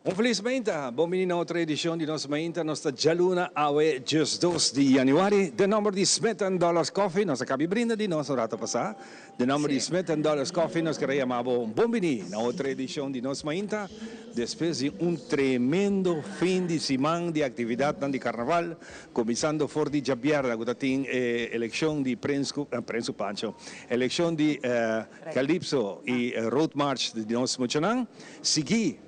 Um feliz mainta, bom menino outra edição de nossa mainta, nossa jaluna awe just 2 de januari, de número de Smith Dollars Coffee, nossa cabe brinda de nossa rata passar, de número de Smith Dollars Coffee, nós queremos um bom menino na outra edição de nossa mainta, depois de tremendo fim de semana de atividade de carnaval, começando por de Jabiarda, que tem eleição de Prenso Pancho, eleição de Calypso e Road March de nosso Mochanan, seguir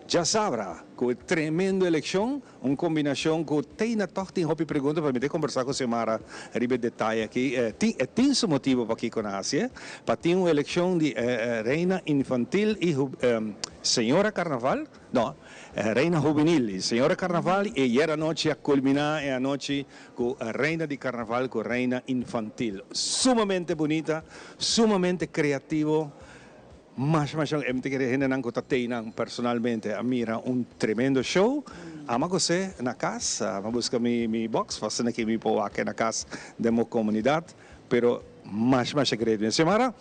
já sabrá, com tremenda eleição, uma combinação com tem na toque hobby pergunta para me conversar com a Semara ribe detalhe aqui. Tem esse motivo para aqui com a Ásia, para ter uma eleição de reina infantil e senhora carnaval, não, reina juvenil e senhora carnaval e era noite a culminar a noite com a reina de carnaval com reina infantil, sumamente bonita, sumamente criativo. Mas eu te queria gente que tateinan personalmente admira um tremendo show. Ama você na casa, ama buscar mi box, fazendo aqui mi po aqui na casa da minha comunidade, pero mas segredo. Semana,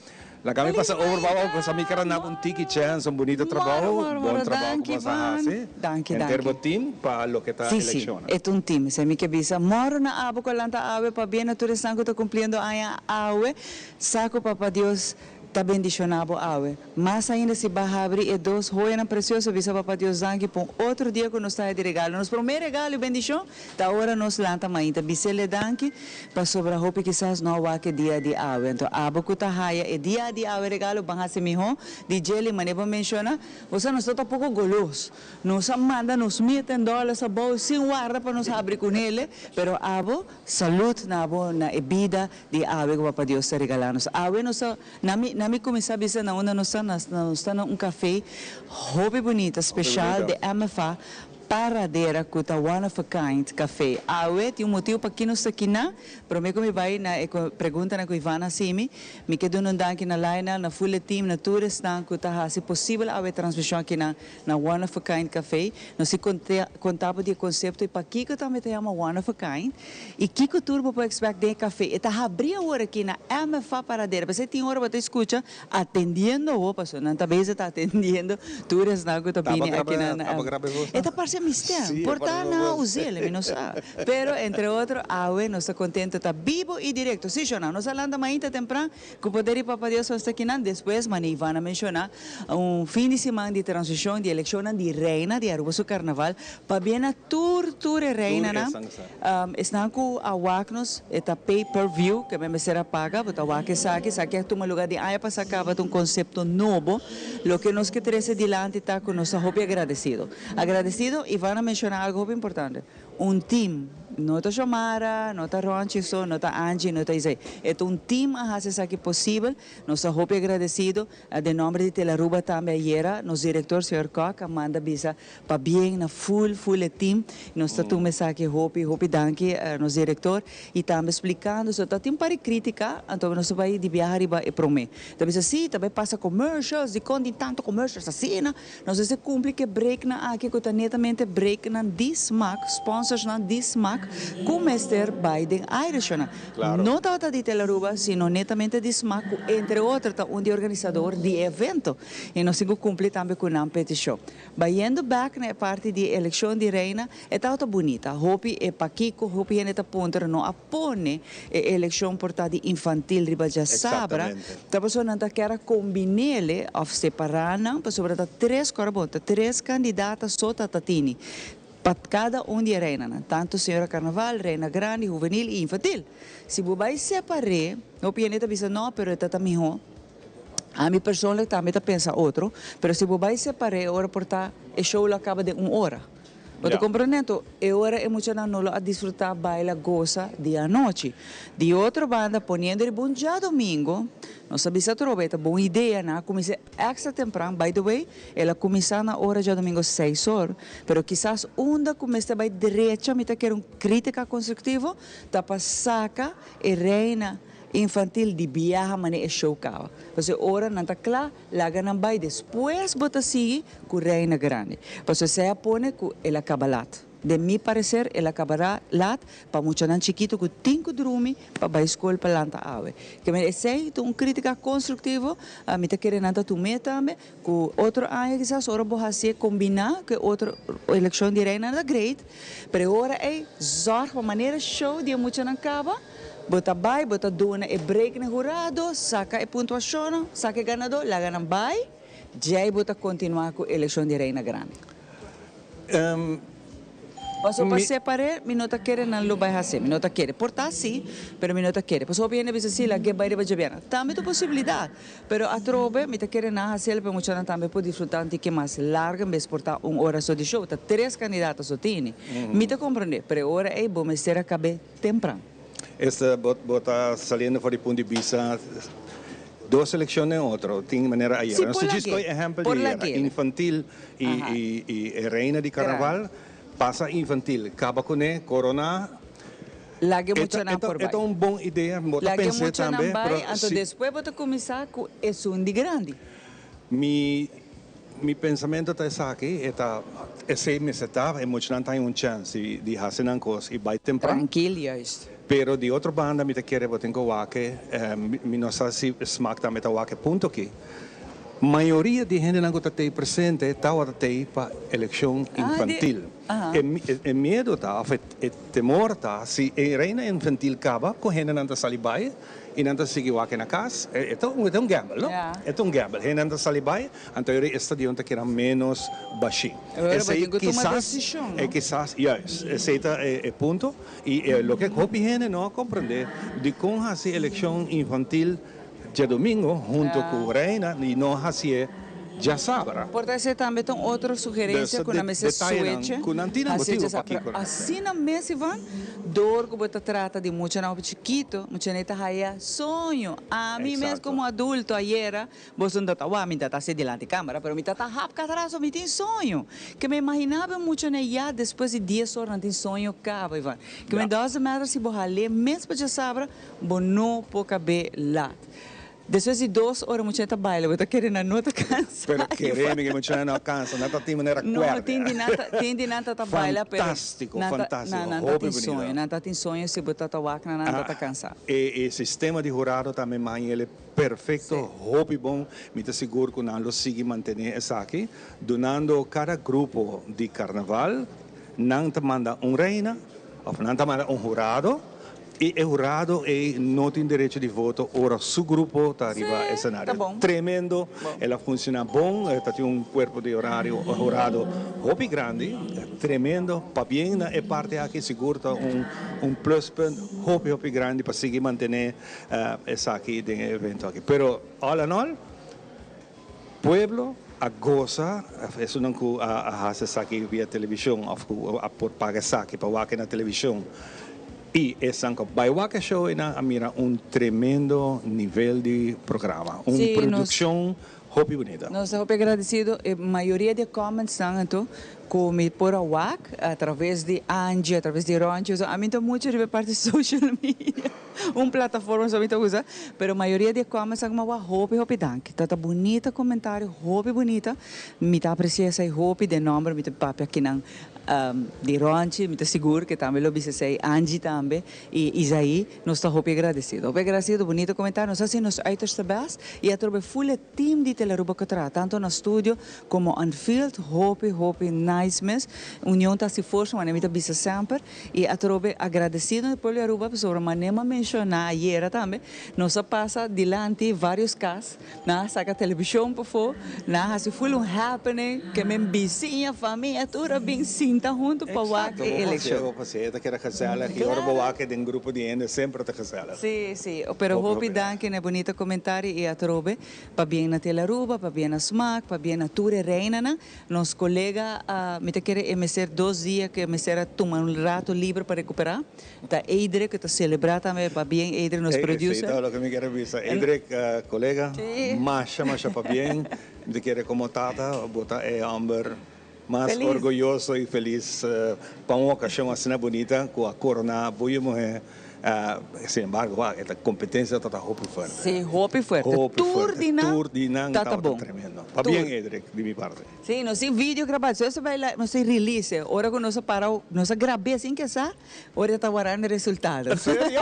la kami passa over bawa sa mi karana un tiki chance, un bonito trabalho, bom trabalho com essa hase. Danke. Terbo team para lo que está eleição. É um time, se mi que bisa moro na abo com lanta ave para bem na tudo sangue tá cumprindo a ave, saco para Deus está bendicionado awe. Mas ainda se vai abrir e dois joias preciosas visa para Deus zangue por outro dia que nós está de regalo. Nos primeiro regalo e bendição, da hora nos lanta mainta bisele danke para sobra hope quizás não há que dia de awe. Então abo que tá raia e dia de awe regalo banga se miho de jelly maneba menciona, você nós está pouco golos. Nos manda nos $1,000 a bol sem guarda para nos abrir com ele, pero abo saúde na abo na ebida de awe que para Deus regalar nos awe nos nami começar a dizer na onda nós está num café hobby bonita especial de MFA paradeira que está one of a kind café. Awe tem motivo para que nós aqui na, para mim como vai na pergunta na Ivana Simi, me quedo não dá aqui na line na full team na tourist na que está se possível awe transmissão aqui na one of a kind café. Nós se contava de conceito e para que que também tem uma one of a kind e que turbo para expect de café. E tá abrir hora aqui na MFA paradeira. Você tem hora para escuta atendendo o pessoa, não também está atendendo tourist na que está vindo aqui na. Esta parte mistério, portanto não usei, não sabe. Pero entre outros, awe nós está contente, está vivo e direto. Sim, não, nós falamos ainda temprano que poder ir para Deus está aqui não. Depois, mani Ivana mencionar fim de semana de transição, de eleição de reina de Aruba su carnaval, para bem a tour reina na. Estão com a Wagnos, está pay per view que me será paga, but a Wagnos saque é um lugar de aí para sacar um conceito novo, lo que nós que trazer adiante está com nossa roupa agradecido e van a mencionar algo muy importante. Un team, no está Xomara, no está Ronchiso, no está Angie, no está Isai. Es un team a hacer aqui possível. Nós estamos muito agradecidos. De nome de Telaruba também ayer, nosso diretor, Sr. Koch, manda bisa para bem na full team. Nós estamos aqui hope danke, nosso diretor, e também explicando, só tem para crítica, então nós vamos de viajar e prometer. Então, sim, também passa commercials, de quando tanto commercials assim, nós se cumpre que break na aqui, que está netamente break na Dismac, sponsors na Dismac, com Mr. Biden Irish. Claro. Não está de Telaruba, sino netamente Dismac, entre outros, um de organizador de evento. E nós cumprimos também com a petição. Vaindo back na parte de eleição de reina, é tão bonita. Hope é para Kiko, hope é neta ponto, não apone a eleição portada infantil, riba já sabra. Então, a pessoa não quer combinar, ou separar, não, para sobretudo três candidatas só tatini. Para cada de reina, tanto senhora carnaval, reina grande, juvenil e infantil. Se você vai separar, o pianeta diz não, pero está também a minha pessoa também pensa outro, mas se você vai separar, a hora portar, o show acaba de 1 hora. Você compreende? É hora emocional a desfrutar, baila, goza dia a noite. De outra banda, ponendo de bom dia domingo, nós sabemos que é uma boa ideia, né? Comecei extra temprano, by the way, ela começa na hora de domingo 6 horas, mas quizás onda começa a direita, me quer crítica construtiva, tá para saca e reina infantil de viaja mané show kawa. Porque ora não está claro, laga não vai depois bota seguir com reina grande. Porque se pone com ela cabalat. de mi parecer, ele acabará lá para muitos chiquito que tem que dormir para a escola para lanta awe. Que me sei uma crítica construtiva, a mim tá querendo nada tu meta me, com outro ano quizás ora bohasse combinar que outra eleição de reina da great, pero ora é zorg para maneira show de muitos não acaba. Bota vai, bota dona e break na jurado, saca e pontuação, saca e ganador, lá ganam vai, já bota continuar com a eleição de reina grande. Paso para separar, mi nota quiere no lo vai hacer, mi nota quiere. Portar sí, pero mi nota quiere. Paso viene dice sí, la que vai de bien. También tu posibilidad, pero a trobe mi te quiere nada hacer, pero mucho también puede disfrutar de que más larga en vez de portar una hora so de show. Tá 3 candidatos so tiene. Mi te comprende, pero ahora es bom ser acabe temprano. Esta bota saliendo por el punto de vista dos elecciones otro, tiene manera ayer. Sí, Entonces, yo ejemplo de infantil y reina de carnaval. Passa infantil, acaba com ele, corona. Lá que muito não por baixo. É uma boa ideia, mas eu pensei também. Então depois vou começar com esse de grande. Mi pensamento está aqui, esse me setava, muito não tem chance de fazer uma coisa e vai temprano. Tranquilo, isso. Pero de outra banda, me quer botar com o que, me não sei se smack também o que ponto aqui. Maioria de gente não está presente está para eleição infantil. E medo tá, e temor tá, se a reina infantil acaba, com gente não está salibai e não está seguindo aqui na casa, é um gamble, não? É um gamble. Gente não está salibai, então o estadião está querendo menos baixinho. Quizás, esse é ponto. E o que a gente não compreende de como a eleição infantil de domingo, junto com a reina, e não fazia já sabra. Portanto, você também tem outra sugerência com a mesa sueche. Assim na mesa vão, dor que você trata de muito não chiquito, muito neta raia sonho. A mim mesmo como adulto ayer, você não tá me tá se delante câmera, pero me tá rap atrás, me tem sonho. Que me imaginava muito né já depois de 10 horas não tem sonho acaba, Ivan. Que me dá matter se borrale mesmo já sabra, bo não pouca be lá. Depois de 2 horas, muita gente baila, eu estou querendo não estar cansada. Pero queremos que muita não cansa, não está de maneira cuerda. Não, tem de nada tá baila, pero fantástico, fantástico. Não tem sonho, não tem sonho se botar tá waka, não tá cansado. E sistema de jurado também, mãe, ele é perfeito, hobby bom, me te seguro que não lo sigue manter isso aqui, donando cada grupo de carnaval, não te manda reina, ou não te manda jurado. E o jurado não tem direito de voto, ora seu grupo está arriba ao cenário. Tá Tremendo, ela funciona bom, tem um corpo de horário, jurado hobby grande, tremendo, para bem é parte aqui segura plus point hobby grande para seguir manter essa aqui de evento aqui. Pero all in all, pueblo a goza, isso não que a aqui via televisão, a por pagar aqui para ver na televisão. E esse Baiwaka Show mira tremendo nível de programa, produção hobby bonita. Nós estamos agradecidos, a maioria de comments estão como por a WAC, através de Angie, através de Ronchi, a mim está muito de parte de social media, plataforma que eu uso, mas a maioria de comments são uma hobby dank, tá bonita comentário, hobby bonita, me tá aprecia essa hobby de nome, me tá papi aqui não de Ronchi, me está seguro que também lo sei Angie também e Isaí, nós estamos agradecidos, bonito comentário, nós assim nos uiterste best e a trobe full team de Teleruba Catra, tanto no estúdio como on field, hobby nice mess, união está se força, mas me está bisa sempre e a trobe agradecido por Teleruba, pessoa, mas nem mencionar ayer também, nós passa delante vários casos, na saca televisão por fora, na se full happening, que me vizinha, família, tudo bem sinta junto para o a eleição. Eu passei, eu quero casar, que agora vou aqui tem grupo de gente sempre está casar. Sim, pero hope danke na bonito comentário e a trobe, para bem na Teleruba, para bem na SMAC, para bem na Ture Reina, nos colega, me te quer meser 2 dias que me será tomar rato livre para recuperar. Tá Eidre que está celebrar também, para bem Eidre nos producer. Sim, lo que me quero dizer, Eidre colega, macha para bem, me quer como tata, botar Amber. Mais orgulhoso e feliz para uma ocasião assim bonita com a corona, boa mulher Sin embargo, esta competencia está hopi fuerte. Sí, hopi fuerte. Hopi Tour fuerte. de Tour de Nan Tata está bom. tremendo. Va Tour. bien, Edric, de mi parte. Sim, não sei vídeo gravado. Se você vai lá, não sei release. Ora que nós parou, nós gravei assim que essa, ora está guardando resultados. Serio?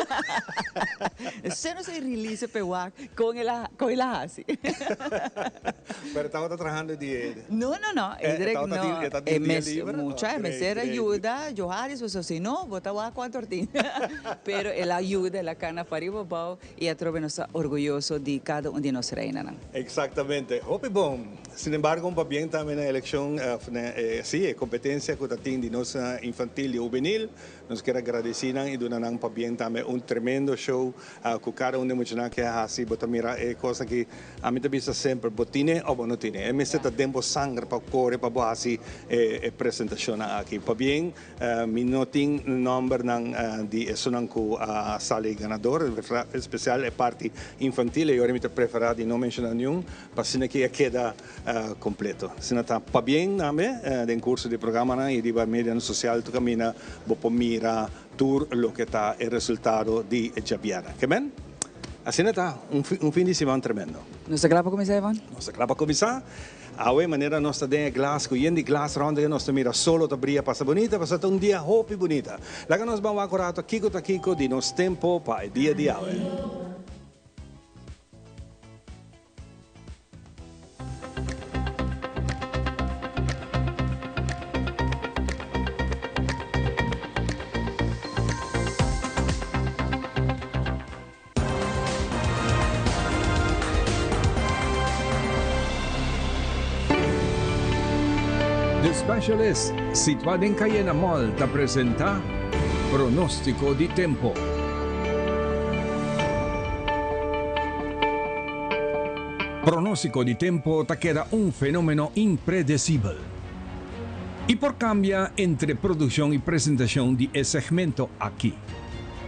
Se não sei release peguar com ela assim. Pero estaba trabajando de... Não, Edrek Estava não. dia livre? Mucha, Oh, me ser great. ajuda, Joharis, você assim, não, botar lá com a tortinha. Pero ela ajuda, ela cana para o bom e a trove nós orgulhoso de cada de nós reina. Não? Exactamente. Hopi bom. Sin embargo, va bien también la elección, sí, competencia que tiene de nuestra infantil y juvenil. Nos quiero agradecer y donar para bien también un tremendo show con cada uno de muchos que así, pero mira, cosa que a mí te vista siempre, pero tiene o no tiene. Me está dando sangre para correr, para así presentación aquí. Para bien, mi no tiene nombre de eso que sale ganador, especial es parte infantil y ahora me prefiero de no mencionar ningún, para que queda completo. Se não está para bem, em curso de programa e de mídia social, tu camina, vou mira tour lo que está o resultado de Javiera. Que bem? Assim está, fim de semana tremendo. Nós grava começar, Ivan? Nós acaba começar. A maneira nós temos glass, com de glass ronda, nós mira solo da brilha passa bonita, passa dia hopi bonita. Lá que nós vamos acordar Kiko de nosso tempo para o dia de hoje. The Specialist, situado en Cayena Mall, te presenta Pronóstico de Tempo. Pronóstico de tempo te queda un fenómeno impredecible. Y por cambia entre producción y presentación de ese segmento aquí.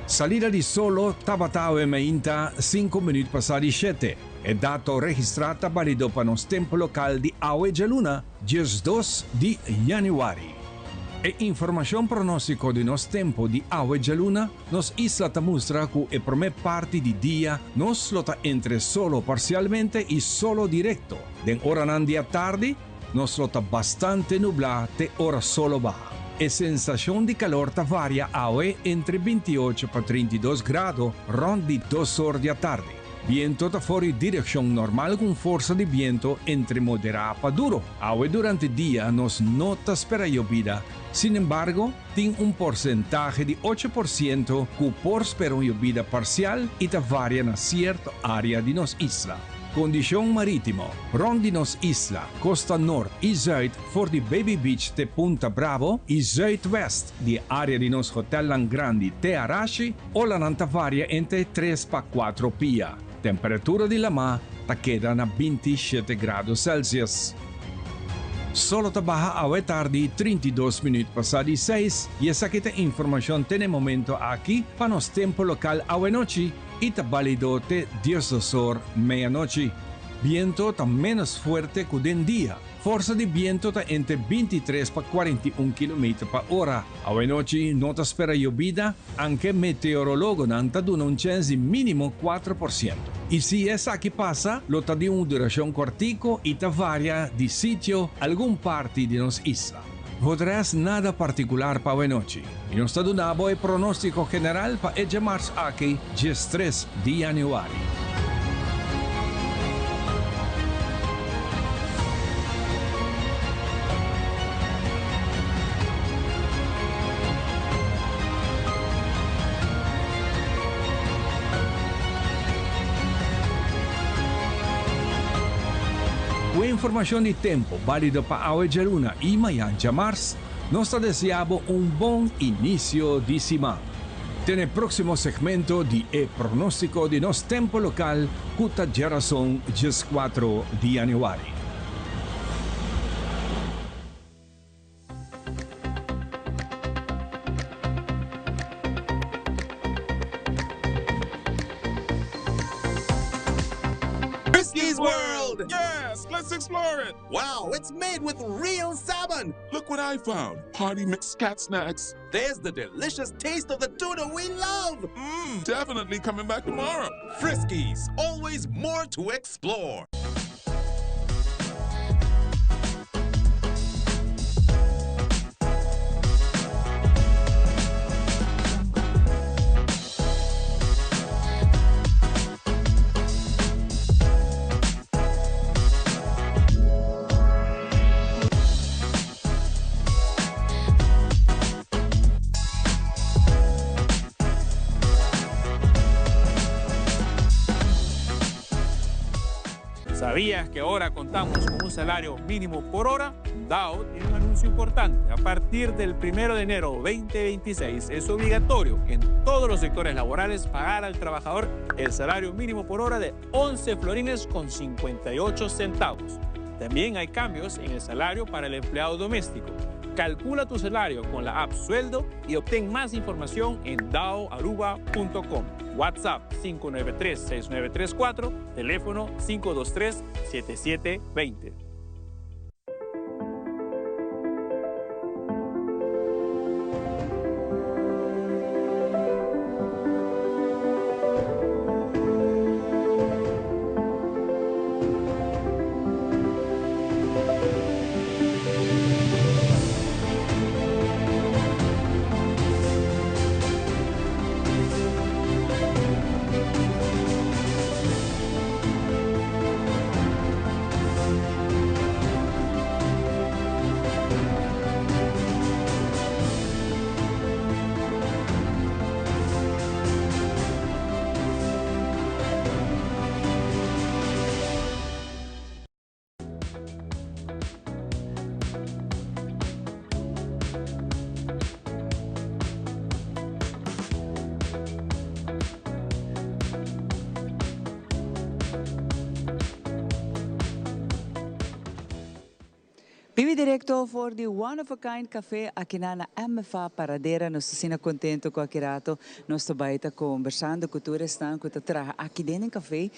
Salida di solo tabatao e mainta 5 minuti passati 7. È dato registrata valido per nos tempo local di Aue Geluna, 2 di Januari. E información pronóstico di nos tempo di Aue Geluna, nos isla ta mustra cu e prome parti di dia nos lota entre solo parcialmente y solo directo. Den ora nandi a tardi, nos lota bastante nublate ora solo baja. E sensación de calor ta varia Aue entre 28 a 32 grado, rondi 2 ore di tardi. Viento ta fuori dirección normal con forza di viento entre moderado a duro. Aue durante el día nos nota spera llovida. Sin embargo, tiene un porcentaje de 8% que por spera llovida parcial y ta varia na cierta área di nos isla. Condition marítimo, rondi nos isla, costa nord y zuid voor di Baby Beach de Punta Bravo y zuidwest di área di nos hotel Langrandi te Arashi o la nanta varia entre 3 a 4 pia. Temperatura di la ma ta queda na 27 grados Celsius. Solo ta baja Aue tardi 32 minutos passati 6 y esa que te información tiene momento aquí pa nos tempo local Aue noche y ta válido te 10 horas medianoche. Viento ta menos fuerte que den día. Forza di viento ta entre 23 a 41 km per ora. Aue noche no ta spera llovida, anche meteorologo nan ta duna un chance minimo 4%. Y si esa que pasa, lo ta di un duración cortico y ta varia di sitio algún parte di nos isla. Podrás nada particular para Aue noche. Y nos ta dunabo e pronóstico general pa Edge Mars aquí 3 di Januari. Com informação de tempo válido para Aue Geluna e Mayanja Mars, nós desejamos bom início de semana. Tem próximo segmento de pronóstico de nosso tempo local, cuta geração 4 de Januari. Frisky's World! Yes, let's explore it. Wow, it's made with real salmon. Look what I found. Hearty mixed cat snacks. There's the delicious taste of the tuna we love. Definitely coming back tomorrow. Frisky's, always more to explore. ¿Sabías que ahora contamos con un salario mínimo por hora? DAO tiene un anuncio importante. A partir del 1 de enero 2026 es obligatorio en todos los sectores laborales pagar al trabajador el salario mínimo por hora de 11 florines con 58 centavos. También hay cambios en el salario para el empleado doméstico. Calcula tu salario con la app Sueldo y obtén más información en daoaruba.com. WhatsApp 593-6934, teléfono 523-7720. Vive directo for the One of a Kind Café aqui na MFA Paradera. Nós estamos contentes com aquele rato. Nós estamos conversando com o restaurante que está aqui dentro do café.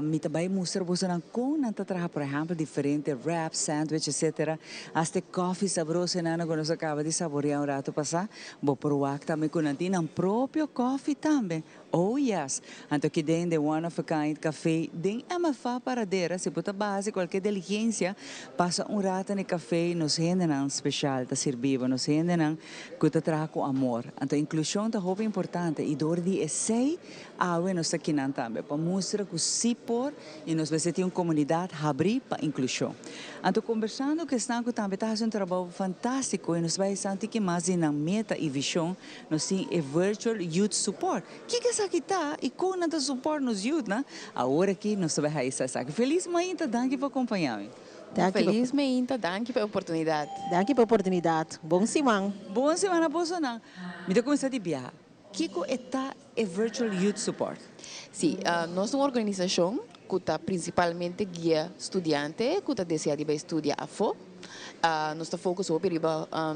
Me também mostrar você não com nanta traga, por exemplo, diferente wrap, sandwich, etc. Até coffee saboroso nana que nós acaba de saborear um rato passar. Vou provar também com nantina um próprio coffee também. Oh yes. Então aqui dentro do One of a Kind Café, dentro MFA Paradera, se puta base qualquer diligência, passa um rato no café, nos rende não especial, tá servido, nos rende não que tá traga com amor. Então inclusão tá roupa importante e dor de essay, nós aqui não também para mostrar que se por e nós vai ter uma comunidade abrir para inclusão. Então conversando que estão também tá fazendo um trabalho fantástico e nós vai sentir que mais na meta e visão, nós tem a virtual youth support. Que essa aqui tá e com nada support nos youth, né? Agora aqui nós vai raiz essa. Feliz manhã, danke por acompanhar-me. Felizmente, danke pela oportunidade. Danke pela oportunidade. Bom semana. Bom semana, Bolsonaro. Me dá começar de viajar. Que está a Virtual Youth Support? Sim, nós somos uma organização que está principalmente guia estudante que está deseando estudar a fo. Nós estamos focados sobre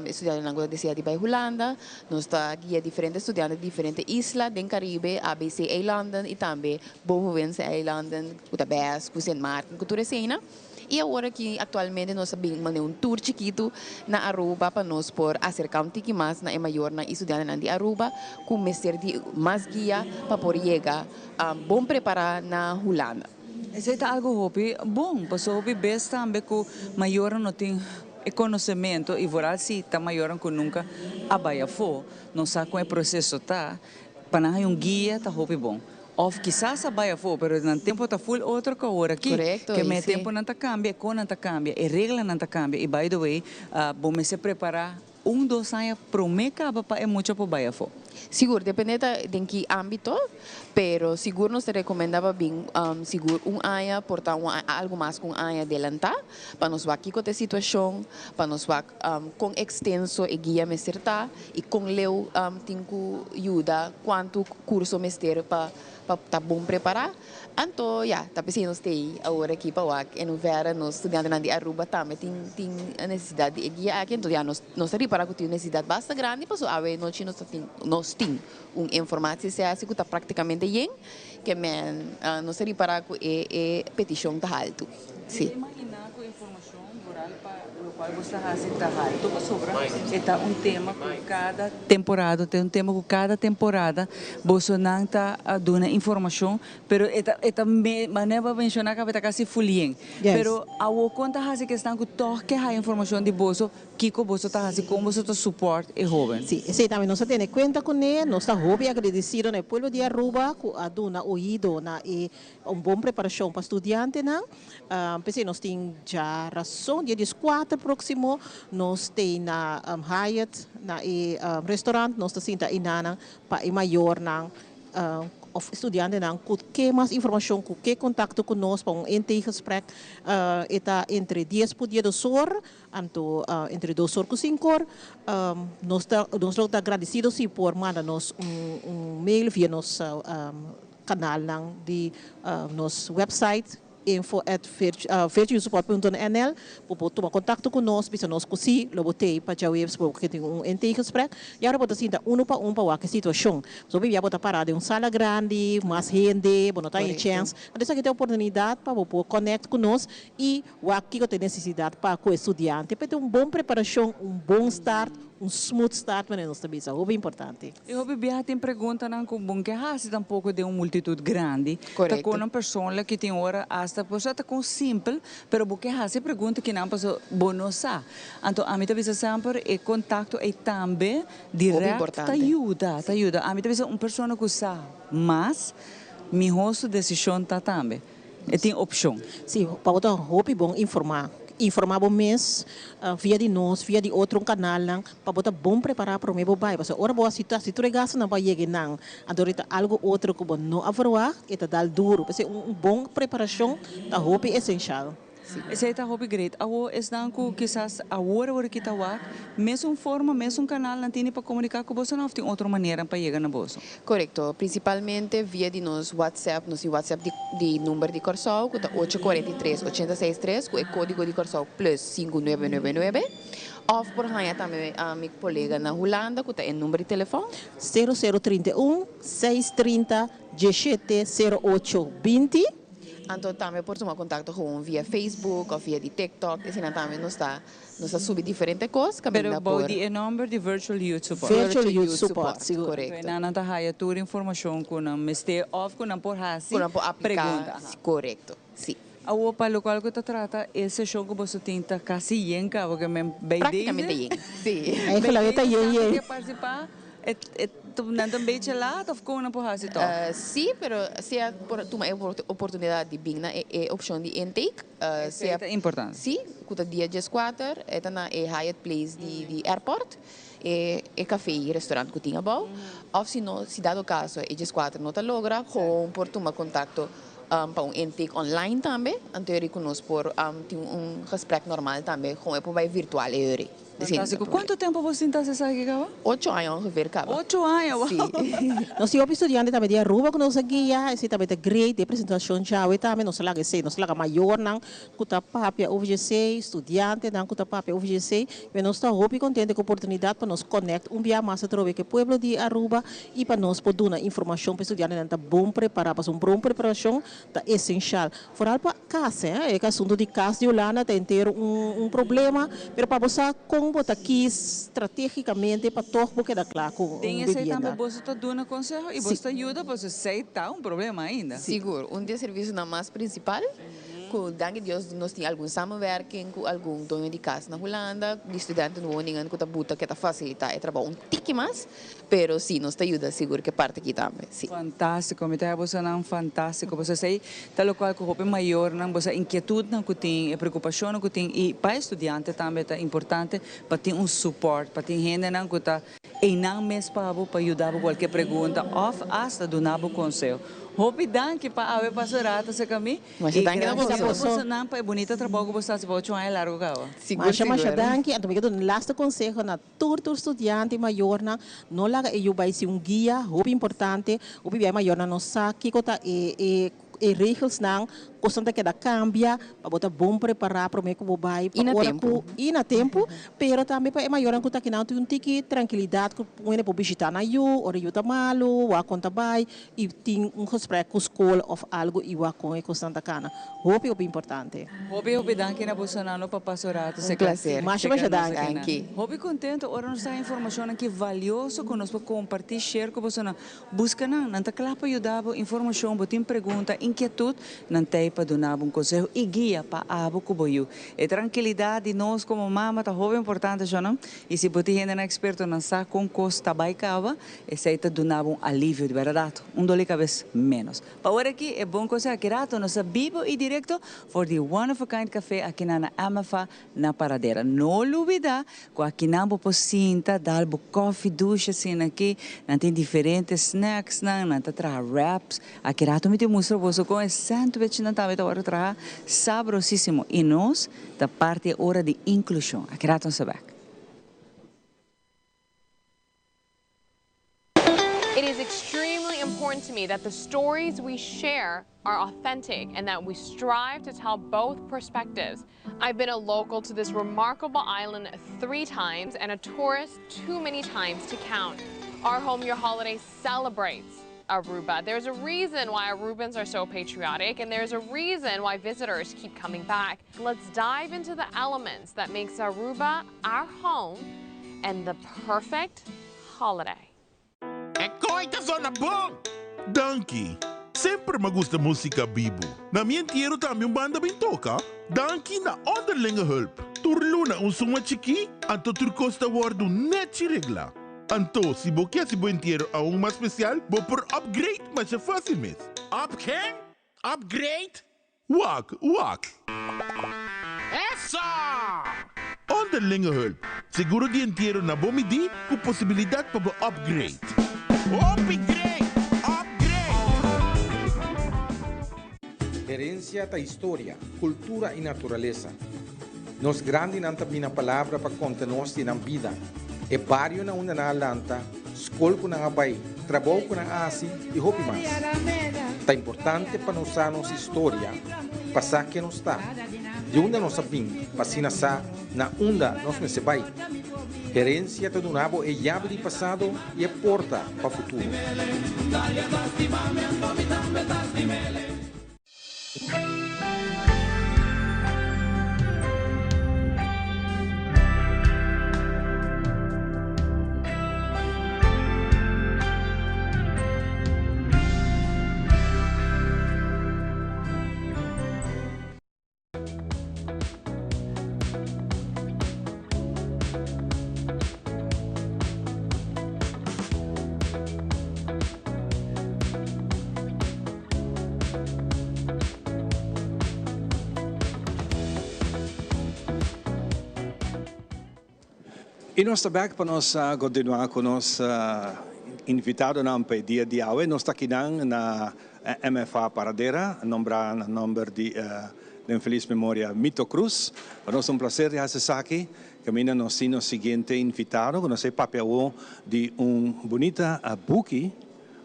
estudar na deseada de Holanda. Nós estamos guia diferentes estudantes de diferentes islas do Caribe, ABC Eilanden e também Bovense Eilanden, que está best, que Sint Maarten, que tudo cena. E agora que atualmente nós mandamos um tour chiquito na Aruba para nós por acercar um pouco mais na maior na estudante de Aruba, com mestre de mais guia para poder chegar bom preparar na Holanda. Isso é algo hobby bom, porque o hobby best também que maior não tem conhecimento e voral se está maior que nunca a baia for, não sabe como é o processo tá, para não guia tá hobby bom. Of quizás a baia for, pero no tempo está full outro que agora aqui. Correcto, que meu tempo não está cambia, com não está cambia, e regra não está cambia. E by the way, vamos se preparar 2 anos para o mercado para é muito para baia for. Seguro, depende de que âmbito, pero seguro nos recomendava bem, seguro ano portar algo mais com ano adelantar, para nos ver aqui com a situação, para nos ver com extenso e guia mestertar e com leu tem que ajuda quanto curso mester para tá bom preparar. Então, tá pensando stay agora aqui para o e no verão nos estudantes de Aruba também tem a necessidade de guia aqui, então nós reparar que tem necessidade bastante grande, para so ave noite nós nós tem informação se assim que está praticamente bem, que men não seria para que petição está alto. Sim. Imaginar com informação rural para o qual você está alto, sobra. Está tema com cada temporada, tem tema com cada temporada. Você não está dando informação, pero eta maneira mencionar que está quase fulien. Pero a o conta hasi que estão com toque a informação de bolso, Kiko você está hasi como você está suporte e jovem. Sim, esse também nós temos conta com ele, nós está hobby agradecido no pueblo de Aruba, com a dona ouído na e boa preparação para estudante na. Pensei nós tem já razão dia 14 próximo nós tem na Hyatt na restaurante nós está sinta inana para e maior na of estudante na que mais informação que contato conosco para intake gesprek eta entre 10 por dia 2 horas anto entre 2 horas com 5 horas nós está agradecido se por mandar nos mail via nosso canal de nosso website info@virtuesupport.nl para tomar contato conosco, bisa nós consi, lo botei para já webs porque tem intake gesprek. E agora bota assim, um para a situação. So bia bota parada em sala grande, mais gente, bom tá em chance. Então aqui tem oportunidade para poder conectar conosco e o aqui que tem necessidade para o estudante, para ter uma boa preparação, bom start, smooth start, mas nós também isso é importante. Eu ouvi bem tem pergunta não com bom que há tampouco de multitude grande. Correto. Com uma pessoa que tem hora hasta pues está com simple, pero porque há se pergunta que não passou bonosa. Então a mim também sempre é contato e também direto te ajuda. A mim também uma pessoa que sabe, mas mi rosto decisão tá também. E tem opção. Sim, para o hobby bom informar o mês via de nós, via de outro canal, para botar bom preparar para o meu pai. Porque ora boa se tu regaça não vai chegar não, adorita algo outro que não avroar, eta dá duro. Porque bom preparação da hobby essencial. Esse é o hobby great. Awo é não que quizás a hora que está lá, mesmo forma, mesmo canal, não tem para comunicar com você, não tem outra maneira para chegar na bolsa. Correto, principalmente via de nos WhatsApp de número de Corsol, que está 843-863, com o código de Corsol plus 5999. Of por aí também a minha colega na Holanda, que tem número de telefone 0031 630 170820. Então também por tomar contato com via Facebook ou via de TikTok, assim também nós está subindo diferentes coisas. Pero body é número de Virtual Youth Support. Virtual Youth Support, correto. Não está aí toda informação com não meste off com não por hasi. Com não por aplicar, correto, sim. A para o qual que te trata esse show que você tenta quase yenka, porque me bem praticamente yen, sim. Aí que lá está yen. Quer participar? Não também lá, ou com não por hasi to? Sim, mas se a uma oportunidade de bina é opção de intake, se é importante. Sim, que dia 14 é na Hyatt Place de airport. E café e restaurante que tinha bom. Ou se não, se dado caso, e 14 não está logra, com por tomar contato para intake online também, anterior conosco por gesprek normal também, com o vai virtual Fantástico. Quanto tempo você está aqui, Cava? 8 anos ongeveer, Cava. 8 anos, sim. Nós temos estudante também de Aruba que nos guia, esse também é great, de apresentação já, e também nós lá maior, não, kuta papia UFGC, estudante, não, kuta papia UFGC, e nós estamos muito contentes com a oportunidade para nos conectar, via massa trove que o povo de Aruba, e para nós poder dar informação para estudante, não, tá bom preparar, para uma boa preparação, tá essencial. Fora para casa, é que assunto de casa de Holanda tem ter problema, mas para você botar aqui estrategicamente para todo porque dá claro com tem esse também você está dando conselho e você ajuda você aceitar problema ainda. Seguro, dia serviço na mais principal. Com danke Deus nós temos algum samenwerking com algum dono de casa na Holanda, de estudante no woningen que tá buta que tá facilita o trabalho tique mais, pero sim nós te ajuda seguro que parte aqui também. Sim. Fantástico, me tá você não fantástico, você sei tal qual que o maior não você inquietude não que tem, preocupação não que tem e para estudante também é importante para ter suporte, para ter gente não que tá e não mesmo para ajudar com qualquer pergunta, off hasta donar conselho. Hope danke pa awe pasarata sa kami. Masyadang na po sa nampa bonita trabaho ko sa bocho ay largo ka. Masyadang at tumigado last consejo na tur estudiante maior na no laga e vai ser guia, hope importante, hope vai maior na nossa kiko ta e regels nang constante que da cambia para botar bom preparar para o que vai E na hora tempo. e na tempo, pero também para é maior que tá que não tem um tique tranquilidade que pode visitar na you, ora you tá malo, wa conta vai e tem gesprek com escola of algo e wa com e constante cana. Hope é importante. Hope danke na Bolsonaro para pastorato. Um prazer. Mas danke. Hope contento, ora nos dá informação que valioso conosco para compartilhar, share com Bolsonaro. Busca não tá claro para ajudar, informação, botem pergunta, inquietude, não tem para dar um conselho e guia para abo que boiu. E tranquilidade nós como mama tá hope importante já não? E se botem gente na experto não sabe com costa baicava, esse aí tá dando alívio de verdade, dor de cabeça menos. Para agora aqui é bom coisa que rato nós vivo e direto for the one of a kind café aqui na Amafa na Paradera. Não olvida que aqui na pocinta dá coffee, ducha assim aqui, não tem diferentes snacks, não tá tra wraps. Aqui rato me te mostro você com esse sandwich não tá me agora tra sabrosíssimo e nós da parte hora de inclusão. Aqui rato não sabe. It is extremely important to me that the stories we share are authentic and that we strive to tell both perspectives. I've been a local to this remarkable island 3 times and a tourist too many times to count. Our Home Your Holiday celebrates Aruba. There's a reason why Arubans are so patriotic, and there's a reason why visitors keep coming back. Let's dive into the elements that makes Aruba our home and the perfect holiday. Coita zona bom! Danke. Sempre me gusta música bibo. Na minha entierro também banda bem toca. Danke na onderlinge hulp. Turluna suma chiki, anto turcosta wardu net regla. Anto, si bo quer si bo entierro a mais especial, bo por upgrade, mas é fácil mesmo. Up quem? Upgrade? Wak. Essa! Onderlinge hulp. Seguro de entierro na bomidi, com possibilidade para bo upgrade. Upgrade! Herencia da história, cultura e natureza. Nos grande nanta bina palavra para conta-nos na vida. E barrio na una na lanta, escola com na abai, trabalho com na asi e hopi mais. Tá importante para nós a nossa história, passar que nos está. De onde nós sabim, passina sa na onda nós me se vai. Herencia do nabo é chave de passado e é porta para o futuro. E nós estamos aqui para continuar com o nosso invitado para dia de hoje. Nós estamos aqui na MFA Paradera, número de feliz memória Mito Cruz. Para nós é um prazer estar aqui. Caminha nós temos o seguinte invitado, que nós é papel de bonita book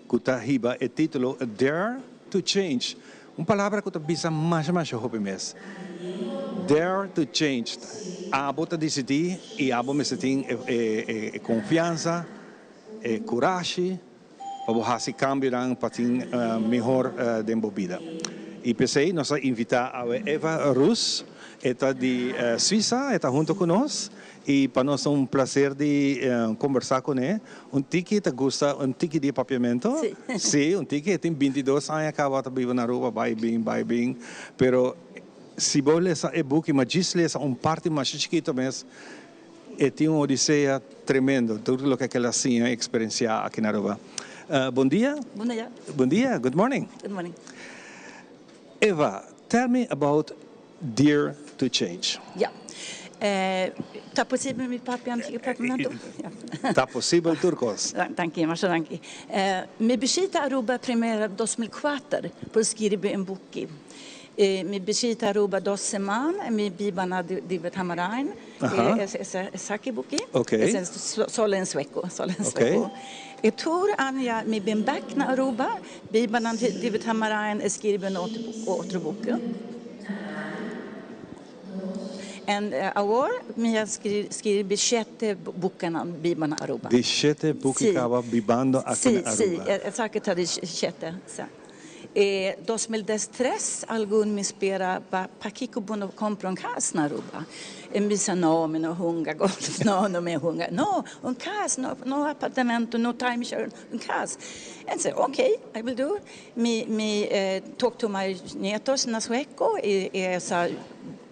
que está riba o título Dare to Change. Uma palavra que está bisa mais hope mesmo. Dare to change. Abo te decidir e abo me tem confiança, coragem para fazer cambio para ter melhor de vida. E pensei nós invitar a Eva Rus, ela de Suíça, está junto conosco. E para nós é um prazer de conversar com ela. Ticket gosta, ticket de papiamento? Sim, ticket tem 22 anos, acaba de viver na Aruba, vai bem, pero se você ler esse e-book, mas ler parte mais chiquita mesmo, tem uma odisseia tremenda, tudo o que ela tinha experienciado aqui na Aruba. Bom dia. Bom dia. Good morning. Good morning. Eva, tell me about Dare to Change. Ja. Tá possível me papiamento? Tá possível turcos. Danke, danke. Me visita Aruba primeiro 2004 por escrever um book. Mi bisita Aruba 2 semanas, mi bibana divet hamarain, saki buki, Okay. solen sueco. Okay. E tur anja mi bin back na Aruba, bibana divet hamarain skriben återboken. En awar mi skriver biscette boken bibana Aruba. Biscette bukikava bibando Sì, akin sì, Aruba. sa che ta biscette. E 2013 algun mi spera pakiko bono compra un cas na Aruba. E mi sa no, me no hunga golf, no me hunga. No, un cas, no appartamento, no timeshare, un cas. And say, okay, I will do. Mi talk to my nietos na sueco e sa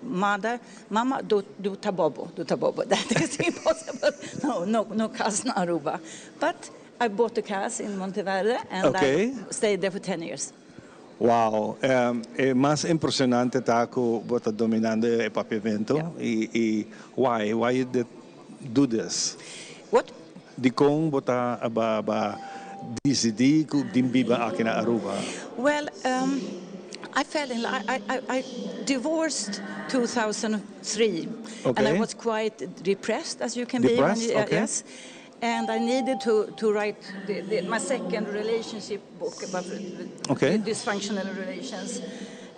Mama, do tabobo. That is impossible. No cas na Aruba. But I bought a cas in Monteverde and I stayed there for 10 years. Wow, é mais impressionante tá que bota dominando o pavimento e why you did do this? What? Di kong bota aba decidir que dimbiba aqui na Aruba. Well, I fell in love. I divorced 2003, and I was quite depressed, as you can Depressed? be. Okay. Yes. And I needed to write my second relationship book about dysfunctional relations.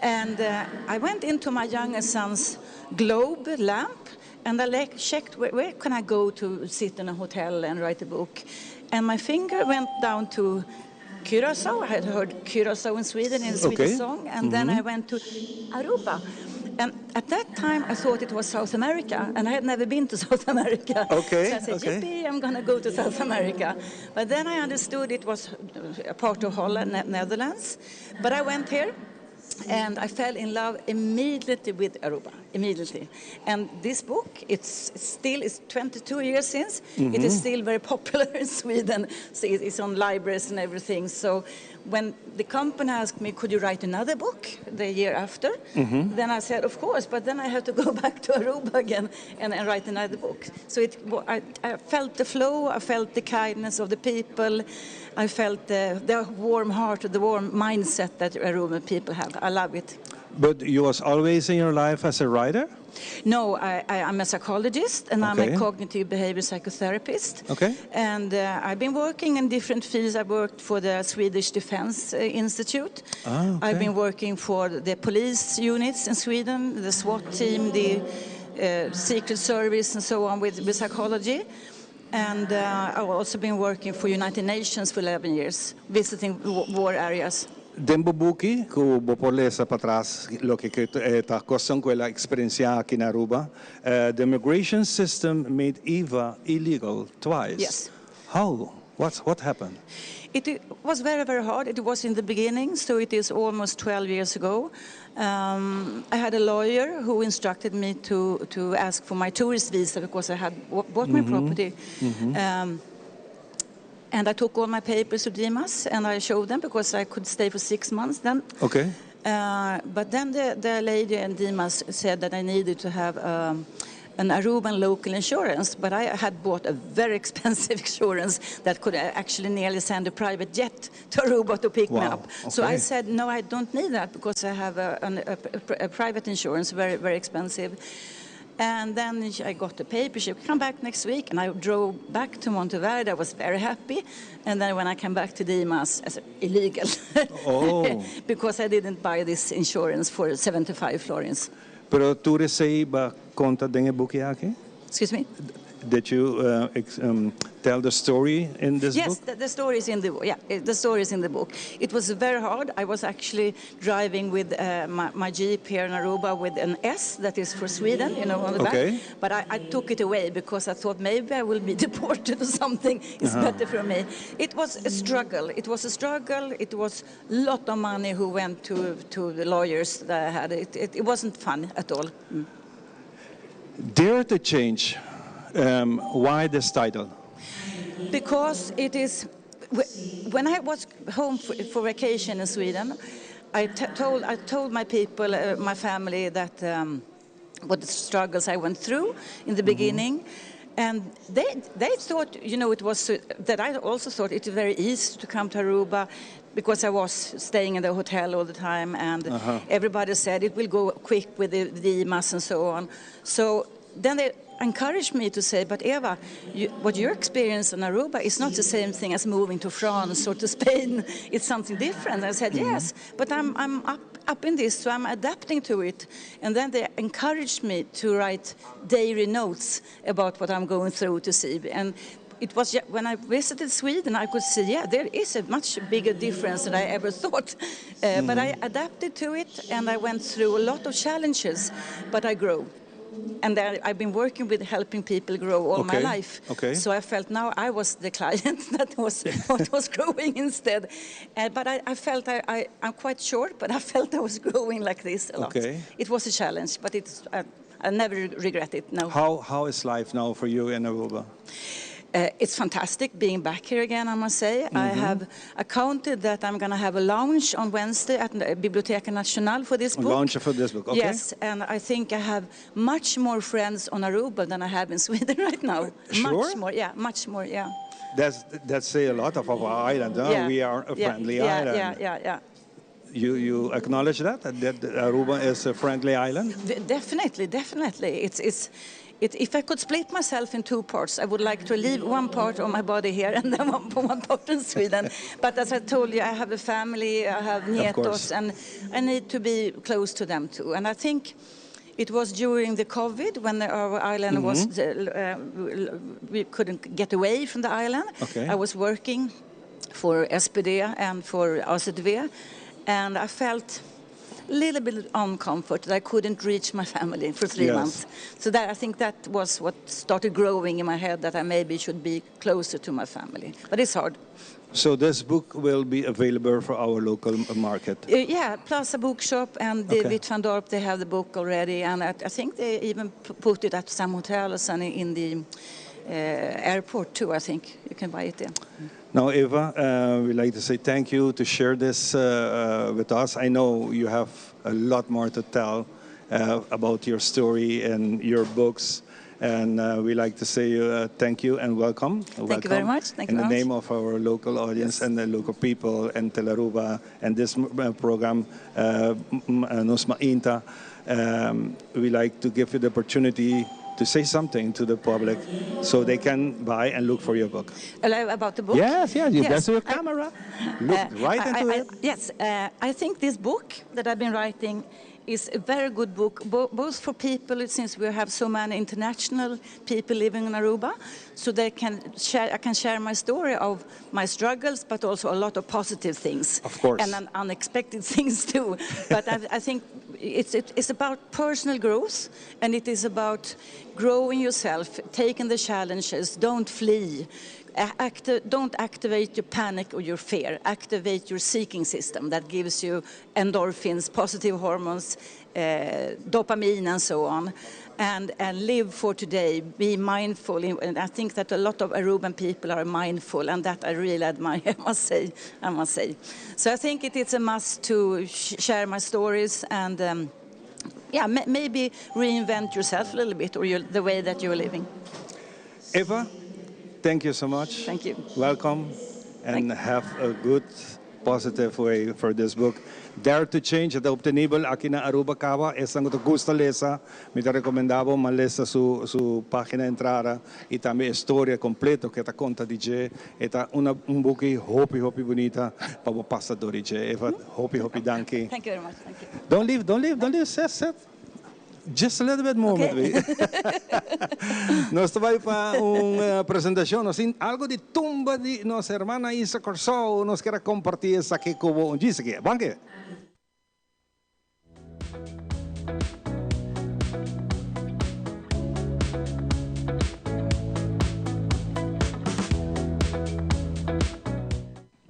And I went into my youngest son's globe lamp, and I checked where can I go to sit in a hotel and write a book. And my finger went down to Curacao. I had heard Curacao in Sweden in a Swedish song. And then I went to Aruba. And at that time, I thought it was South America, and I had never been to South America. Okay, so I said, yippee, I'm going to go to South America. But then I understood it was a part of Holland, Netherlands. But I went here, and I fell in love immediately with Aruba, immediately. And this book, it's 22 years since. It is still very popular in Sweden. So it's on libraries and everything. So when the company asked me, could you write another book the year after? Then I said, of course, but then I have to go back to Aruba again and write another book. So I felt the flow, I felt the kindness of the people, I felt the warm heart, the warm mindset that Aruban people have. I love it. But you was always in your life as a writer? No, I'm a psychologist and I'm a cognitive behavior psychotherapist. Okay. And I've been working in different fields. I worked for the Swedish Defense Institute. I've been working for the police units in Sweden, the SWAT team, the Secret Service and so on with psychology. And I've also been working for United Nations for 11 years, visiting war areas. Dembo buki ku bopolesa patras lo que ta question quella experiencia aqui na Aruba. The immigration system made EVA illegal twice. Yes. How? What happened? It was very, very hard. It was in the beginning, so it is almost 12 years ago. I had a lawyer who instructed me to ask for my tourist visa because I had bought my property. And I took all my papers to Dimas and I showed them because I could stay for 6 months then. Okay. But then the lady in Dimas said that I needed to have an Aruban local insurance, but I had bought a very expensive insurance that could actually nearly send a private jet to Aruba to pick me up. Okay. So I said, no, I don't need that because I have a private insurance, very, very expensive. And then I got the paper, she would come back next week, and I drove back to Monteverde. I was very happy. And then when I came back to Dimas, I said, illegal. Because I didn't buy this insurance for 75 florins. Pero tu recebi ba conta denge buki aqui? Excuse me? Did you tell the story in this book? Yes, the story is in the book. Yeah, the story is in the book. It was very hard. I was actually driving with my Jeep here in Aruba with an S that is for Sweden, you know, on the back. But I took it away because I thought maybe I will be deported or something. It's better for me. It was a struggle. It was a struggle. It was a lot of money who went to the lawyers that I had. It wasn't fun at all. Dare to change. Why this title? Because it is, when I was home for vacation in Sweden, I told my people, my family, that what the struggles I went through in the beginning. And they thought, you know, it was that I also thought it was very easy to come to Aruba because I was staying in the hotel all the time, and everybody said it will go quick with the IMAS and so on. So then they encouraged me to say, but Eva, what you experience in Aruba is not the same thing as moving to France or to Spain. It's something different. I said, yes, but I'm up in this, so I'm adapting to it. And then they encouraged me to write diary notes about what I'm going through to see. And it was when I visited Sweden, I could see, yeah, there is a much bigger difference than I ever thought. But I adapted to it, and I went through a lot of challenges, but I grew. And I've been working with helping people grow all my life. So I felt now I was the client that was growing instead. But I felt I'm quite short, but I felt I was growing like this a lot. It was a challenge, but I never regret it. No. How is life now for you in Aruba? It's fantastic being back here again, I must say. I have accounted that I'm going to have a launch on Wednesday at the Biblioteca Nacional for this book. Launch for this book, okay. Yes, and I think I have much more friends on Aruba than I have in Sweden right now. Sure? Much more, yeah. That's say a lot of our island. Huh? We are a friendly island. Yeah. You acknowledge that Aruba is a friendly island? Definitely. If I could split myself in two parts, I would like to leave one part of my body here and then one part in Sweden. But as I told you, I have a family, I have nietos, and I need to be close to them too. And I think it was during the COVID when our island was, we couldn't get away from the island. I was working for SPD and for AZV, and I felt a little bit uncomfort that I couldn't reach my family for 3 months. So I think that was what started growing in my head, that I maybe should be closer to my family. But it's hard. So this book will be available for our local market? Yeah, Plaza Bookshop and David van Dorp, they have the book already. And I think they even put it at some hotels and in the airport too, I think. You can buy it there. Now, Eva, we'd like to say thank you to share this with us. I know you have a lot more to tell about your story and your books. And we'd like to say thank you and welcome. Thank you very much. Thank you in the very name of our local audience and the local people and Telaruba and this program, Nos Mainta, we'd like to give you the opportunity to say something to the public so they can buy and look for your book. About the book? Yes, you got your camera. Look right into it. Yes, I think this book that I've been writing is a very good book, both for people, since we have so many international people living in Aruba, so they can share. I can share my story of my struggles, but also a lot of positive things. Of course. And unexpected things too. But I think it's about personal growth, and it is about growing yourself, taking the challenges, don't flee. Don't activate your panic or your fear. Activate your seeking system that gives you endorphins, positive hormones, dopamine, and so on. And live for today. Be mindful. And I think that a lot of Aruban people are mindful, and that I really admire. I must say. So I think it is a must to share my stories and maybe reinvent yourself a little bit, or the way that you're living. Eva, thank you so much. Thank you. Welcome, and have a good, positive way for this book. Dare to Change, ito obtenibel aqui na Aruba Kawa. Essa ang gusto lesa, me te recomendavo malesa su página entrada e também história completa que ta conta di je. Eta un buki hopi bonita pa passador di je. Eva hopi danki. Thank you very much. Thank you. Don't leave. Sit. Just a little bit more, Nós vai para uma apresentação, algo de tumba de nossa irmã Isa Corsol, nós queremos compartilhar isso aqui com o disse aqui. Banque.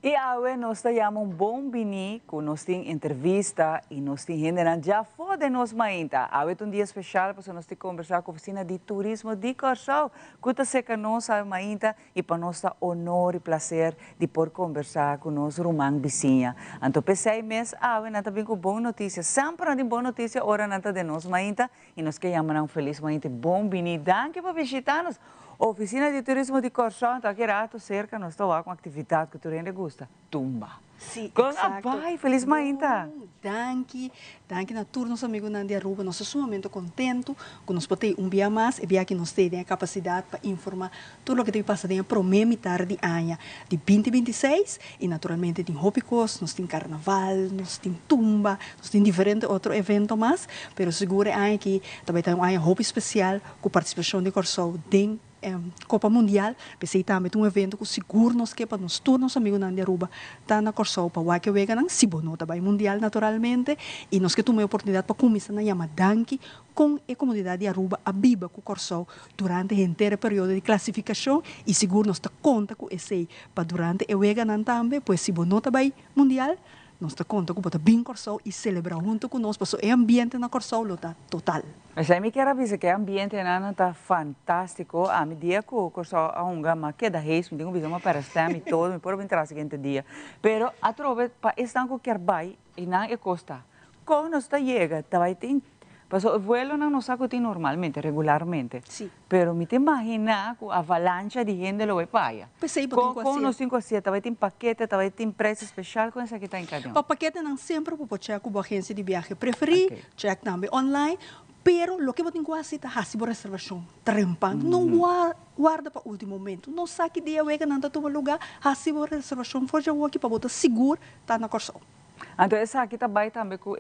E awe nós temos bom bini com nós tem entrevista e nós tem generan já fora nós mainta. Awe um dia especial para nós ter conversar com a oficina de turismo de Corsol. Cuta seca nós a mainta e para nós tá honor e prazer de por conversar com nós Romang Bisinha. Anto pensei mês awe nanta bem com boa notícia. Sempre tem boa notícia ora nanta de nós mainta e nós que chamamos feliz mainta bom bini. Danke para visitar-nos. Oficina de Turismo de Corsão, está aqui rato cerca, nós estamos com atividade que tu ainda gosta, tumba. Sim, Com exato. pai, feliz mainta. Danke na tour nosso amigo Nandia Aruba, nós estamos sumamente contentos que nós podemos dia mais e ver que nós temos a capacidade para informar tudo o que tem passado em a primeira metade de ano de 2026 e naturalmente tem Hopicos, nós temos carnaval, nós temos tumba, nós temos diferentes outros eventos mais, mas seguro é que também tem um ano especial com participação de Corsão de Copa Mundial, pensei também um evento que seguro nos que para nós todos nossos amigos na Aruba tá na Corsão para o que vega não se bonou também mundial naturalmente e nós que tomamos a oportunidade para começar na Yamadanki com a comunidade de Aruba a biba com Corsão durante o inteiro período de classificação e seguro nós tá conta com esse para durante o vega não também pois se bonou também mundial nós está conta com botar bem Corsão e celebrar junto conosco, porque o ambiente na Corsão está total. Mas aí me quero dizer que o ambiente na está fantástico. A medida que o Corsão a unga, mas que da reis, me tenho visto uma parastem e todo, me pode entrar o seguinte dia. Pero a trove para estar com quer vai e não é costa. Quando nós está chega, também tem Paso, o vuelo não nos sacude normalmente, regularmente. Sim. Pero me te imagina com a avalanche de gente lo vai paia. Pensei com nos 5 a 7, vai ter paquete, vai ter preço especial com essa que está em cada O paquete não sempre para check com a agência de viagem preferir, check também online. Pero lo que você tem que fazer é fazer uma reservação trempan. Não guarda para o último momento. Não sabe que dia que não está tomando lugar, fazer uma reservação for já aqui para botar seguro tá na Corsão. Então, essa aqui também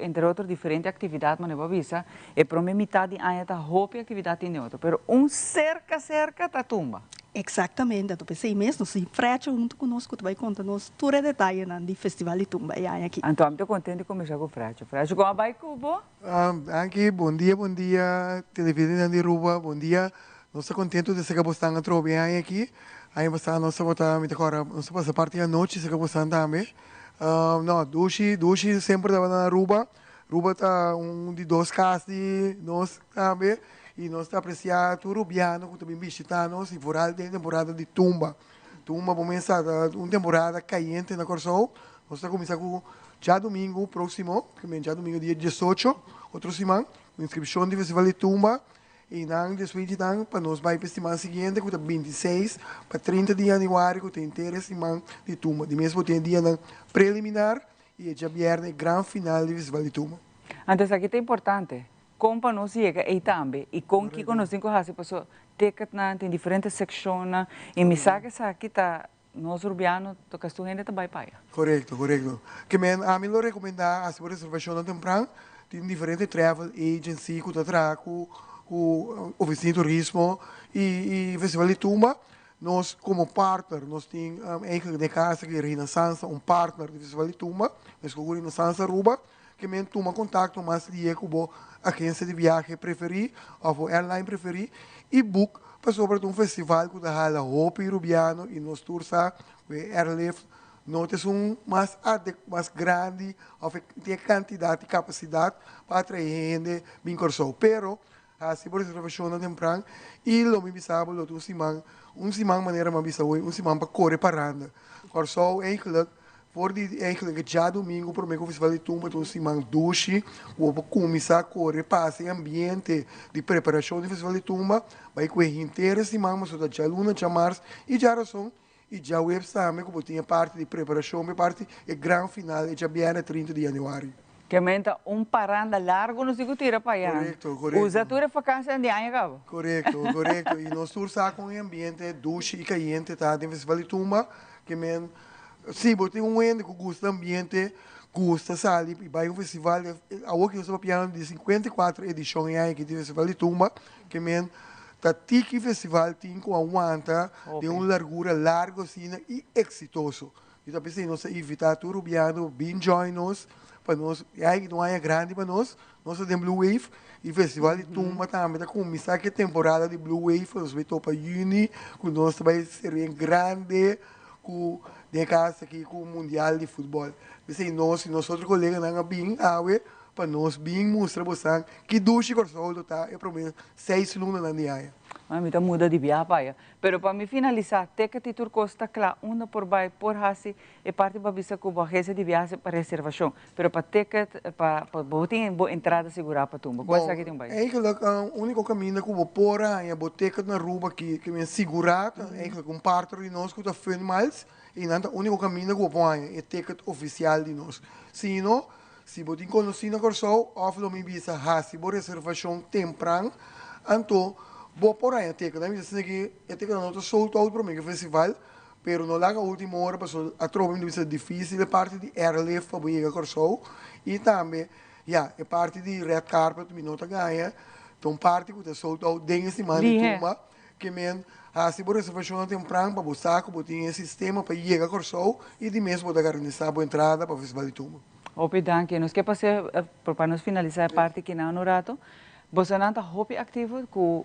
entre outras diferentes atividades, mas não vou avisar, é para mim metade de ano está roupa e atividade em outro, pero cerca está tumba. Exatamente, então pensei mesmo, se frete junto conosco, tu vai contar-nos todo o detalhe do Festival de Tumba aqui. Então, estou contente de começar com o frete. Frete, como vai, Cubo? Aqui, bom dia, televidente de Aruba, bom dia. Nós estamos contentes de ser bastante trobem aqui. Aí bastante nós estamos parte da noite, ser bastante também. Não, Dushi sempre estava na Aruba. Aruba está de 2 casas de nós também. E nós estamos apreciando o rubiano, que também visitamos, e por aí tem temporada de tumba. Tumba começa uma temporada caliente na Corsão. Nós estamos começando já domingo próximo, já domingo dia 18, outra semana, inscrição de Festival de Tumba. E não, depois para nós vai para a semana seguinte, que é 26 para 30 de janeiro, que tem inteira semana de Tumba. De mesmo tem dia preliminar e já viernes grande final de Festival de Tumba. Então, aqui é importante. Como para nós chega aí também, e com que nós temos que fazer, tem diferentes secções, e me sabe que aqui está, nós urbanos, toca a gente também para. Correto. Que a mim lo recomendar a reservação temprana, tem diferentes travel agency, que está com oficina de turismo e Festival de Tumba. Nós, como partner, nós temos eigenlijk de casa que é Renaissance, partner do Festival de Tumba, nós com Renaissance Aruba, que me toma contato mais dia com a agência de viagem preferir, ou airline preferir, e book para sobre um festival que está na Hopi Rubiano e nos tursa, airlift, nós mais grande, tem quantidade e capacidade para atrair gente bem Corsão. Pero, assim por reservação temprana, e lo me bisava lo semana maneira me bisava semana para correr paranda. Corsão eigenlijk eigenlijk já domingo para mim o Festival de Tumba então semana duche vou começar a correr para esse ambiente de preparação do Festival de Tumba vai correr inteira semana mas só já luna já março e já razão e já o também como tinha parte de preparação e parte é grande final e já viene 30 de janeiro. Que menta paranda largo no sigo tira para allá. Correto. Usa tua vacância de ano, cabo. Correto. E nós tursa com o ambiente duche e caliente tá do Festival de Tumba que sim, tem gente que gosta do ambiente, gosta, sabe, e vai um festival, aqui nós estamos piano de 54 edições aqui do Festival de Tumba, que tá tiki festival tem com aguanta, tem uma largura larga assim e exitoso. Então pensei nós invitar todo o rubiano, bem join nós, para nós, aí não é grande para nós temos Blue Wave e o Festival de Tumba também está começando a temporada de Blue Wave, nós vamos para junho, com nós vai ser grande com de casa aqui com o Mundial de Futebol. Pensei, nós e nossos colegas não bem para nós bem mostrar que duche Corsão está é para mim 6 lunas na dia. Mita muda de viaja. Pero para me finalizar, teca titur costa claro, uma por vai por hasi e parte para visa com a agência de viagem para reservação. Pero para teca para botin boa entrada segurar para tumba. Qual é que tem vai? Eigenlijk o único caminho que eu pôr é a boteca na rua que me segurar, eigenlijk parte de nós que está filmals e não o único caminho que eu ponho é ticket oficial de nós. Se não, se botin conheci na Corsol, of lo me visa hasi boa reservação temprano, então vou por aí a teca, né? Mas que a teca não está solto out para mim que festival, pero no laga última hora passou a tropa me disse difícil a parte de airlift para ir a Corsol e também é parte de red carpet me nota ganha, então parte que está solto out dentro de semana de turma que men assim por reservação temprano para buscar que botinha sistema para ir a Corsol e de mesmo para organizar a entrada para o festival de turma. Ope, danke. Nos que passei para nos finalizar a parte que não no rato. Você não está hopi ativo com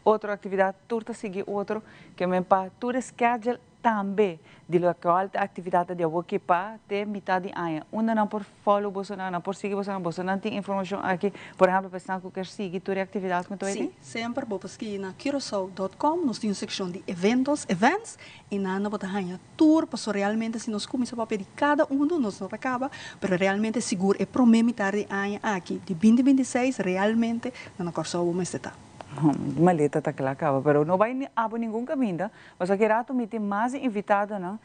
outra atividade, turta seguir outro, que me para tur schedule também de local atividade de aqui para ter metade de ano. Uma não por follow você não por seguir você não tem informação aqui, por exemplo, pensar que quer seguir tur atividade com tu aí? Sim, sempre vou pesquisar na Curaçao.com, nós temos seção de events, e nada botar ganhar tour, para realmente se nós começamos a pedir cada nós não acaba, mas realmente seguro é para metade de ano aqui, de 2026 realmente na Curaçao vamos estar. Maleta está claro, acaba, pero não vai abrir nenhum caminho, mas aqui rato me tem mais invitado, não?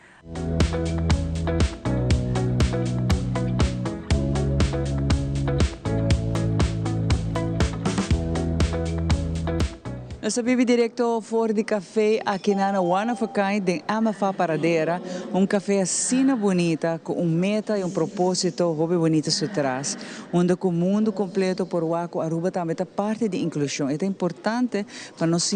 Nós sabemos direto fora de café aqui na One of a Kind de Amafa Paradeira, café assim bonita, com meta e propósito bem bonito por trás, onde o mundo completo por Waco Aruba também é parte de inclusão. É importante para nós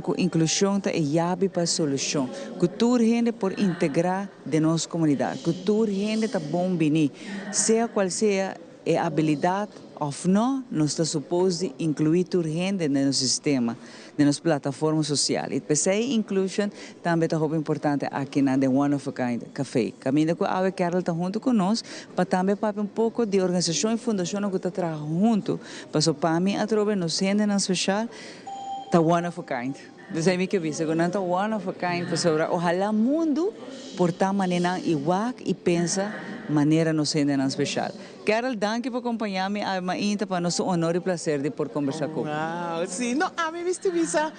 com inclusão e chave para a solução. Cultura gente por integrar de nossa comunidade, cultura gente tá bom bem, seja qual seja a habilidade of não, nós está suposto incluir toda gente no sistema, nas plataformas sociais. E para essa inclusão também é muito importante aqui na The One of a Kind Café. Caminho com a Carol está junto conosco, para também para pouco de organização e fundação que está trabalhando junto, para mim a trobe nos gente na especial, The One of a Kind. Dus hij que visa, quando está one of a kind, pessoa, ojalá mundo portar maneira igual e pensa maneira no sendo em especial. Carol, danke por acompanhar-me a Mainta para nosso honor e prazer de por conversar com. Wow, sim, não, a mim visto visa,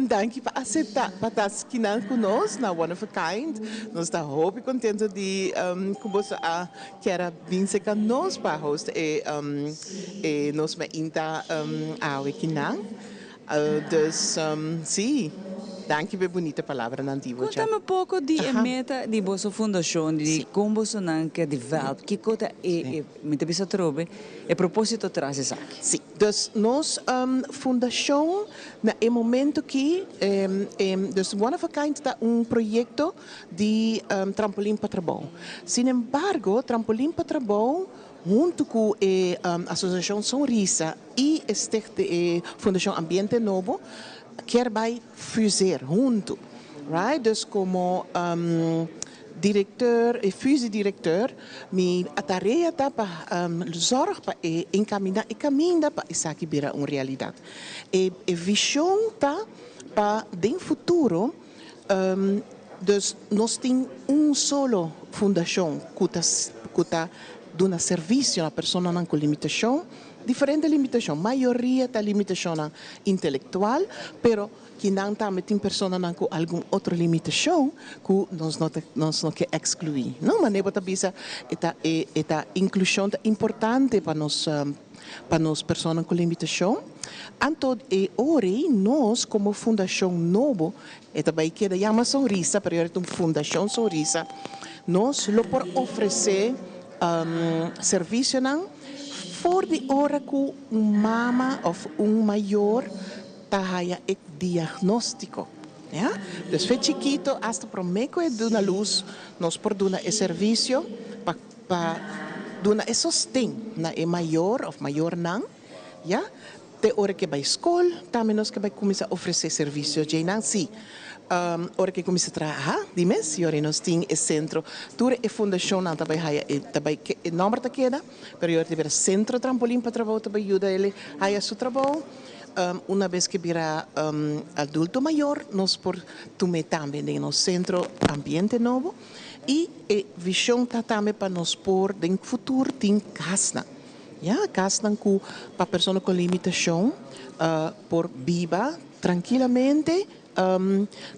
danke por aceitar, para estar aqui conosco na One of a Kind. Nós estamos muito contentes de que você quer vir conosco para host e nós Mainta aqui na. Dus sim, danke por bonita palavra nantivo. Conta-me um pouco de meta de vossa fundação, de como você não quer desenvolver, que coisa é muita vez trobe, é propósito traz isso aqui. Sim, dus nós fundação na momento que dus One of a Kind está projeto de trampolim para trabalho. Sin embargo, trampolim para trabalho junto com a Associação Sonrisa e a Fundação Ambiente Novo, quer vai fazer junto, right? Dus como diretor e vice-diretor, a tarefa está para zorg para encaminhar e caminhar para isso aqui virar uma realidade. E a visão está para dentro futuro, dus nós temos solo fundação que está dando serviço a pessoa com limitação, diferente limitação, maioria da limitação intelectual, pero que não também tem pessoas com alguma outra limitação que nós não quer excluir. Não, mas nem para bisa esta inclusão é importante para nós pessoas com limitação. Então, hoje nós como Fundação Novo, também queda chama Sonrisa, para é uma Fundação Sonrisa, nós lo por oferecer serviço não for de hora que mama ou maior taia é diagnóstico, ja? Dus foi chiquito hasta promeco é duna luz, nós por duna é serviço para duna é sostém na é maior ou maior não, ja? De hora que vai escola, também nós que vai começar a oferecer serviço de não sim. Hora que começa a trabalhar, dime, se hora nós temos esse centro, tudo é fundação, também é número da queda, mas eu tive centro trampolim para trabalho, também ajuda ele a seu trabalho. una vez que vira adulto mayor, nos por tume también en el centro ambiente nuevo y visión también para nos por en futuro tin casa. Ja, casa para personas con limitación por viva tranquilamente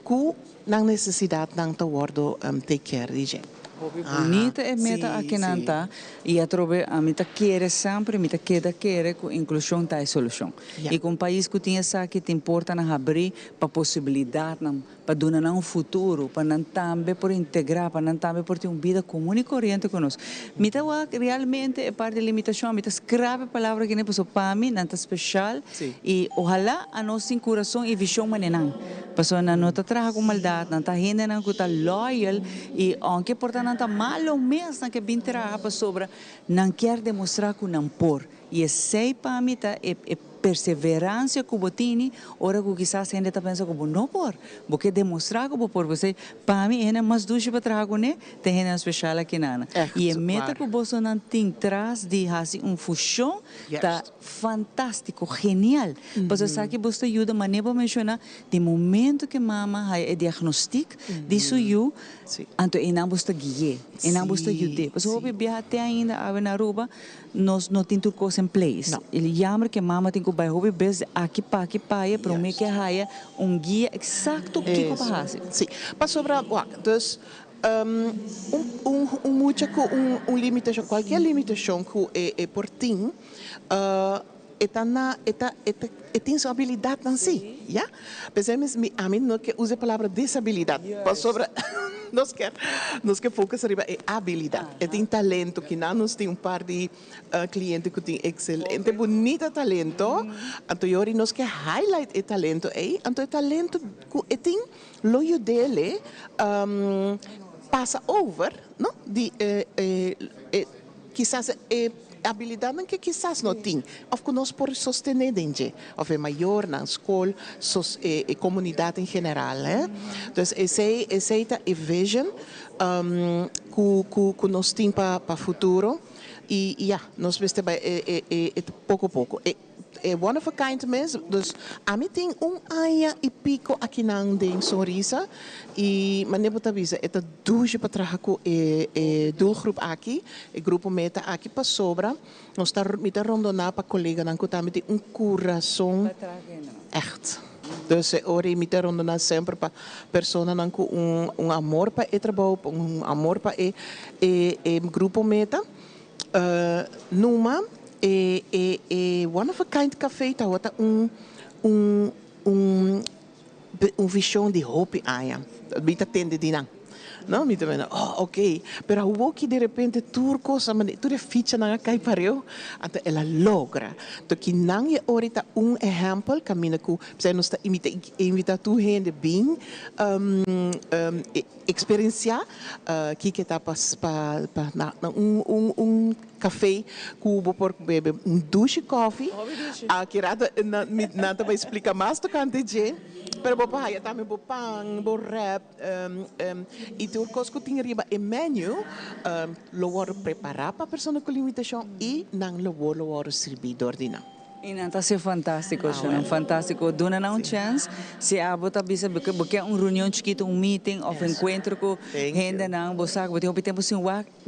com na necesidade não te guardo take care de Bonita é meta aqui não tá e a trobe a mita quer sempre mita quer com inclusão tá solução e com país que tinha aqui te importa na abrir para possibilidade para dar um futuro para não também por integrar para não também por ter uma vida comum e corrente conosco mita realmente é parte da limitação mita escreve palavra que nem passou para mim não tá especial e ojalá a nossa coração e visão manenan passou na nota traga com maldade não tá gente não que tá loyal e aunque porta não tá malo mesmo que bem traga sobre não quer demonstrar que não por e sei para mim tá é perseverança que você tem, ora que quizás a gente está pensando que não por, porque demonstrar que por você, para mim é mais difícil para trabalhar, né? Tem gente especial aqui na. E a meta que você não tem traz de fazer fusão, tá fantástico, genial. Porque sabe que você ajuda, mas nem para mencionar, de momento que mama é diagnóstico, disso eu, então e não você guia, e não você ajuda. Porque o bebê até ainda a na Aruba, nós não tem tudo coisa em place. Ele chama que mama tem que vai o bebê aqui para para mim que haja guia exato que que passa. Sim, para sobrar, dus mucha com limitação, qualquer limitação que é por ti, tem sua habilidade não si, já? Pensemos a mim não que use a palavra desabilidade, para sobrar nós quer focar sobre a habilidade, tem talento que nós tem par de clientes que tem excelente, bonito talento, então eu nós quer highlight o talento, então o talento que tem loio dele passa over, não? De quizás habilidade que quizás não tem, ou que nós por sostener dentro, ou é maior na escola, comunidade em geral, então essa é a vision que nós temos para o futuro e nós vemos pouco a pouco. One of a kind mesmo, dus a mim tem área e pico aqui na Sorisa e mas nem pode avisar, é duas para trabalhar com doelgroep aqui, o grupo meta aqui para sobra, nós está rondando para colega não que também tem coração echt. Dus ora me rondando sempre para pessoa não com amor para o trabalho, amor para o grupo meta, numa one of a kind café tá outra visão de hope aia me tá tende de não me tá vendo ok pero o que de repente turco sama tu de ficha na cai pareu até ela logra to que não é ahorita exemplo caminho que você nos está invita tu gente bem experienciar que tá para café cubo por beber douche coffee aqui nada vai explicar mais do que de pero papai ya também bo pang bo rap e tu coisas que tinha riba e menu lo war preparar para pessoa com limitação e não lo war servidor de não. E não está sendo fantástico, fantástico. Dona não chance, se a bota bisa porque reunião chiquita, meeting, ou encontro com gente não, você botar o tempo sem o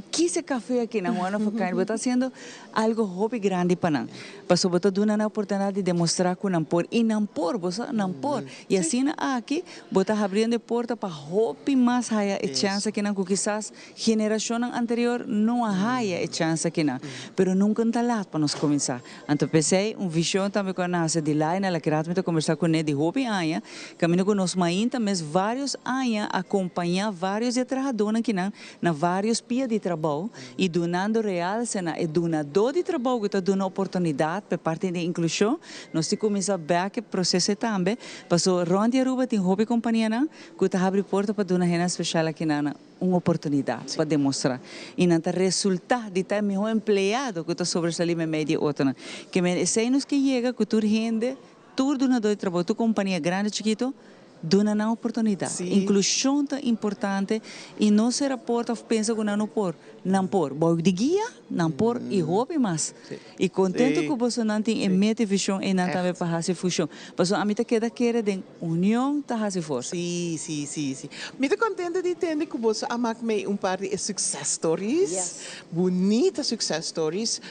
que se café aqui na One of a Kind, está sendo algo hobby grande para não. Passou botar dona na oportunidade de demonstrar que não por e não por, você não por. E assim aqui, botar abrindo porta para hobby mais haya a chance que não, que quizás geração anterior não haya a chance que não, pero nunca está lá para nós começar. Então pensei visão também quando nasce de lá na que realmente conversar com ele de hobby aia caminho com nós mãe também vários aia acompanhar vários trabalhadores que na vários pias de trabalho e donando real cena e donador de trabalho que está dando oportunidade para parte da inclusão nós começar a ver que processo também passou Ronde Aruba tem hobby companhia que está abre porta para donar rena especial aqui na uma oportunidade para demonstrar e não está resultado de ter meu empregado que está sobressalir em média outra que me sei nos que chega que tu rende tu donador de trabalho tu companhia grande chiquito dona na oportunidade. Inclusão é importante e não se reporta ou pensa que não por. Não por. Boa de guia, não por e roupa mais. E contento que você não tem emete visão e não também para fazer função. Mas a mim te queda querer de união tá fazer força. Sim. Me te contente de entender que você amak me par de success stories. Bonita success stories.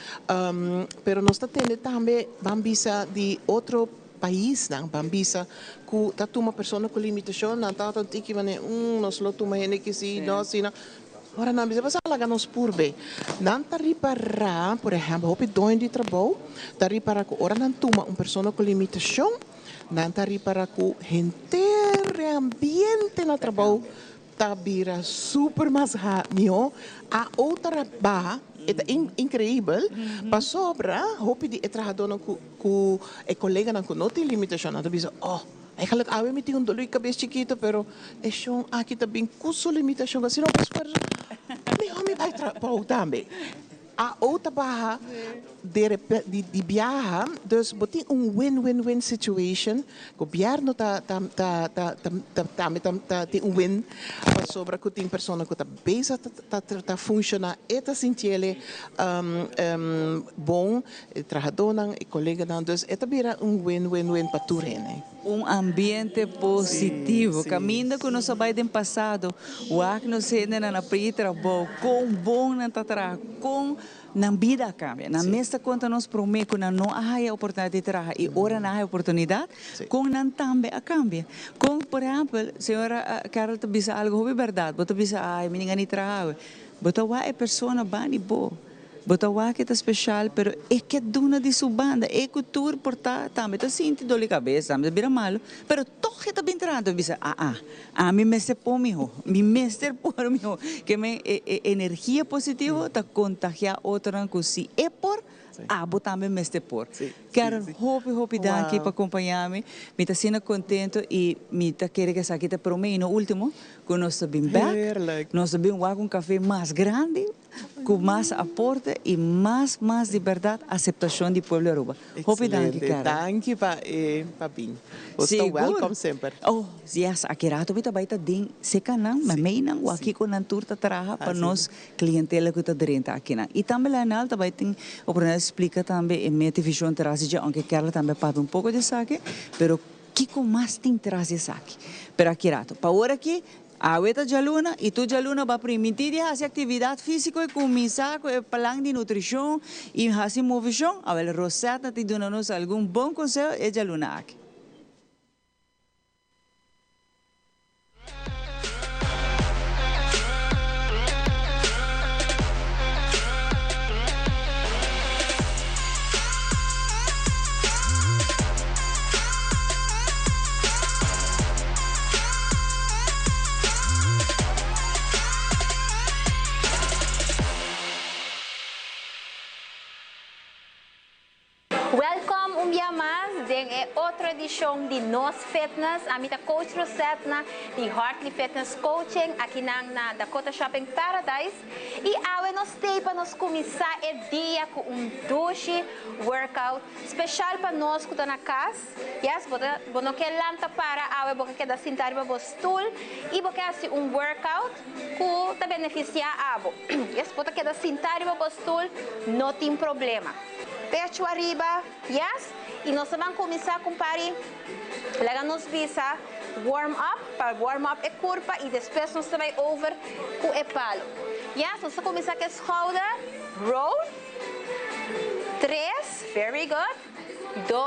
Pero nós está tendo também bambisa de outro país, não, bambisa, que tá uma pessoa com limitação, não tá tão tiki, mas nós lo tuma hene que se nós sim, ora não bisa pasal laga nos purbe, não tá reparar, por exemplo, hopi doin de trabalho, tá reparar que ora não tuma pessoa com limitação, não tá reparar que gente ambiente na trabalho tá vira super mais rápido, a outra barra é incrível, para sobra, hopi de trabalhador com o colega não tem limitação, não bisa, eigenlijk awe met die dolly cabeça chiquita, pero é schon aqui também cuso limitação, assim não posso fazer. Me homem vai trabalhar também. A outra barra de viajar, dus botin win-win-win situation. O viajar não tá tem win, para sobra que tem pessoa que tá bem tá funciona, eta sentiele bom, trabalhador não, colega não, dus eta vira win-win-win para tudo, né? Ambiente positivo. Caminho que nós vai do passado, o que nós temos na prita bom, com bom na tatra, com na vida cambia. Na mesma conta nós prometemos que não há oportunidade de trabalhar e ora não há oportunidade, com não também a cambia. Com, por exemplo, senhora Carol te diz algo de verdade, você diz, menina não trabalha, você é pessoa bem boa. Botawa que é especial, pero é que duna de sua banda, é cultura portar, também tá sinto dor de cabeça, também vira malo, pero todo que tá bem entrando, bisa, a mim me se pôr mijo, me mestre por mijo, que me energia positiva tá contagiar outra com si, é por também mestre por. Quero hope danke para acompanhar-me, me tá sendo contento e me tá querendo que essa aqui tá para mim no último, que nós sabemos back, nós sabemos um café mais grande, com mais aporte e mais liberdade, aceitação do povo Aruba. Hope danke, cara. Danke para Pabinho. Você é welcome sempre. Yes, aqui rato bita baita ding sekanang, mamayang waki ko nan turta traha para nós clientela que tá dentro aqui na. E também lá na alta baita o programa explica também em motivação traz já, aunque quero também para pouco de saque, pero que mais tem traz saque. Pero aqui rato, para hora aqui Aweta jaluna, e tu jaluna vai permitir de fazer atividade física e começar com o plano de nutrição e fazer movição. A Rosetta te dá-nos algum bom conselho e jaluna aqui. Welcome um dia mais em outra edição de Nos Fitness. A minha coach Rosetta de Heartly Fitness Coaching aqui na Dakota Shopping Paradise. E agora nós temos para nós começar o dia com douche workout especial para nós que estamos na casa. Yes, você quer lança para agora você quer sentar para o stool e você quer fazer workout que te beneficia a você. Yes, você quer sentar para o stool, não tem problema. Pecho arriba, yes? E nós vamos começar com pari. Lega nos visa warm up, para warm up é curva e depois nós vamos over com o palo. Yes, nós vamos começar com a shoulder, roll. 3, very good. 2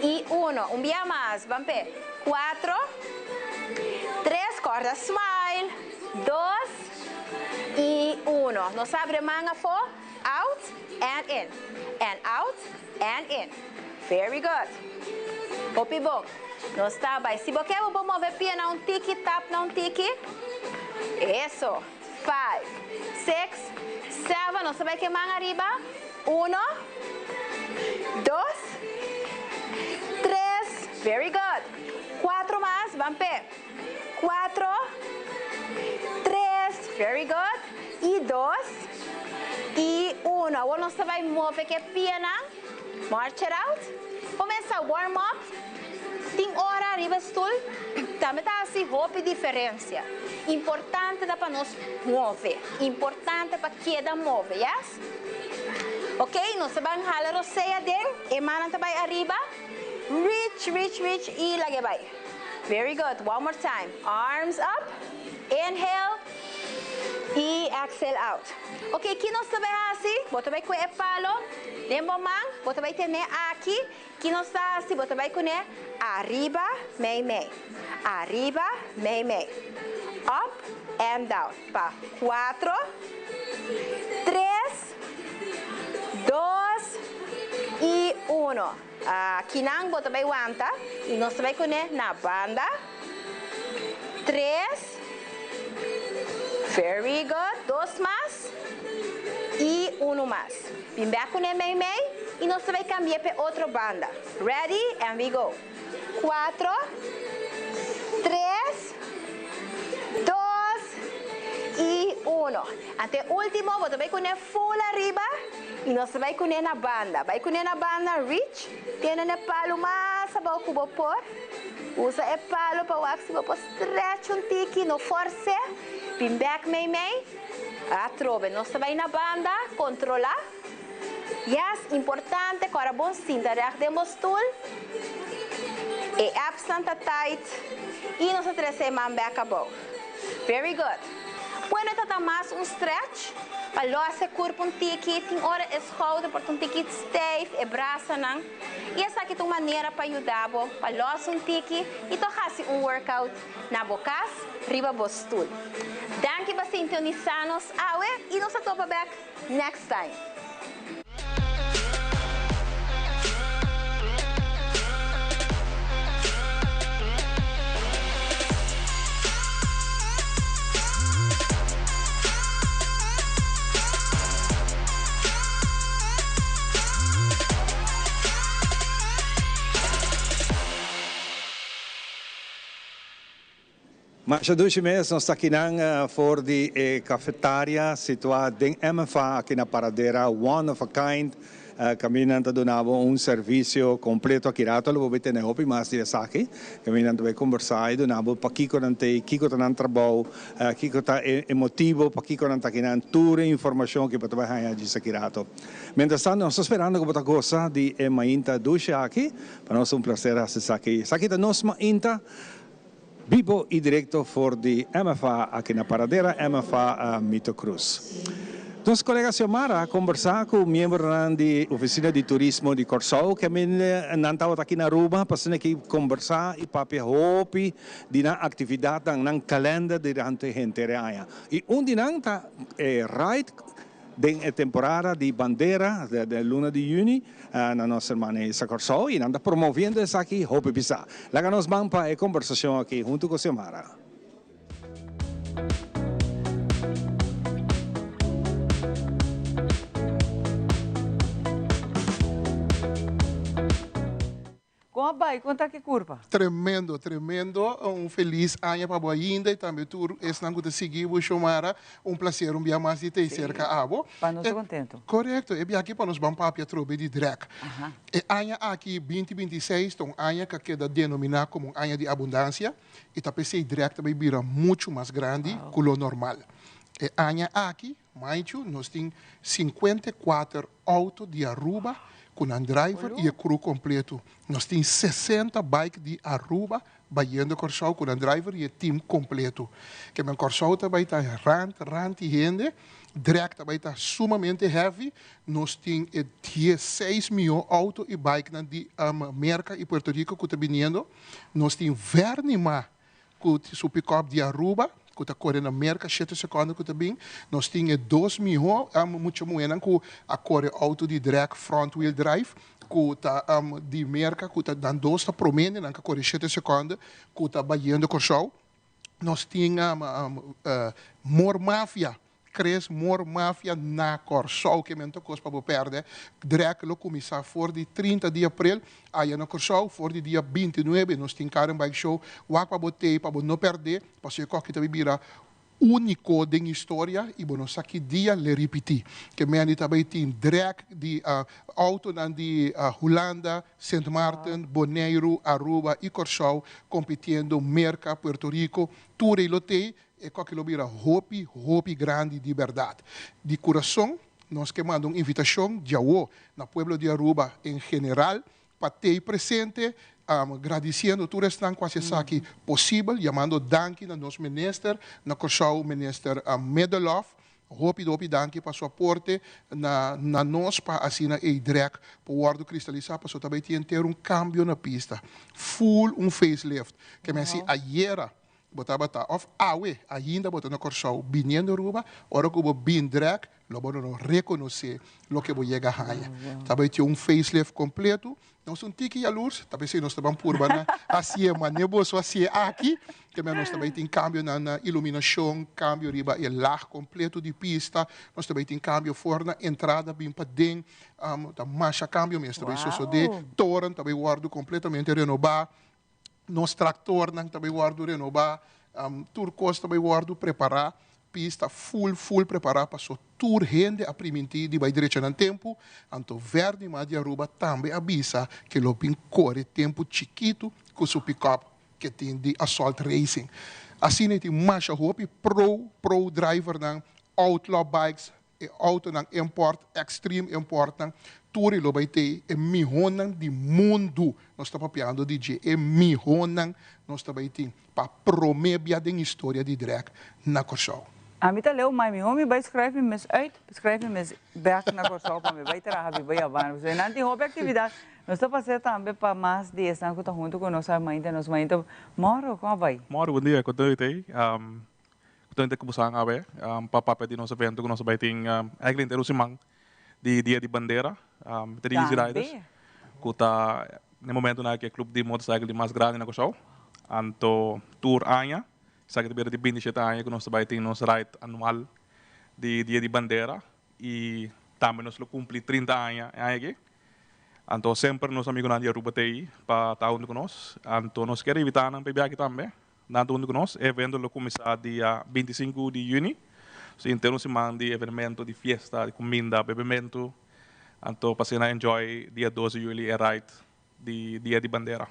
e 1. Dia mais, vamos ver. 4, 3, corda, smile. 2 e 1. Nós abrimos manga for out and in, and out and in. Very good. Hopi bom. Nós está bem. Se você quer mover a perna um tiki, tap não tiki. Isso. 5, 6, 7. Nós vai que mão arriba. 1, 2, 3. Very good. 4 mais. Vamos ver. 4, 3. Very good. E 2. E 1. Agora nós vamos mover a perna. March it out. Começa warm up. Tem hora arriba stool, também tá assim, roupa diferença. Importante da para nós mover, importante para que da move, yes? Ok, nós vamos jalar a roceia dentro, emana também arriba, reach, e lagi vai. Very good, one more time, arms up, inhale, e exhale out. Ok, aqui nós também assim, bota vai com o palo, lembra man, bota vai ter aqui, que nós está assim, bota vai com arriba, mei, arriba, mei, up and down, pa 4, 3, 2 e 1. Aqui não, bota vai aguanta, e nós vai com na banda, 3, very good, 2 mais e 1 mais. Vem back com mei, e nós vai cambiar para outra banda. Ready? And we go. 4, 3, 2 e 1. Até último, você vai com full arriba e nós vai com na banda. Vai com na banda, reach. Tem na palo mais abaixo que você pôr. Usa o palo para wax, você stretch um tiki, não force. Vem back mei. Atrove, nós vai na banda, controlar. Yes, importante, agora bom cinta, reactemos stool. E abstand tight. E nós trazemos back above. Very good. Bueno, tata mais stretch. Para esse corpo um tiki, tem hora escolta por um tiki stave e braço não. E essa aqui é uma maneira para ajudar para um tiki e fazer workout na boca, riba bo stool. Danke para sintonizar-nos e nós topa back next time. Mas já 2 meses nós estamos aqui for the cafeteria situada em MFA, aqui na paradeira One of a Kind. Caminhando donavo serviço completo aqui rato, lo vou ter na hopi mais de aqui. Caminhando vai conversar, donavo para Kiko nante, Kiko tá trabalho, Kiko tá emotivo, para Kiko nante aqui na tour informação que para vai ganhar de aqui rato. Mientras tanto, nós esperando que você gosta de mainta duche aqui, para nós prazer assistir aqui. Aqui da nós mainta vivo e direto for the MFA aqui na paradeira MFA Mito Cruz. Nosso colega Xiomara conversar com o membro da oficina de turismo de Corsol, que não estava aqui na Aruba, para que conversar e para hopi de na atividade na calenda durante gente real. E dia está right da temporada de bandeira da luna de junho na nossa irmã Isa Corsol e anda promovendo isso aqui, hopi bisa. Lá nós vamos para a conversação aqui junto com Xiomara. Como vai? Conta que curva? Tremendo. Feliz ano para ainda e também tu estão a seguir o Xiomara. Prazer, dia mais de ter cerca abo. Para nós contento. Correto. E aqui para nós vamos para trobe de drag. E ano aqui 2026, então ano que queda denominar como ano de abundância. E também se drag também vira muito mais grande que o normal. E ano aqui, maio, nós temos 54 autos de Aruba com um driver e a crew completo. Nós temos 60 bikes de Aruba, Baiano Corsol, com um driver e a team completo. Que o Corsol também está rand e rende, drag também está sumamente heavy. Nós temos 16 mil autos e bikes de América e Puerto Rico que estão vindo. Nós temos Vernima, com o pick-up de Aruba, que está correndo na América, 7 segundos que está bem. Nós temos 2 mil, muito moeda, com a corre auto de drag front-wheel drive, que está de América, que está dando 2 promene, que corre 7 segundos, que está Baiano Corsol. Nós temos More Mafia, More Mafia na Corsol, que me tocou para perder. Drag lo começar for de 30 de abril, aí na Corsol, for de dia 29, nós temos um bike show, para botei, para não perder, para você que também vira único de história e bueno aqui dia le repetir que me ani também tem drag de auto na de Holanda, Sint Maarten, Bonaire, Aruba e Curaçao competindo Merca, Puerto Rico, tudo e lotei e com aquilo vira hopi grande de verdade. De coração nós que mandamos uma invitação de na pueblo de Aruba em geral para ter presente. Agradecendo tudo isso que aqui possível, chamando danke na nosso ministro, na Curaçao ministro Medelof, hopi danke para seu aporte na nós para assinar e direct para o guardo cristalizar para também ter cambio na pista, full facelift, que me assim ayer botava of awe ainda botando na Curaçao vindo Aruba, ora que bin direct, logo não reconhecer lo que vou chegar a também tinha facelift completo. Nós um tique a luz, talvez nós também purba assim mas neboso assim aqui, que nós também tem cambio na iluminação, cambio riba e lar completo de pista, nós também tem cambio fora entrada bem para dentro, da marcha cambio mesmo, também só de torre, também guardo completamente renovado, nos tractor também guardo renovado, turcos também guardo preparar pista full preparada para só tour rende a primiti de vai direito no tempo, anto verde mas de Aruba também avisa que lo pin corre tempo chiquito com seu pick-up que tem de assault racing. Assim tem mais hope pro driver na outlaw bikes e auto na import extreme import na tour lo vai ter e mihonan de mundo nós está papiando DJ e mihonan nós também tem para prometer a história de drag na Curaçao. A mim tá leu, mas meu homem vai escrever mes uit, escreve mes back na Curaçao para me vai trabalhar vai avançar. Você não tem hobby atividade. Nós está fazendo também para mais de essa que está junto com nossa mãe, nossa mãe então moro como vai? Moro bom dia, quando eu tenho quando eu começar a ver, papá de nosso evento que nós vai ter eigenlijk inteiro semana de dia de bandeira, de Easy Riders. Que tá no momento na que é clube de motorcycle mais grande na Curaçao, anto tour anha. Sabe que de 27 anos que nós vai ter nosso ride anual de dia de bandeira e também nós cumprimos 30 anos aqui. Então sempre nossos amigos na Aruba têm para estar junto conosco. Então nós queremos evitar na PBA aqui também, junto conosco. O evento vai começar dia 25 de junho. Então nós semana de evento, de festa, de comida, bebimento. Então para enjoy dia 12 de julho é ride de dia de bandeira.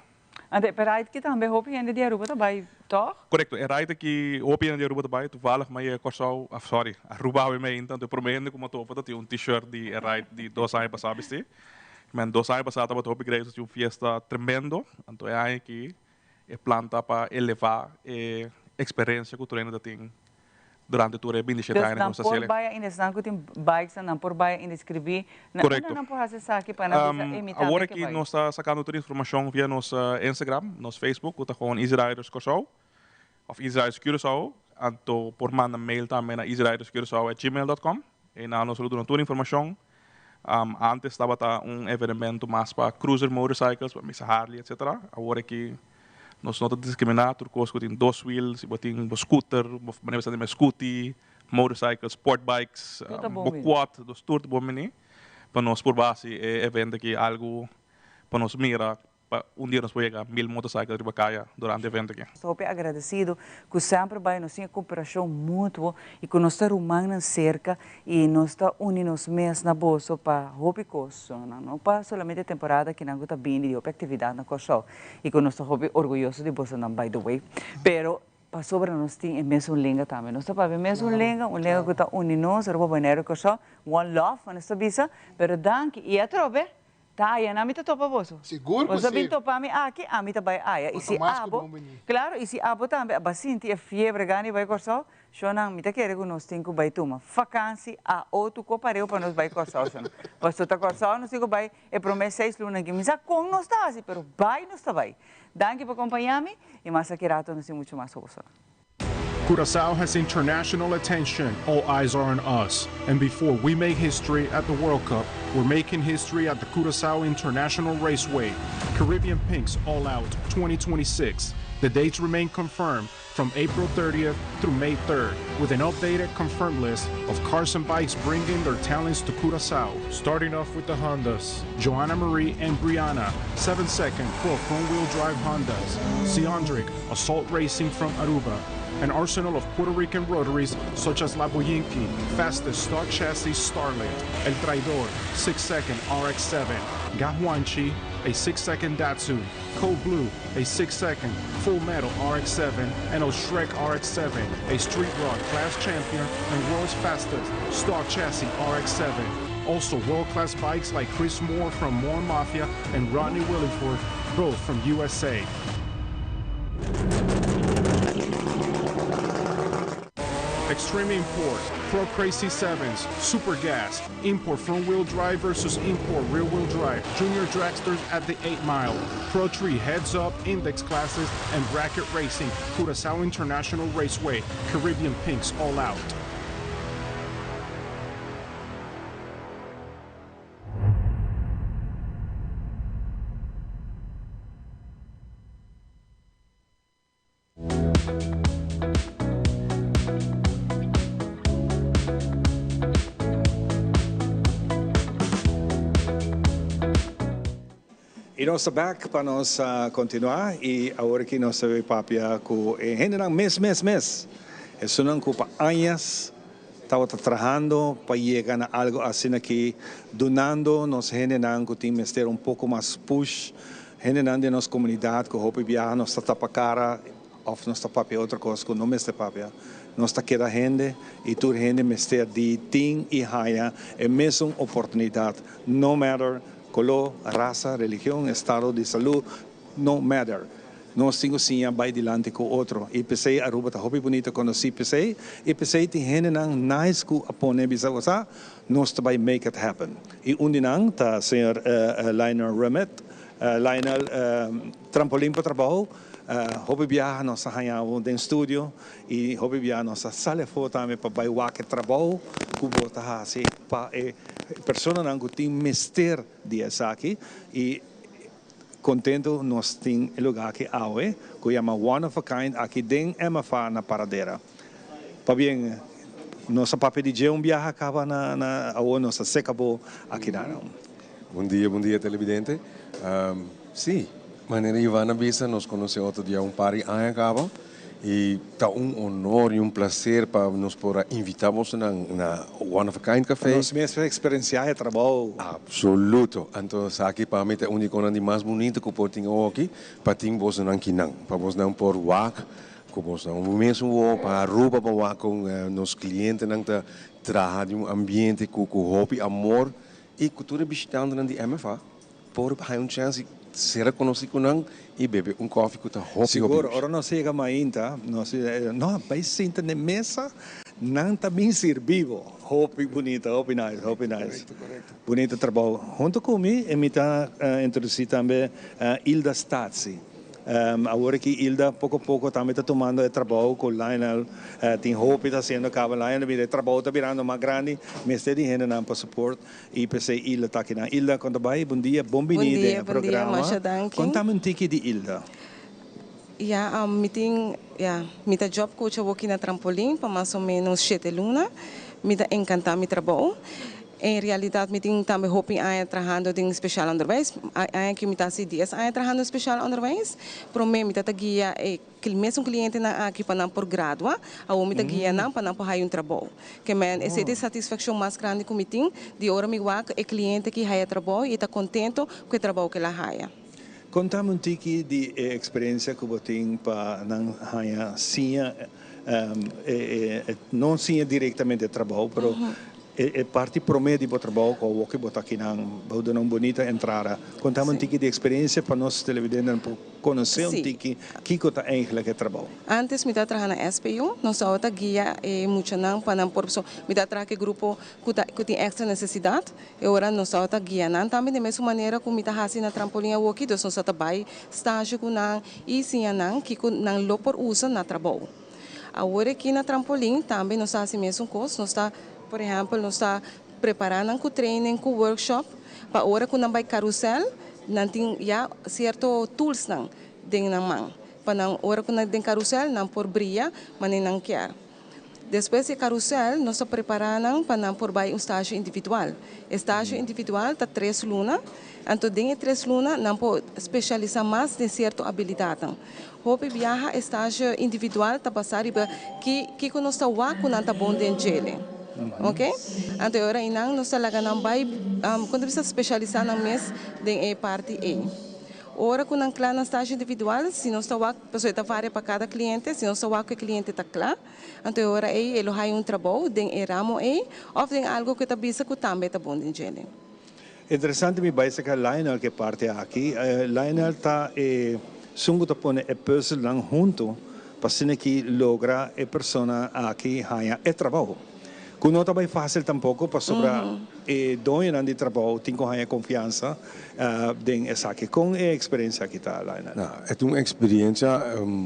Ante ride que também hopi ainda de Aruba também, toch? Correto, é ride que hopi ainda de Aruba também, toevallig mas é Curaçao, sorry, Aruba we mee então, eu prometo como tô para ter t-shirt de ride de 2 anos passados, sim. Mas 2 anos passados eu hopi creio que fiesta tremendo, então é aí que é planta para elevar a experiência cultural que tem durante todo o 27 anos. Então, não por baia ainda estão com bikes, não por baia ainda escrever. Correto. Não por fazer isso aqui para imitar. Agora que nós estamos sacando toda a informação via nosso Instagram, nosso Facebook, que está com Easy Riders Curaçao, ou Easy Riders Curaçao, então por mandar mail também na easyriderscuraçao@gmail.com e na nós damos toda a informação. Antes estava evento mais para cruiser motorcycles, para Miss Harley, etc. Agora que nós não discriminamos, turcos que tem 2 wheels, tem scooter, maneira de scooter, motorcycles, sport bikes, quad, dos tour de bom menino. Para nós por base é evento que algo para nós mira, para dia nós pode 1000 motorcycles de Bacaia durante o evento aqui. Estou agradecido que sempre vai nos ter cooperação mútua e que nós estamos humana cerca e nós estamos unindo os meses na bolsa para hobby coisa, não para somente a temporada que não está bem de atividade na Curaçao e que nós estamos orgulhosos de você não, by the way, pero para sobre nós tem mesmo língua também, nós estamos para mesmo língua que está unindo nós, Aruba Bonaire Curaçao, one love, nós estamos bisa, pero danke e a trobe. Tá, aí na mita topa boso. Seguro que você vem topar me aqui, a mita vai aí. E se abo, claro, e se abo também, basinti é fiebre gani vai Curaçao, shona mita quer que nós tem que vai tuma. Vacancy a outro copareu para nós vai Curaçao, shona. Você tá Curaçao, nós tem que vai é promessa 6 lunas que misa com nós tá assim, pero vai nós tá vai. Danke por acompanhar-me e mais aqui rato nós tem muito mais sobre isso. Curaçao has international attention. All eyes are on us. And before we make history at the World Cup, we're making history at the Curaçao International Raceway. Caribbean Pinks All Out 2026. The dates remain confirmed from April 30th through May 3rd, with an updated confirmed list of cars and bikes bringing their talents to Curaçao. Starting off with the Hondas, Joanna Marie and Brianna, 7-second Pro front-wheel drive Hondas, Ciondric Assault Racing from Aruba, an arsenal of Puerto Rican rotaries such as La Boyinqui, fastest stock chassis Starlet, El Traidor, 6-second RX-7, Gahuanchi, a 6-second Datsun, Cold Blue, a 6-second Full Metal RX-7, and El Shrek RX-7, a Street Rod class champion and world's fastest stock chassis RX-7. Also world-class bikes like Chris Moore from Moore Mafia and Rodney Williford, both from USA. Extreme Import, Pro Crazy 7s, Super Gas, Import front-wheel drive versus Import rear-wheel drive, Junior Dragsters at the 8 Mile, Pro Tree heads-up, index classes, and bracket racing, Curaçao International Raceway, Caribbean Pinks all out. E nós estamos back para nós continuar e agora que nós estamos papia com general mês. Isso não culpa anos, estava trabalhando para chegar a algo assim aqui, donando nós general que temos ter pouco mais push, generando a nossa comunidade, que o hope viaja, nós está tapa cara, ou nós está papia outra coisa, que não está papia. Nós está queda gente e toda gente mestre de ting e raia, é mesmo oportunidade, no matter color, raça, religião, estado de saúde, no matter. Nós temos sim a vai dilante com outro. E pensei, a Aruba está muito bonita quando se pensei. E pensei, tem gente não nice que apone bisa usa, nós também make it happen. E não tá senhor Lionel Remet, Lionel trampolim para trabalho. Hobby viaja nossa hanhava dentro estúdio e hobby viaja nossa sala foto também para bailar que trabalho que bota assim para pessoa não tem mestre de essa aqui e contento nós tem lugar que aue que chama One of a Kind aqui dentro MFA na paradeira para bem nossa papel de dia viaja acaba na nossa secabo aqui não. Bom dia televidente. Sim. Maneira Ivana Bisa nos conheceu outro dia par de anos acaba e está honor e prazer para nos poder invitarmos na One of a Kind Café. Nós mesmos experienciar trabalho. Absoluto. Então aqui para mim é único e mais bonito que por tinha aqui para tinha vos não quinang para vos não por wak que vos não mesmo para Aruba para wak com nos clientes não tá trabalhar um ambiente com hobby amor e cultura visitando na de MFA por uma chance ser conhecido com e beber coffee com a seguro, agora não chega mais não vai sentar na mesa não está bem servido hope bonita, hope nice correto. Bonito trabalho junto comigo me está introduzindo também Hilda Stazzi agora que Hilda pouco a pouco também está tomando o trabalho com Lionel tem hope está sendo cabo Lionel o trabalho está virando mais grande mas tem gente não para suporte e pensei Hilda está aqui na Hilda quando vai bom dia no programa conta-me um tique de Hilda minha job coach aqui na trampolim para mais ou menos 7 lunas me encanta meu trabalho. Em realidade, me tenho também hoping a trabalhando em especial onderwijs. A que me está CDS a trabalhando em especial onderwijs. Para mim, me está guia que mesmo cliente na aqui para por gradua, a me está guia não para fazer um trabalho. Que man, essa é a satisfação mais grande que me tenho de hora me guac é cliente que faz trabalho e está contente com o trabalho que ela faz. Conta-me um tique de experiência que você tem para não fazer não sim diretamente de trabalho, mas é parte promédio do trabalho que o que botar aqui na uma bonita entrada. Contamos um tique de experiência para nós televidentes conhecer um tique que está eigenlijk trabalho. Antes me trabalhava na SPU, nós outra guia muito não para não por pessoa. Me trabalha grupo que tem extra necessidade. E agora nós outra guia não também da mesma maneira como me trabalha na trampolim aqui, nós outra trabalha estágio com não e sim não que não lo por usa na trabalho. Agora aqui na trampolim também nós fazemos mesmo coisa, nós está por exemplo, nós está preparando com training, com workshop, para hora que não vai carrossel, não tem já certo tools não dentro na mão. Para não hora que não tem carrossel, não por brilha, mas não quer. Depois de carrossel, nós estamos preparando para por um estágio individual. Estágio individual está 3 lunas. Então, dentro de 3 lunas, nós podemos especializar mais em certa habilidade. Hope viaja estágio individual para passar que nós estamos com nanta bom dentro. Ok? Então, agora nós estamos quando você especializar na mês em parte A. Ora, com um clã na estágio individual, se nós estamos a pessoa está várias para cada cliente, se nós estamos com o cliente está claro, então agora ele tem trabalho dentro do ramo ou tem algo que está bisa que também está bom dentro dele. Interessante me parece que Lionel que parte aqui, Lionel está sungo tá pone puzzle lang junto para que logra a persona aqui haya e trabalho. Que não é fácil tampouco para sobrar dono de trabalho, tem que ter confiança em essa aqui. Com a experiência que está lá. É uma experiência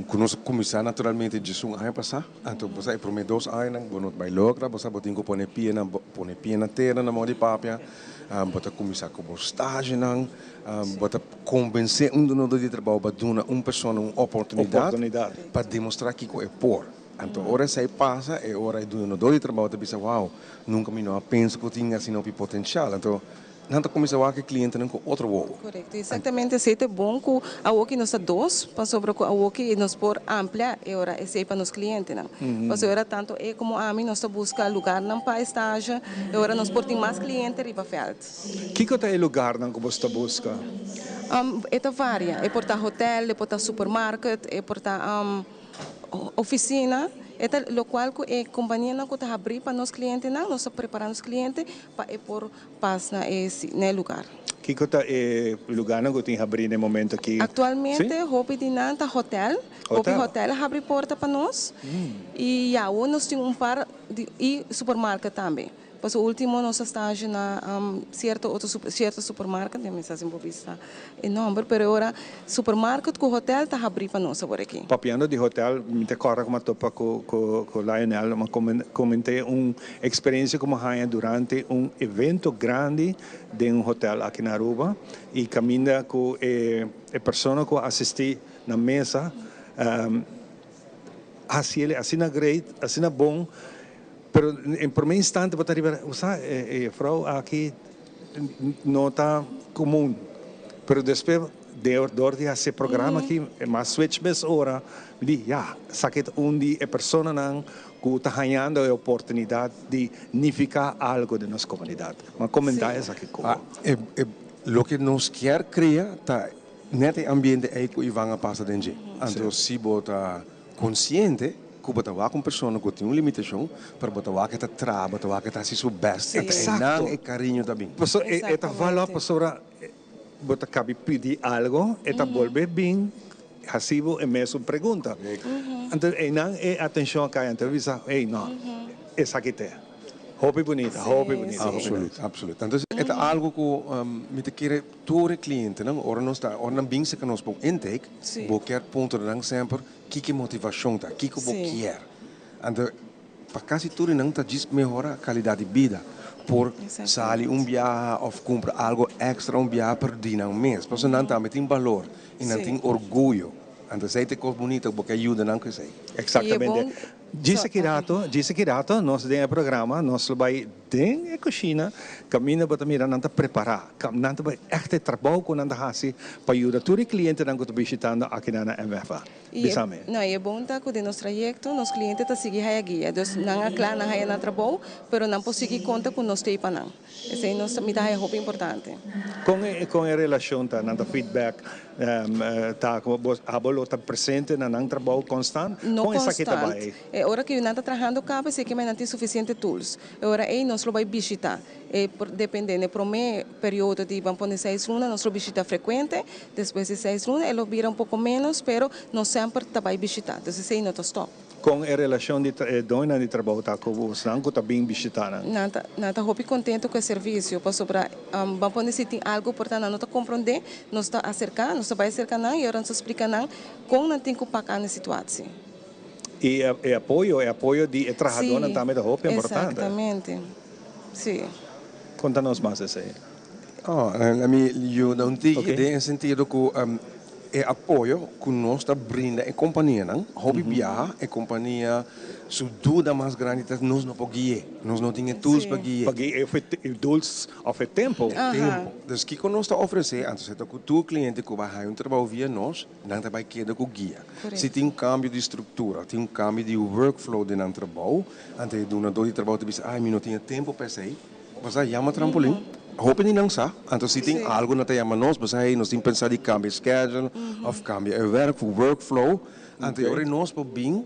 que nós começamos naturalmente de um ano passado. Então, você por meio 2 anos, você vai lograr, você tem que pôr na terra, na mão de papia, você começar com o estágio, você convencer dono de trabalho para dar uma pessoa uma oportunidade para demonstrar que é por. Então, ora se passa e ora do no de trabalho te pensa, wow, nunca me não penso que tinha assim não potencial. Então, não começa a que cliente não com outro voo. Correto, exatamente. Se é bom que a que nós dois, para sobre a que nós por amplia e ora esse para nos clientes não. Mas ora tanto é como a mim nós busca lugar não para estágio e ora nós por ter mais clientes riba feld. Que é o lugar não que você busca? É varia, é por hotel, é por supermarket, é por oficina, é o qual a companhia não está abrindo para os clientes, não, nós estamos preparando os clientes para por passar nesse lugar. Que é o lugar que tem abrir no momento aqui? Atualmente, Hopi Dinanta Hotel. Hopi Hotel abre porta para nós. E nós temos par de supermercado também. Mas o último nosso estágio na certo supermercado, nem me fazem vista enorme, mas agora supermercado com hotel está abrindo para nós agora aqui. Papiando de hotel, me te corre como topa com Lionel, comentei uma experiência como há durante evento grande de hotel aqui na Aruba e caminha com a pessoa que assisti na mesa, assim great, assim bom. Pero em primeiro instante, você a frau aqui não está comum. Pero depois de esse programa aqui, mas switch bes hora, di sakit undi a pessoa não que está ganhando a oportunidade de nificar algo de nossa comunidade. Mas comentar essa aqui como. Lo que nos quer criar tá nesse ambiente aí que Ivan passa dentro. Então, se você consciente que você vai com pessoa que tem uma limitação, para você vai que trabalha, você vai que está se best, Exato. E carinho também. Pessoa é valor para você cabe pedir algo, é volver bem, recibo e mesmo pergunta. Então, não é atenção que a entrevista, não, essa aqui tem. Hobby bonita, hobby bonita. Absoluto. Então, é algo que me quer todo cliente, não? Ora não está, ora não bem se que nós por intake, qualquer ponto não sempre que motivação tá, que você quer. Então, para quase tudo não está diz melhorar a qualidade de vida por sair viagem ou comprar algo extra viagem per dia um mês. Porque não também tem valor e não tem orgulho. Então, se é coisa bonita porque ajuda não que sei. Exatamente. Disse que nós temos programa, nós vamos dentro da cozinha, caminho para mirar, não preparar, não echt trabalho com não fazer para ajudar todos os clientes que estão visitando aqui na MFA. Não, é bom que de nosso trajeto, os clientes estão seguindo a guia. Então, não é claro, não é trabalho, mas não podemos seguir conta com nós para não. Essa é nossa medida é muito importante. Com a relação, não feedback, tá está presente no trabalho constante, com essa que está bem. Agora que não está trabalhando cá, sei que não tem suficiente tools. Agora nós vamos visitar. Dependendo do primeiro período de vamos pôr 6 lunas, nós vamos visitar frequente. Depois de 6 lunas, ele vira um pouco menos, mas nós sempre estamos visitar. Então, isso não está stop. Com a relação de dona de trabalho, tá com você não está bem visitada? Não está muito contente com o serviço. Vamos pôr se tem algo portanto não está compreender, nós está acercar, nós vai acercar não e agora nós explica não como não tem que pagar na situação. E apoio de trabalhador também da roupa é importante. Exatamente. Sim. Conta-nos mais isso aí. Eu não tenho ideia em sentido que é apoio que nós está brinda em companhia, não? Hobby viaja em companhia, sua dúvida mais grande é nós não podemos guiar, nós não temos tools para guiar. Para guiar o tools of tempo. Tempo. Dus que nós está oferecendo, antes de que o cliente que vai um trabalho via nós, não vai querer com guia. Se tem cambio de estrutura, tem cambio de workflow de um trabalho, antes de um trabalho te diz, eu não tenho tempo para sair, você chama trampolim. Hopen die sa, então se tem algo na tema nós, mas aí nós temos pensar de cambio schedule, of cambio workflow, então nós podemos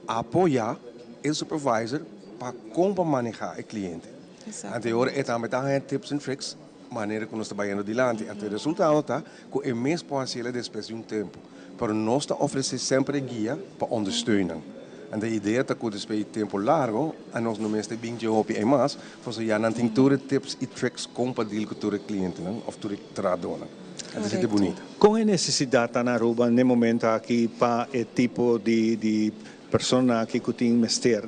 apoiar o supervisor para como manejar o cliente. Então é também tips and tricks, maneira que nós trabalhamos adiante. Então o resultado está que é mais possível depois de tempo, para nós está oferecer sempre guia para ondersteunen. En de idee is dat het bij tempo largo en nós no mês de binge hopi e mais, você já não tem todos tips e tricks compatíveis com o cliente, of com o trabalhador. Isso é bonito. Qual é a necessidade na Aruba no momento aqui para o tipo de persona que tem mestre?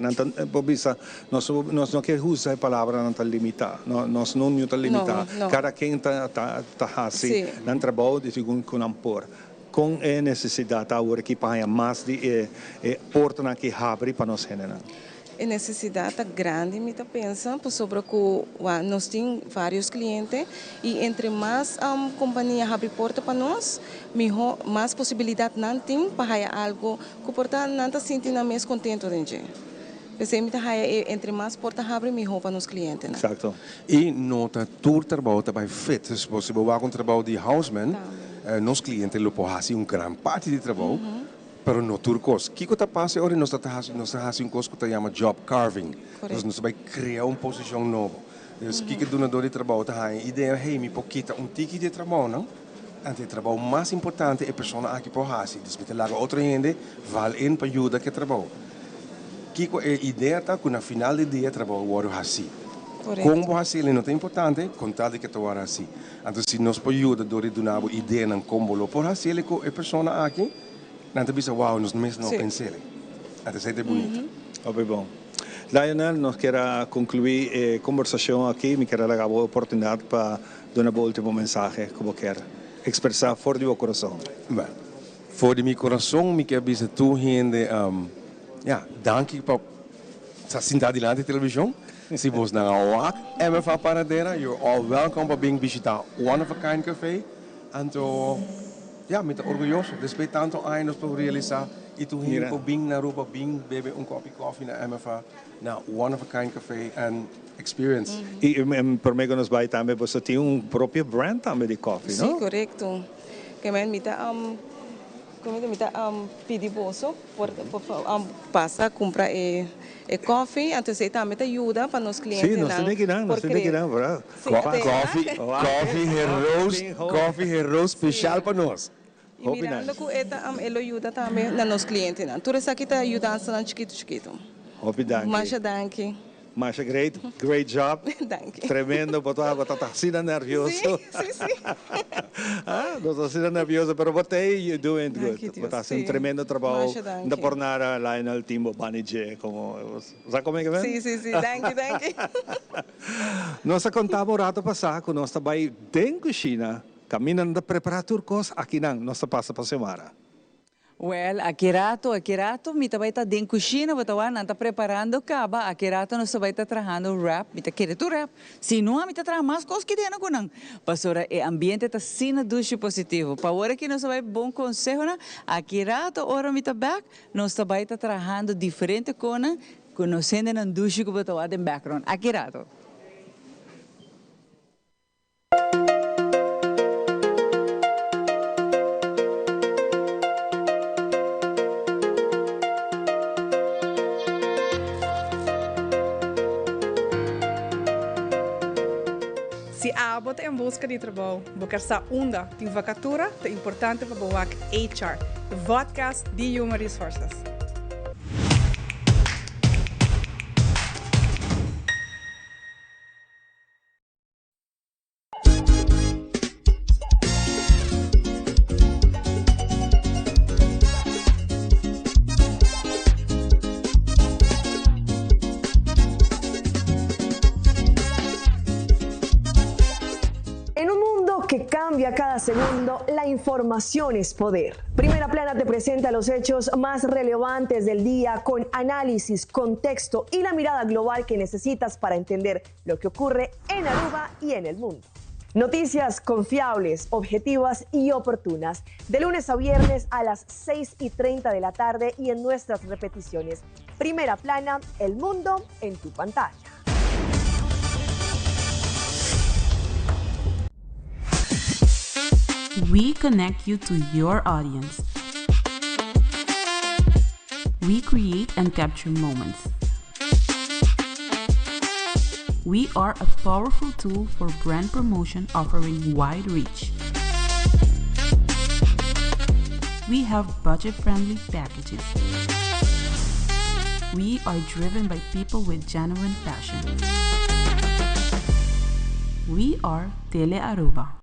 Nós não queremos usar a palavra não limitar, nós não estamos limitar. Cada quem está assim, não trabalha de segundo com ampor. Com a necessidade agora que para mais de porta que abre para nós generar. A necessidade grande, me pensa, sobre que nós temos vários clientes e entre mais companhia abre porta para nós, mais possibilidade não tem para algo que porta não está sentindo mais contente de entre mais porta abre, melhor para os clientes. Exato. E nota todo trabalho também feito, se você vai com trabalho de houseman, nos clientes lo podem fazer grande parte do trabalho, pero no turcos. O que está passando agora? Nós estamos fazendo uma coisa que se chama job carving. Nós vamos criar uma posição nova. Então, o que o donador de trabalho tem a ideia, me pouquita ticket de trabalho, não? Então, o trabalho mais importante é a pessoa aqui por fazer. Então, laga outra gente vale in para ajudar que trabalho. Que a ideia está que no final do dia trabalho o assim. Como você não é importante, contar de que tu vai assim. Então, se nós podemos ajudar a donar uma ideia não como lo por fazer com a pessoa aqui, não te pensa, wow, nós mesmos não pensamos. Então, isso é bonito. Bom. Lionel, nós queremos concluir a conversação aqui. Me quero dar a oportunidade para dar uma última mensagem, como quer expressar fora do meu coração. Bem, fora do meu coração, me quero dizer tu gente, danke por estar sentado diante da televisão. Se você não é MFA Paradeira, you're all welcome para vir visitar One of a Kind Café. Então, muito orgulhoso. Depois de tantos anos para realizar, e tu hier para vir na Aruba, vir beber copo de café na MFA, na One of a Kind Café and experience. E por mim que nos vai também, você tem próprio brand também de café, não? Sim, correto. Que me pedir bolso por passar comprar coffee, então você também ajuda para os clientes. Sim, nós temos que dar, verdade? Coffee rose especial para nós. E mirando que ele ajuda também nos clientes. Tudo isso aqui está ajudando a chiquito. Masha, danke. Masha, great job. Tremendo, botar assim nervioso. Sim. Não estou assim nervioso, mas você you're doing good. Botar assim tremendo trabalho. Da por nada lá no time Banije, como sabe como é que vem? Sim, danke. Nós contamos o rato passado que nós estamos dentro da China, caminhando para preparar turcos aqui não, nós passa para a semana. Well, akirato, mita vai estar dentro da cozinha, batawan, nanta preparando caba, akirato nós vai estar trabalhando rap, mita quer tu rap, se não mita trabalhar mais coisas que tem na kunang. Pastora, o ambiente está sina duche positivo. Para agora que nós vai bom conselho na, akirato ora mita back, nós vai estar trabalhando diferente coisas, conhecendo na duche que batawan em background. Akirato. Se a bota em busca de trabalho, buscar essa onda de vacatura, é importante para o HR, o podcast de Human Resources. segundo, la información es poder. Primera Plana te presenta los hechos más relevantes del día con análisis, contexto y la mirada global que necesitas para entender lo que ocurre en Aruba y en el mundo. Noticias confiables, objetivas y oportunas, de lunes a viernes a las 6:30 de la tarde y en nuestras repeticiones. Primera Plana, el mundo en tu pantalla. We connect you to your audience. We create and capture moments. We are a powerful tool for brand promotion offering wide reach. We have budget-friendly packages. We are driven by people with genuine passion. We are Tele Aruba.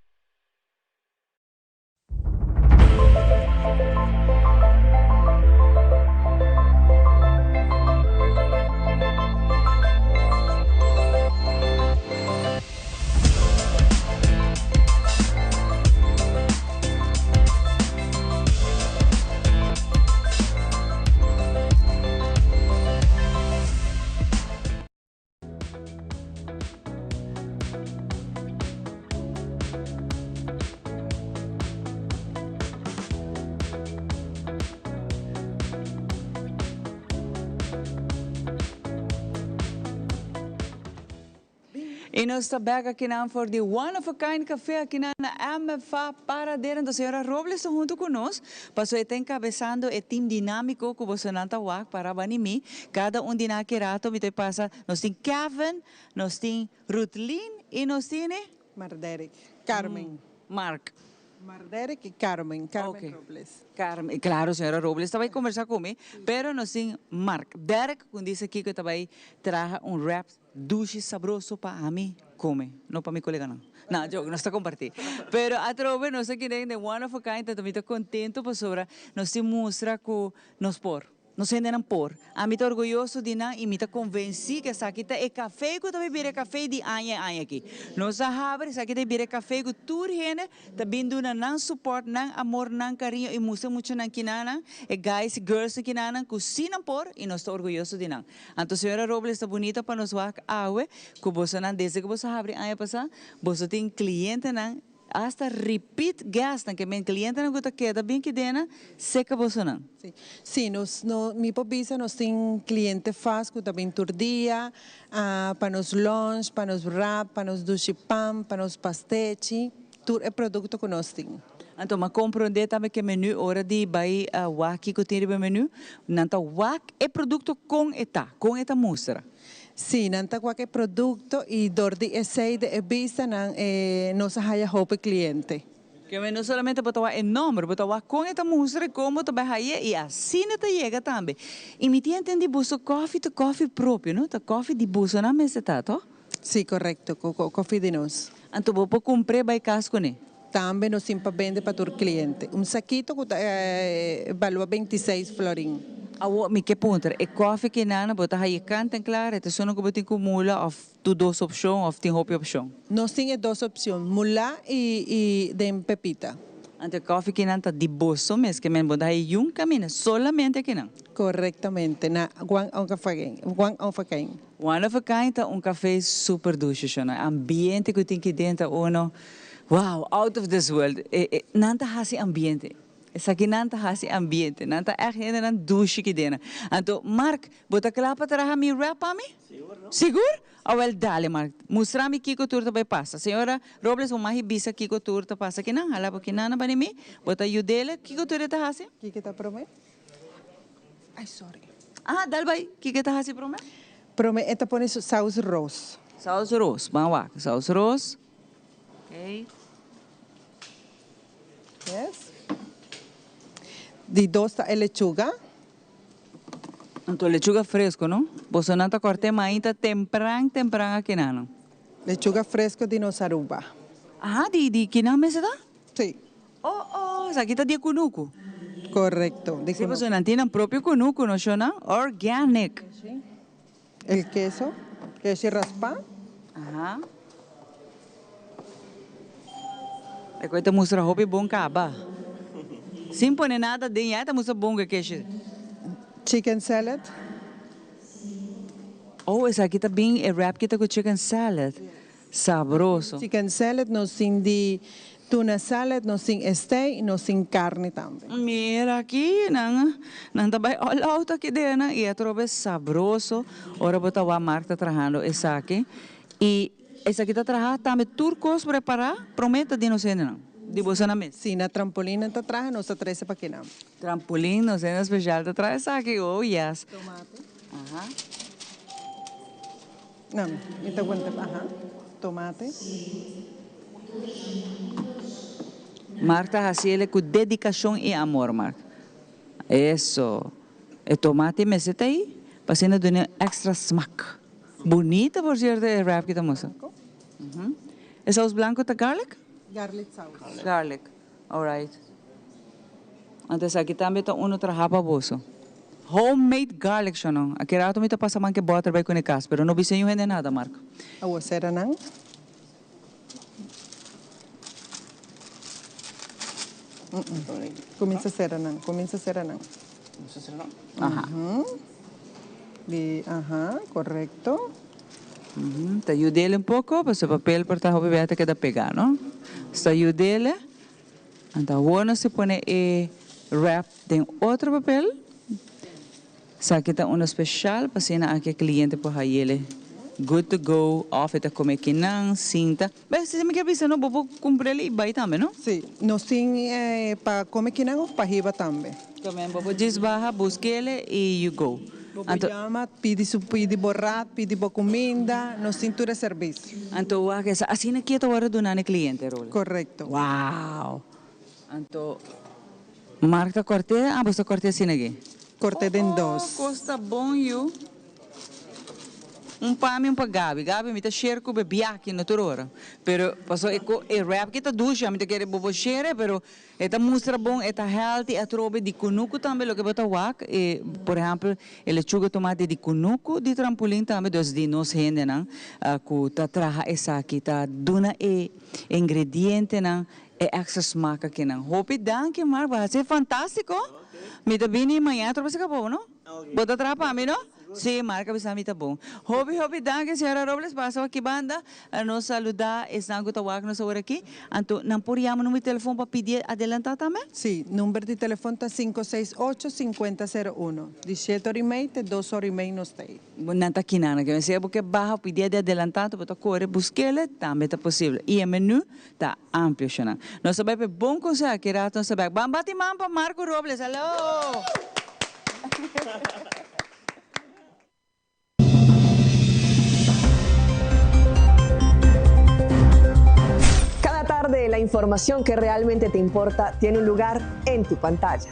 E nós estamos aqui na for the One of a Kind Café aqui na MFA Paradeira. Então, a senhora Robles está junto conosco. Passou a encabeçando o time dinâmico que você não está para banimir. Cada de naquele rato, me passa, nós temos Kevin, nós temos Rutlin e nós temos Marderic, Carmen. Mark. Marderic e Carmen Robles. Carmen, claro, senhora Robles, estava a conversar comigo, pero nós temos Mark. Derek, quando disse aqui que estava aí, traga rap douce sabroso para mim comer, não para meu colega não. Não, jogo, nós está compartilhando. Pero a trove, nós aqui de One of a Kind, também estou contente por sobre nós te mostra que nós por. Não sei nem por. A mim estou orgulhoso de nós e me estou convencido que essa aqui é café que eu também bebe café de anha aqui. Nós sabemos que essa aqui é bebe café que tudo gente está vindo não suporte, não amor, não carinho e mostra muito não que não e guys e girls que não cozinham por e nós estou orgulhoso de nós. Então, senhora Robles está bonita para nós ver água que você não desde que você abre anha passar, você tem cliente não hasta repeat gastam que meu cliente não gosta queda bem que dena seca você não. Sim, mi pobisa nós tem cliente faz que também todo dia para nos lunch, para nos wrap, para nos duche pão, para nos pastete, tudo é produto que nós temos. Então, mas compreender também que menu hora de vai waki que tem no menu, nanta wak é produto com eta mostra. Sim, nanta qualquer produto e dor de esse de vista não nossa raia roupa cliente. Que não somente botar o nome, botar com esta mostra como tu vai raia e assim não te chega também. E me tinha entendido buso coffee próprio, não? Tá coffee de buso na mesa tá, to? Sim, correto, coffee de nós. Então vou comprar vai casco né? Também nós sempre vende para o cliente. Saquito que valua 26 florin. Me que ponto? É coffee que nana botar aí canta claro, então só não que botar com mula of tu duas opções of tem hopi opção. Nós temos duas opções, mula e de pepita. Então coffee que nanta de bolso, mas que men botar aí caminho, solamente que não. Corretamente, na one of a kind. One of a kind é café super doce, né? Ambiente que tem aqui dentro, wow, out of this world. Nanta hasi ambiente. Essa aqui não está ambiente, não está echt een douche que dena. Então, Mark, bota clapa para mim rap para mim? Seguro? Ah, well, dale, Mark. Mostra-me que o turta vai passar. Senhora Robles, o mais bisa que o turta passa aqui não? Hala porque não para mim. Bota ayudele, que o turta está assim? Que está promete? Ai, sorry. Ah, dale vai. Que está assim promete? Promete, esta põe sauce rose. Sauce rose, vamos lá. Sauce rose. Ok. Yes. De dosta é lechuga. Então, lechuga fresco, não? Você não está cortando ainda temprano aqui, não? Lechuga fresco de nossa Aruba. Ah, de que não mesa dá? Sim. Oh, essa aqui está de cunuco. Correcto. De sí, você não tem o próprio cunuco, não é? Organic. El queso raspa. Ajá. É coisa mostra roupa bom caba. Sem pôr nada dentro, tá mostra bom que é. Chicken salad. Oh, esse aqui tá bem, é wrap que tá com chicken salad. Sabroso. Chicken salad, nós tem de tuna salad, nós tem steak e nós tem carne também. Mira aqui, não tá bem all out aqui dentro. E é trobe sabroso. Ora botar o Mark tá trabajando esse aqui. E esse aqui tá trabajando também turcos preparar. Prometa de não sei não. De você na mesa. Sim, na trampolina tá trabajando, nós tá trazendo para aqui não. Trampolina, não sei, especial tá trazendo esse aqui. Oh, yes. Tomate. Aham. Não, me aguenta, tomate. Marta hace com dedicação e amor, Marta. Isso. E tomate me seta aí, passando de um extra smack. Bonita, por certo, é wrap que estamos. E sauce blanco tá garlic? Garlic sauce. Garlic. All right. Antes aqui também tá uno trahapa boso. Homemade garlic siya, no? Aqui rato mo ito pasaman ke butter by kunikas, pero no bisenyo hindi nada, Marco. Awa, sera nang? Comienza a sera nang. Ajá. Ajá, correcto. Te ayudele un poco, pues el papel por tajo bebé te queda pegado, ¿no? Te ayudele. Anta bueno se pone wrap en otro papel. Sakita uno especial pasina aqui cliente por hayele. Good to go, off ita come kinang, cinta. Bem, se me quer pensar, não vou comprar ali e vai também, não? Sim, nós tem para comer kinang ou para riba também. Também, vou desbarra, busque ele e you go. Anto llama, pide borrat, pide comida, nós tem todo serviço. Anto, assim na que eu do nane cliente, Rolo. Correcto. Wow. Anto, marca corte, você corte assim aqui. Corte em dos. Costa bom, you. Pami um para Gabi me tá cheiro com bebê aqui na turora. Pero passou e rap que tá ducha, me tá querer bobo cheiro, pero eta mostra bom, eta healthy, a trobe de cunuco também, lo que bota wak, por exemplo, lechuga tomate de cunuco de trampolim também, dos de nos rende não, ku tá traha essa aqui, tá duna ingrediente não, extra smaak aqui não. Hope danke mar, vai ser fantástico. Me tá bem amanhã, trobe se acabou, não? Bota trapa, me não? Sim, marca bisa mita bom. Hobby, danke, senhora Robles, passou aqui banda, nos saludar, estão gostando nos hora aqui. Então, não podíamos número de telefone para pedir adelantar também? Sim, número de telefone está 568-5001. De 7 horas e meia, de 2 horas e meia nos tem. Não está aqui nada, que eu sei porque barra pedir de adelantar, para correr, buscar, também está possível. E o menu está amplo, xana. Nós sabemos bom conselho, que rato nós sabemos. Vamos bater mão para Marco Robles, alô! La información que realmente te importa tiene un lugar en tu pantalla.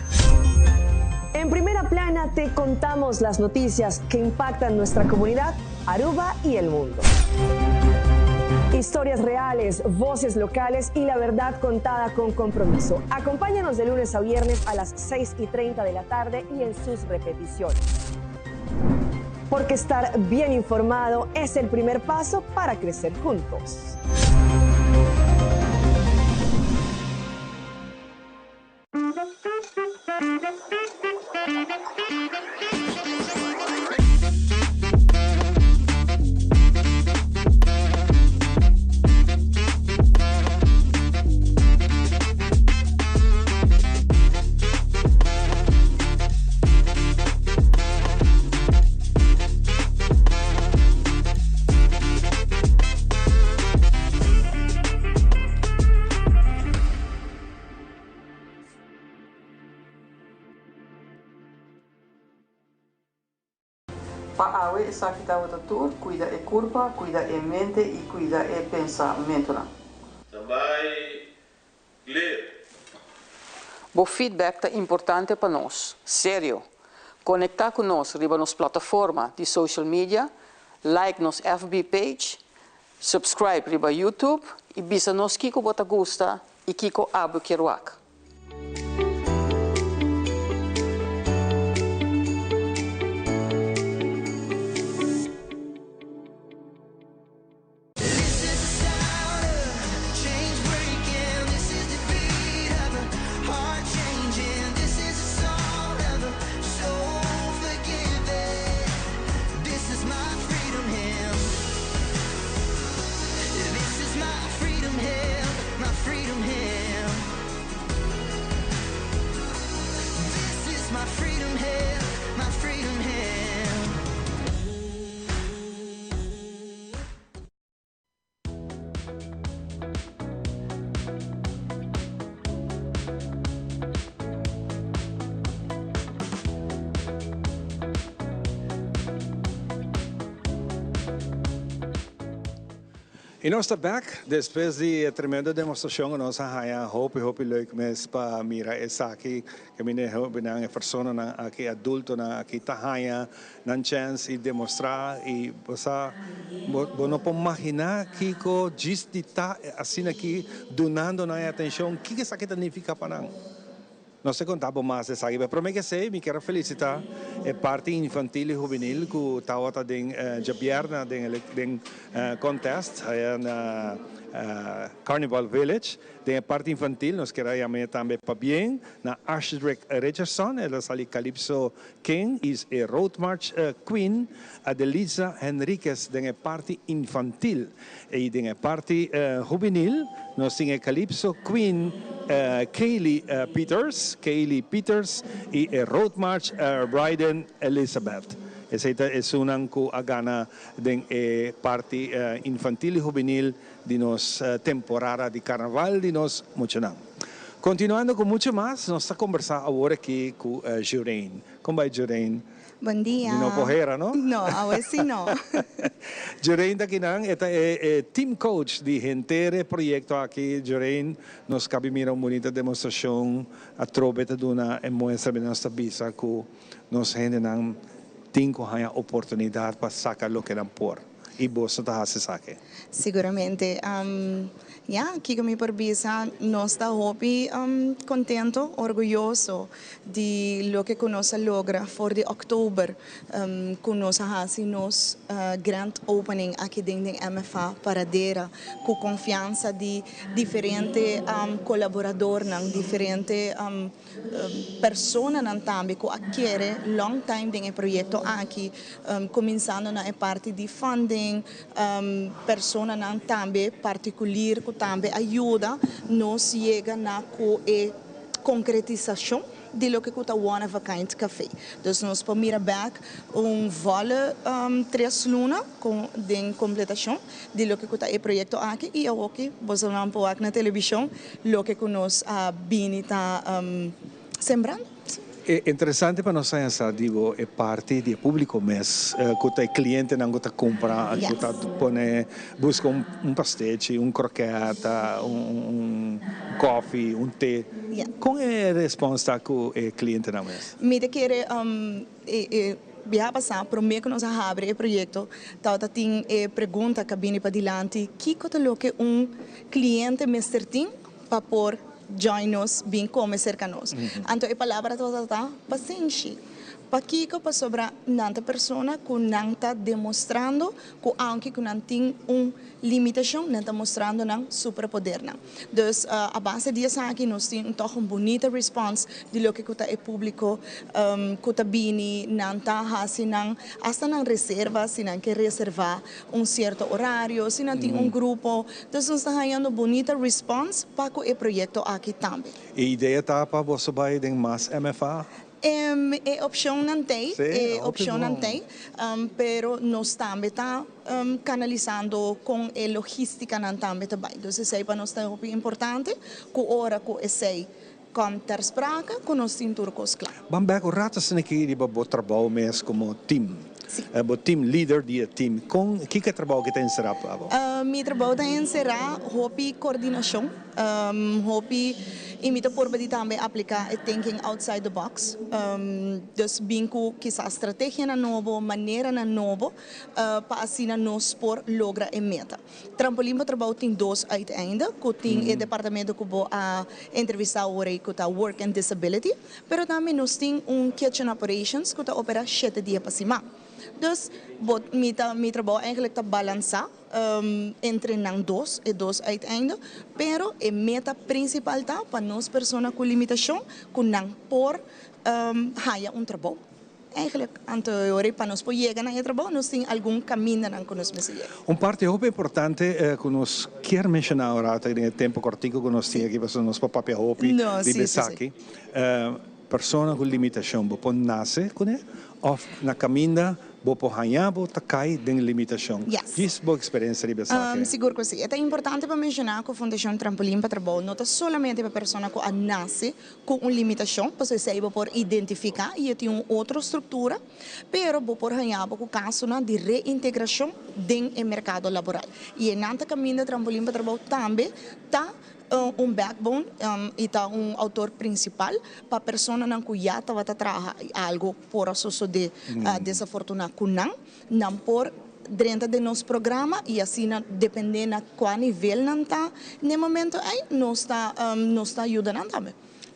En Primera Plana te contamos las noticias que impactan nuestra comunidad, Aruba y el mundo. Historias reales, voces locales y la verdad contada con compromiso. Acompáñanos de lunes a viernes a las 6:30 de la tarde y en sus repeticiones. Porque estar bien informado es el primer paso para crecer juntos. Awe esa que estava tudo, cuida e curva, cuida e mente e cuida e pensamento. Também ler. O feedback é importante para nós, sério. Conectar com nós, riba nas plataformas de social media, like nos FB page, subscribe riba YouTube e bisa nos kiko bota gusta e kiko abu kiruak. E nós estamos back, depois de tremenda demonstração, nós hope leuk mes para mirar essa aqui, que me é pessoa aqui adulto aqui tahaya, nan chance e demonstrar e você não pode imaginar que co diz de tá assim aqui donando na atenção, que isso aqui significa para nós. Não sei contava mais essa aqui, mas que sei, me quero felicitar a parte infantil e juvenil que está den Jabierna den contest na Carnival Village, den parte infantil, nós queremos também para bem na Ashrick Richardson, ela sali Calypso King, is a Road March Queen, Adelisa Henriquez den parte infantil e den parte juvenil, nós temos Calypso Queen Kaylee Peters e Road March Bryden Elizabeth. Essa é uma que agana den parte infantil e juvenil de nossa temporada de carnaval de nós Muchanang. Continuando com muito mais, nós estamos conversando agora aqui com Jurain. Como vai, Jurain? Bom dia. Não porreira, não? Não, agora sim não. Jurain daqui não, é team coach de entere projeto aqui. Jurain, nós cabe mirar uma bonita demonstração, a trobeta de uma mostra de nossa bisa que nós não temos a oportunidade para sacar o que não por. E você está fazendo isso? Seguramente. Aqui com minha perbisa, nós estamos contento, orgulhoso de lo que nós logra for de outubro, com nós fazemos grand opening aqui dentro da MFA Paradeira, com confiança de diferentes colaboradores, diferentes pessoas também que adquirem long time dentro do projeto aqui, começando na parte de funding, pessoas também particular que também ajuda nos chegar na concretização de lo que está one of a kind café. Então nós para mirar back vale 3 lunas com de completação de lo que está o projeto aqui e aqui você não pode na televisão lo que nós está sembrando. É interessante para nós pensar, digo, é parte do público mesmo, que o cliente não está compra, que está busca pastel, croqueta, coffee, té. Qual é a resposta que o cliente não mesmo? Me quer viajar passar para mim que nós abre o projeto, tem pergunta que vem para diante, que é o que cliente mestre tem para pôr join us, bem como cerca-nos. Então, a palavra está paciente. Para que para sobre nanta pessoa que não está demonstrando que aunque não tem limitação, não está mostrando não superpoder. Então, a base disso aqui nós temos uma bonita resposta de lo que o público que está bem, não está fazendo, hasta não reserva, se não quer reservar certo horário, se não tem grupo. Então, nós estamos ganhando bonita resposta para o projeto aqui também. A ideia está para você vai ter mais MFA? É opção não tem, pero nós também está canalizando com a logística não também. Então, isso para nós é importante, que hora que sei com ter sprake, que nós temos turcos claro. Bambek, o rato se aqui de babo trabalho mesmo como team. Team leader de team. Com que trabalho que tem será? Meu trabalho tem será hobby coordenação, hobby imita por de também aplicar thinking outside the box. Dus binco que essa estratégia na novo, maneira na novo, para assim nós por logra a meta. Trampolim para trabalho tem 2 ainda, que tem o departamento que vou a entrevistar agora que está work and disability, pero também nós tem kitchen operations que está opera 7 dias para cima. Dus meu trabalho eigenlijk está balançar entre não 2 e 2 uiteinde, pero a meta principal está para nós pessoas com limitação, que não por haya trabalho. Eigenlijk, anterior para nós poder chegar no trabalho, nós temos algum caminho que nós precisamos. Parte muito importante que nós quer mencionar agora, no tempo curtinho que nós temos aqui, para nós papel hopi de Besaki, pessoas com limitação, pode nascer com ou na caminho bopo hanyabo takai ding limitação. Yes. Diz boa experiência de besar. Seguro que sim. É importante para mencionar que a Fundação Trampolim para Trabalho não é somente para a pessoa que nasce com uma limitação, para você por identificar e tem uma outra estrutura, mas por hanyabo com o caso de reintegração dentro do mercado laboral. E nante caminho de Trampolim para Trabalho também está backbone e tá autor principal para a pessoa que já estava trabalhando algo por a de desafortunado não por dentro de nosso programa e assim dependendo de qual nível não está no momento aí nos está ajudando também.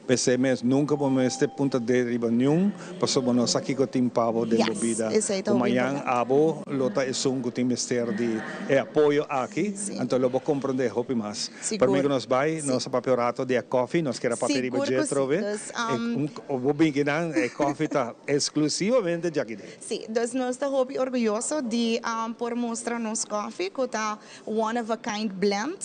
Pensei mesmo, nunca vamos este ponto de riba nenhum, passou nós aqui com o pavo de bebida. Amanhã abo lota é que tem mister de apoio aqui, então eu vou compreender hope mais. Para mim que nós vai, nosso papelato de coffee, nós quer papel de budget trove. O bobinho que não é coffee tá exclusivamente de aqui. Sim, então nós estamos orgulhosos de por mostrar nosso coffee que tá one of a kind blend.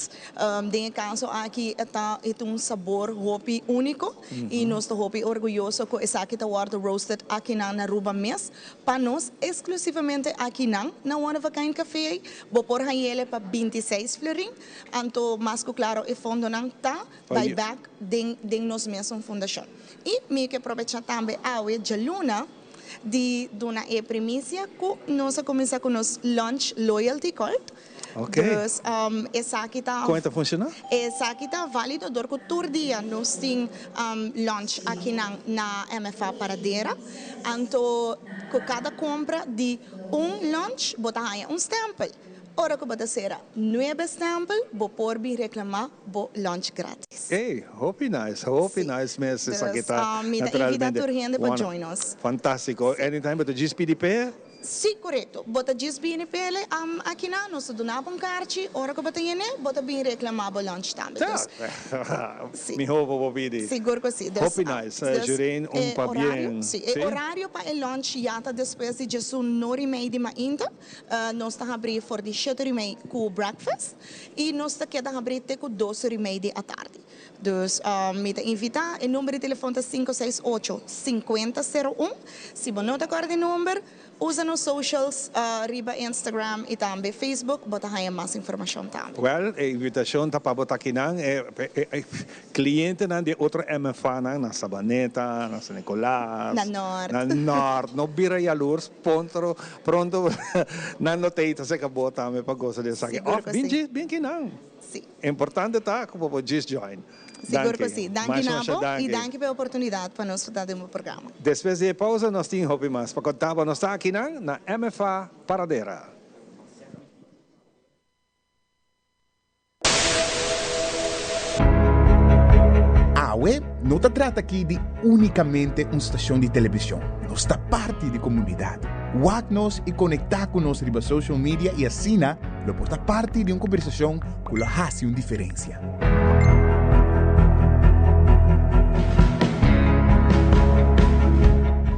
De caso aqui está sabor hopi único. E nós estamos orgulhosos que essa aqui está roasted aqui na Aruba mês, para nós exclusivamente aqui na One of a Kind Café, vou pôr ele para 26 florim, então mais que claro e fundo não está buyback de nós mesmos fundação. E me que aproveitar também a Jaluna de uma primícia que nós começamos com nosso Lunch Loyalty Card. Ok. Dus, essa aqui está. Como está funcionando? Essa aqui está válido porque todo dia nós temos lunch aqui na MFA Paradeira. Então, com cada compra de lunch, bota aí stempel. Ora que bota ser 9 stempel, vou pôr bem reclamar, vou lunch grátis. Hey, hope nice mesmo essa aqui está. Me dá invita turgente para join us. Fantástico. Anytime but the GSPDP? Sim, correto. Bota GSPDP pele aqui na nós donamos carte, ora que bota yene, bota bem reclamar para lunch também. Me roubo vou pedir. Seguro que sim. Hope nice. Gerem pa bien. Sim, horário para o lunch já está depois de Jesus 9:30 de manhã. Nós estamos abrindo for de 7:30 com o breakfast e nós estamos abrindo até com 12:30 da tarde. Dus me invitar, o número de telefone é 568-5001. Se você não está com o número, usa nos socials, riba Instagram e também Facebook, bota aí mais informação também. Well, a invitação está para botar aqui na cliente de outra MFA na Sabaneta, na San Nicolás, na Norte, no bira e alurs, pronto, na noteita se acabou também para gostar dessa aqui. Bem que não. Sim. Importante tá como vou just join. Seguro que sim. Danke Nabo e danke pela oportunidade para nós fazer o programa. Depois da pausa nós temos hobby mais para contar nós está aqui na MFA Paradeira. AWE não se trata aqui de unicamente uma estação de televisão. Nós está parte da comunidade. Wag-nos e conectar com nós riba social media e assim, lo porta parte de uma conversação que lo hace uma diferença.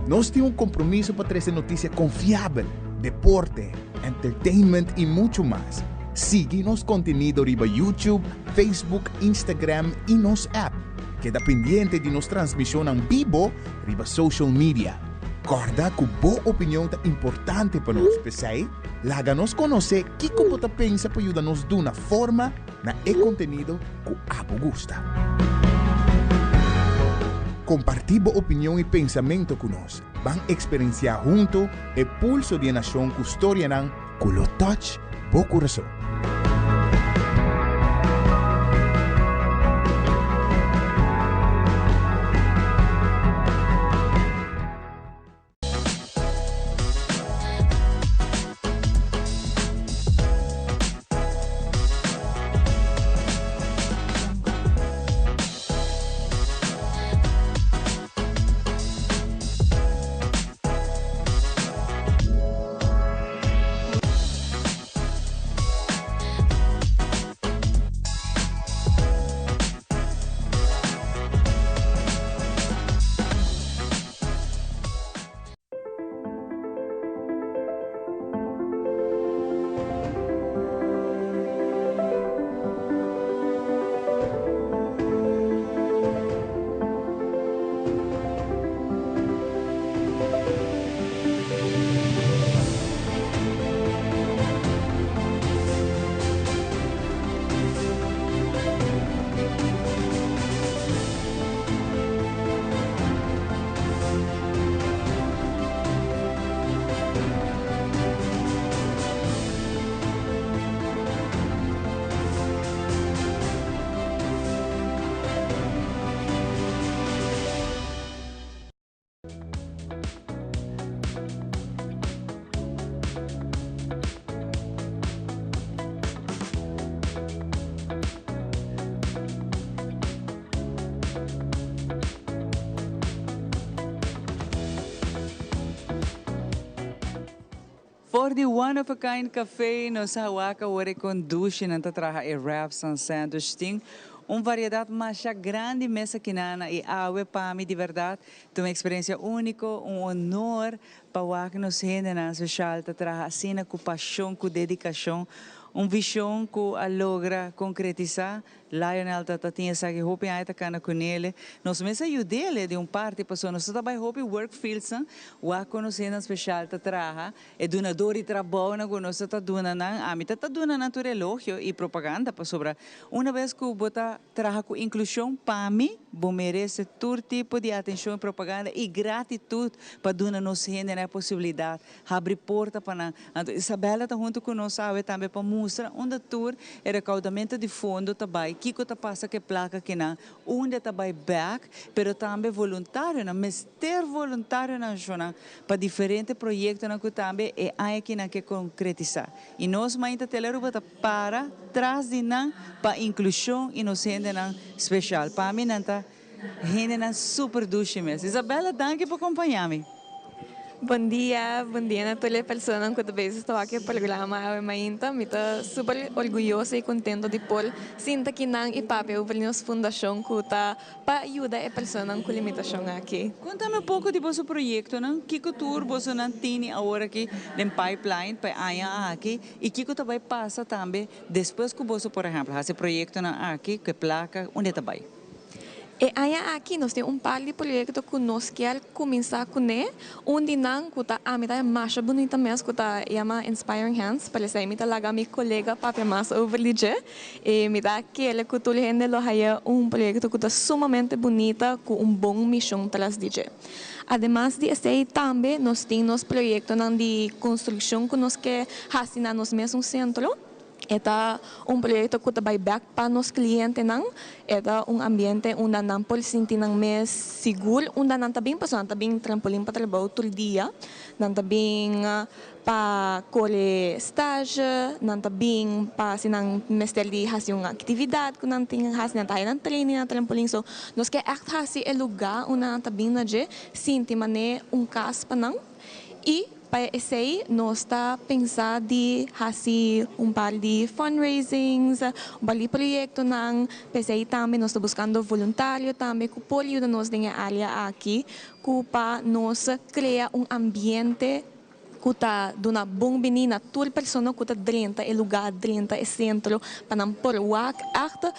Nós temos um compromisso para trazer notícia confiável, deporte, entertainment e muito mais. Siga nosso conteúdo riba YouTube, Facebook, Instagram e nosso app. Queda pendiente de nossa transmissão em vivo riba social media. Corda que boa opinião é importante para nós, pessoal. Laga-nos conhecer o que você pensa para ajudar-nos de uma forma na conteúdo que abo gusta. Compartir boa opinião e pensamento conosco. Vão experienciar junto o pulso de nação que história não, que lo touch bo coração. For the one-of-a-kind café, nós hawaka ore com duche nanta traha e wraps and sandwich ting. Variedade mais grande mesa quinana e awe para mim de verdade. Uma experiência única, honor para que nos rende na social, trabalhar assim com paixão, com dedicação, visão que a logra concretizar. Lionel tinha essa roupa aí tá cana com ele. Nós mesmo ajudei de parte pessoa nós trabalha roupa work fields, o a conhecendo especial tá traha e donador e trabalho na conosco tá dona na a mim tá dona na tu relógio e propaganda para sobra. Uma vez que bota traha com inclusão para mim, bom merece todo tipo de atenção e propaganda e gratitude para dona nos rende na possibilidade abrir porta para Isabela tá junto conosco também para mostrar onde tour e recaudamento de fundo também Kiko ta passa que placa que na onde ta vai back, pero também voluntário na mester voluntário na zona para diferentes projetos na que também é aí que na que concretizar. E nós mais ta teleruba ta para trás de na para inclusão e nos rende na especial. Para mim nanta rende na super duche mesmo. Isabela, danke por acompanhar-me. Bom dia a todas as pessoas que talvez estão aqui no programa Mainta. Me estou super orgulhosa e contente de por sinta que não e papel para nossa fundação que está para ajudar as pessoas com limitação aqui. Conta-me pouco de vosso projeto, não? Que tour você não tem agora aqui no pipeline para aí aqui e que também passa também depois que você, por exemplo, esse projeto aqui que placa onde está vai? E aí aqui nós temos par de projetos que nós queremos começar com ele, onde não está a mitad mais bonita mesmo que está chama Inspiring Hands, para ser mitad laga meu colega para mais over DJ e mitad que ele que tu gente lo haya projeto que está sumamente bonita com bom missão tras DJ. Además de esse também nós temos projetos de construção que nós quer fazer na nos mesmo centro. Eta projeto que vai back para nos clientes não, eta ambiente onde não pode sentir não mais seguro, onde não também pessoa também trampolim para trabalhar todo dia, não também para correr estágio, não também para se não mestre de fazer uma atividade que não tem fazer não tá não treinar na trampolim, so nós quer fazer o lugar onde não também na je sentir mané caso para não e para esse aí, nós estamos pensando de fazer par de fundraisings, par de projetos, para esse aí também nós estamos buscando voluntários também que podem ajudar-nos na área aqui, para nós criar ambiente que está dando bom benina toda pessoa que está dentro do lugar, dentro do centro, para não pôr o acto,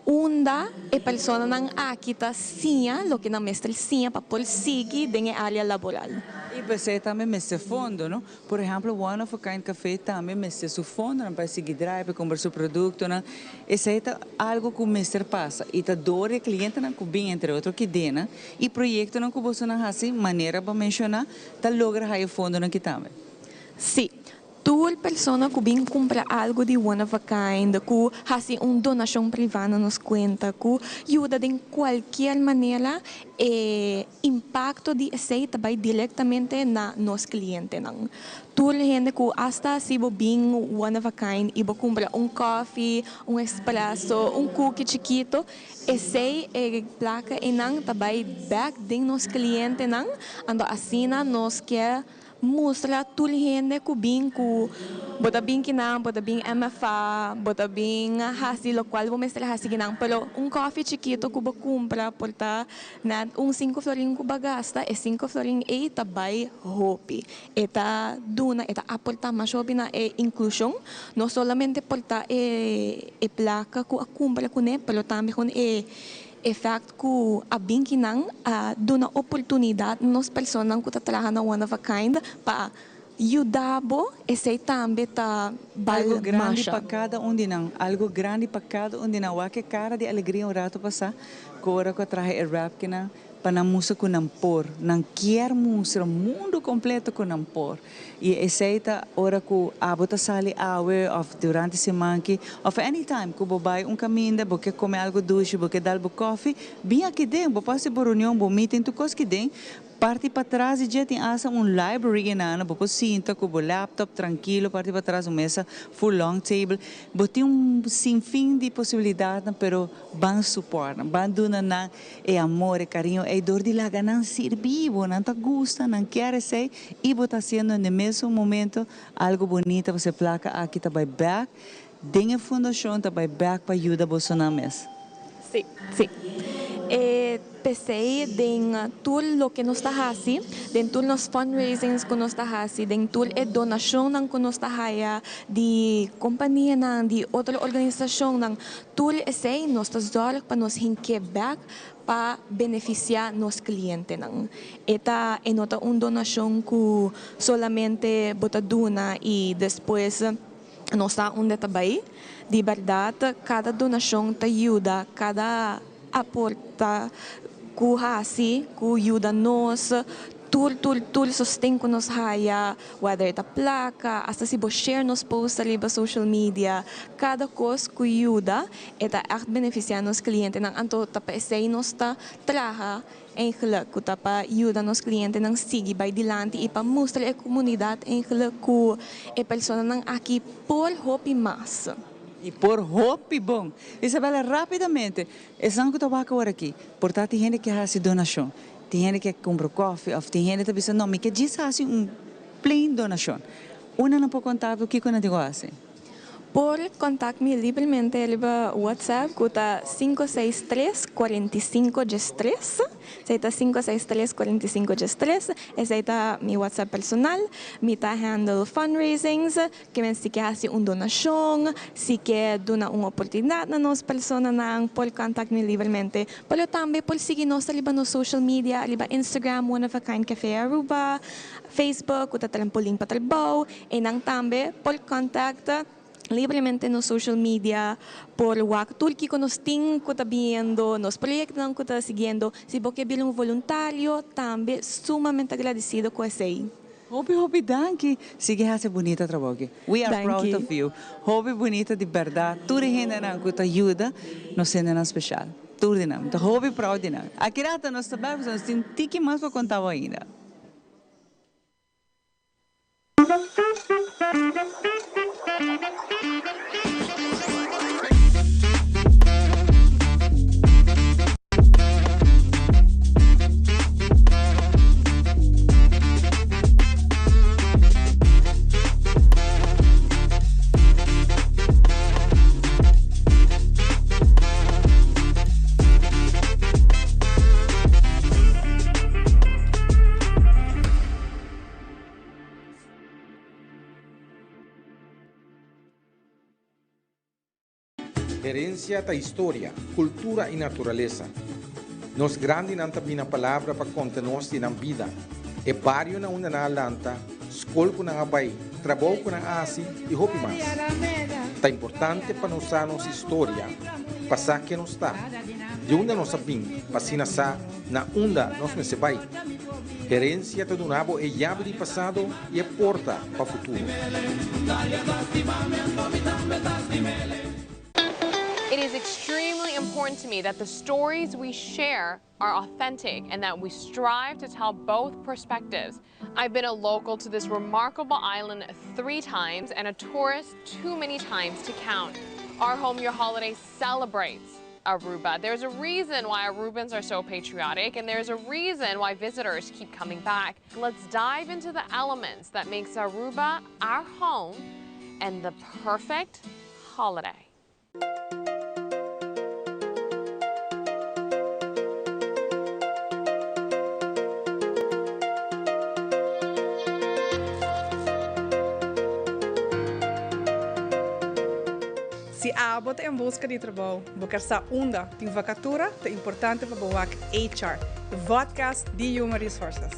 onde a pessoa não aqui está sim, o que não mestre sim, para poder seguir na área laboral. E você também messe fundo, não? Por exemplo, One of a Kind Café também messe seu fundo, para seguir drive, para comprar seu produto, não? Esse é algo que o mestre passa. E tá dor e cliente não que bem entre outros que dena e projeto não que você não faz maneira para mencionar, tá logra aí fundo não que também. Sim. Toda pessoa que vem comprar algo de One of a Kind, que faz donação privada nos conta, que ajuda de qualquer maneira, o impacto de esse vai diretamente na nos clientes. Toda gente que hasta se vem One of a Kind e vai comprar coffee, espresso, cookie chiquito, esse é placa e não vai back de nos clientes, ando assim nós quer mostra tudo gente que bem que bota bem que não bota bem MFA bota bem hasi lo qual vamos estar hasi que não pero coffee chiquito que vou comprar porta na 5 florin que bagasta e 5 florin e tabay hopi eta duna eta aporta mais hopi na inclusão não somente porta e placa que compra com ele pero também com effect que a binki nang dona oportunidade nos pessoas que trabalham na One of a Kind para ajudar esse também tá algo grande para cada de nós, algo grande para cada de nós, que cara de alegria rato passar, agora que traje o rap que na para música com nampor, não quer música, o mundo completo com nampor. E essa é a hora que a bota sali awe of durante a semana que of anytime que vai caminho, porque come algo doce, porque dá algo coffee, bem aqui dentro, pode ser por reunião, por meeting, tu coisa que dentro, parte para trás e já tem library na você sinta com o laptop tranquilo, parte para trás mesa full long table, tem sem fim de possibilidades, pero ban suporte, ban duna na amor, carinho, dor de lá não servir, não tá gusta, não quer ser e você haciendo no mesmo momento algo bonito, você placa aqui tá by back, tem a fundação tá by back para ajudar você na mesa. Sim. Pensei em tudo o que nós está fazendo, em tudo os fundraisings que nós está fazendo, em tudo a donação que nós está fazendo, de companhia, de outra organização, tudo isso nós está zorg para nós back para beneficiar nos clientes. Esta é uma donação que solamente bota dona e depois nós está onde também. De verdade, cada donação te ajuda, cada aporta que assim, que ajuda nós, tudo sustém que nós haya, whether é placa, até se você share nos posts ali na social media, cada coisa que ajuda, é echt beneficiar nos clientes, então tapesei nós tá traga eigenlijk que tá para ajudar nos clientes nang seguir by dilante e para mostrar a comunidade eigenlijk que a pessoa nang aqui por hobby mais. E por hope bom. Isabela, rapidamente, esse ano que eu estou aqui, portanto, tem gente que faz donação, tem gente que compra café, ou tem gente que diz, não, me quer dizer assim, plain donação. Una não pode contar o que eu não digo assim. Por contactar-me livremente pelo WhatsApp, que está 563-4513. Esse é 563-4513. Esse é meu WhatsApp personal. Me está handle fundraisings, que se quer fazer uma donação, se quer dar uma oportunidade a nós pessoas, por contactar-me livremente. Mas também por seguir nós nos social media, Instagram, One of a Kind Café Aruba, Facebook, o Trampolim para Trabalho, e também por contactar livremente no social media por tudo que nós temos que está vendo, nos projetos que está seguindo. Se você é voluntário, também sumamente agradecido com isso. Hope, danke. Sigue a ser bonita trabalho. We are proud of you. Hope bonita de verdade. Tudo gente que te ajuda, nos sendo especial. Tudo de nós. Hope proud de nós. Aqui rata nós sabemos, nós temos que mais para contar ainda. Herencia da história, cultura e natureza. Nos grande nanta bina palavra para conta-nos de vida. E barrio na una na lanta, escola com na abai, trabalho com na asi e roupa mais. Tá importante para nós a nossa história, passar que nos está. De onde nós sabim, passina sa, na onda nós me se vai. Herencia do nabo é chave de passado e é porta para o futuro. It is extremely important to me that the stories we share are authentic and that we strive to tell both perspectives. I've been a local to this remarkable island 3 times and a tourist too many times to count. Our Home Your Holiday celebrates Aruba. There's a reason why Arubans are so patriotic, and there's a reason why visitors keep coming back. Let's dive into the elements that makes Aruba our home and the perfect holiday. Se abot em busca de trabalho, buscar sa onda tem vacatura, é importante para boak HR, the podcast de Human Resources.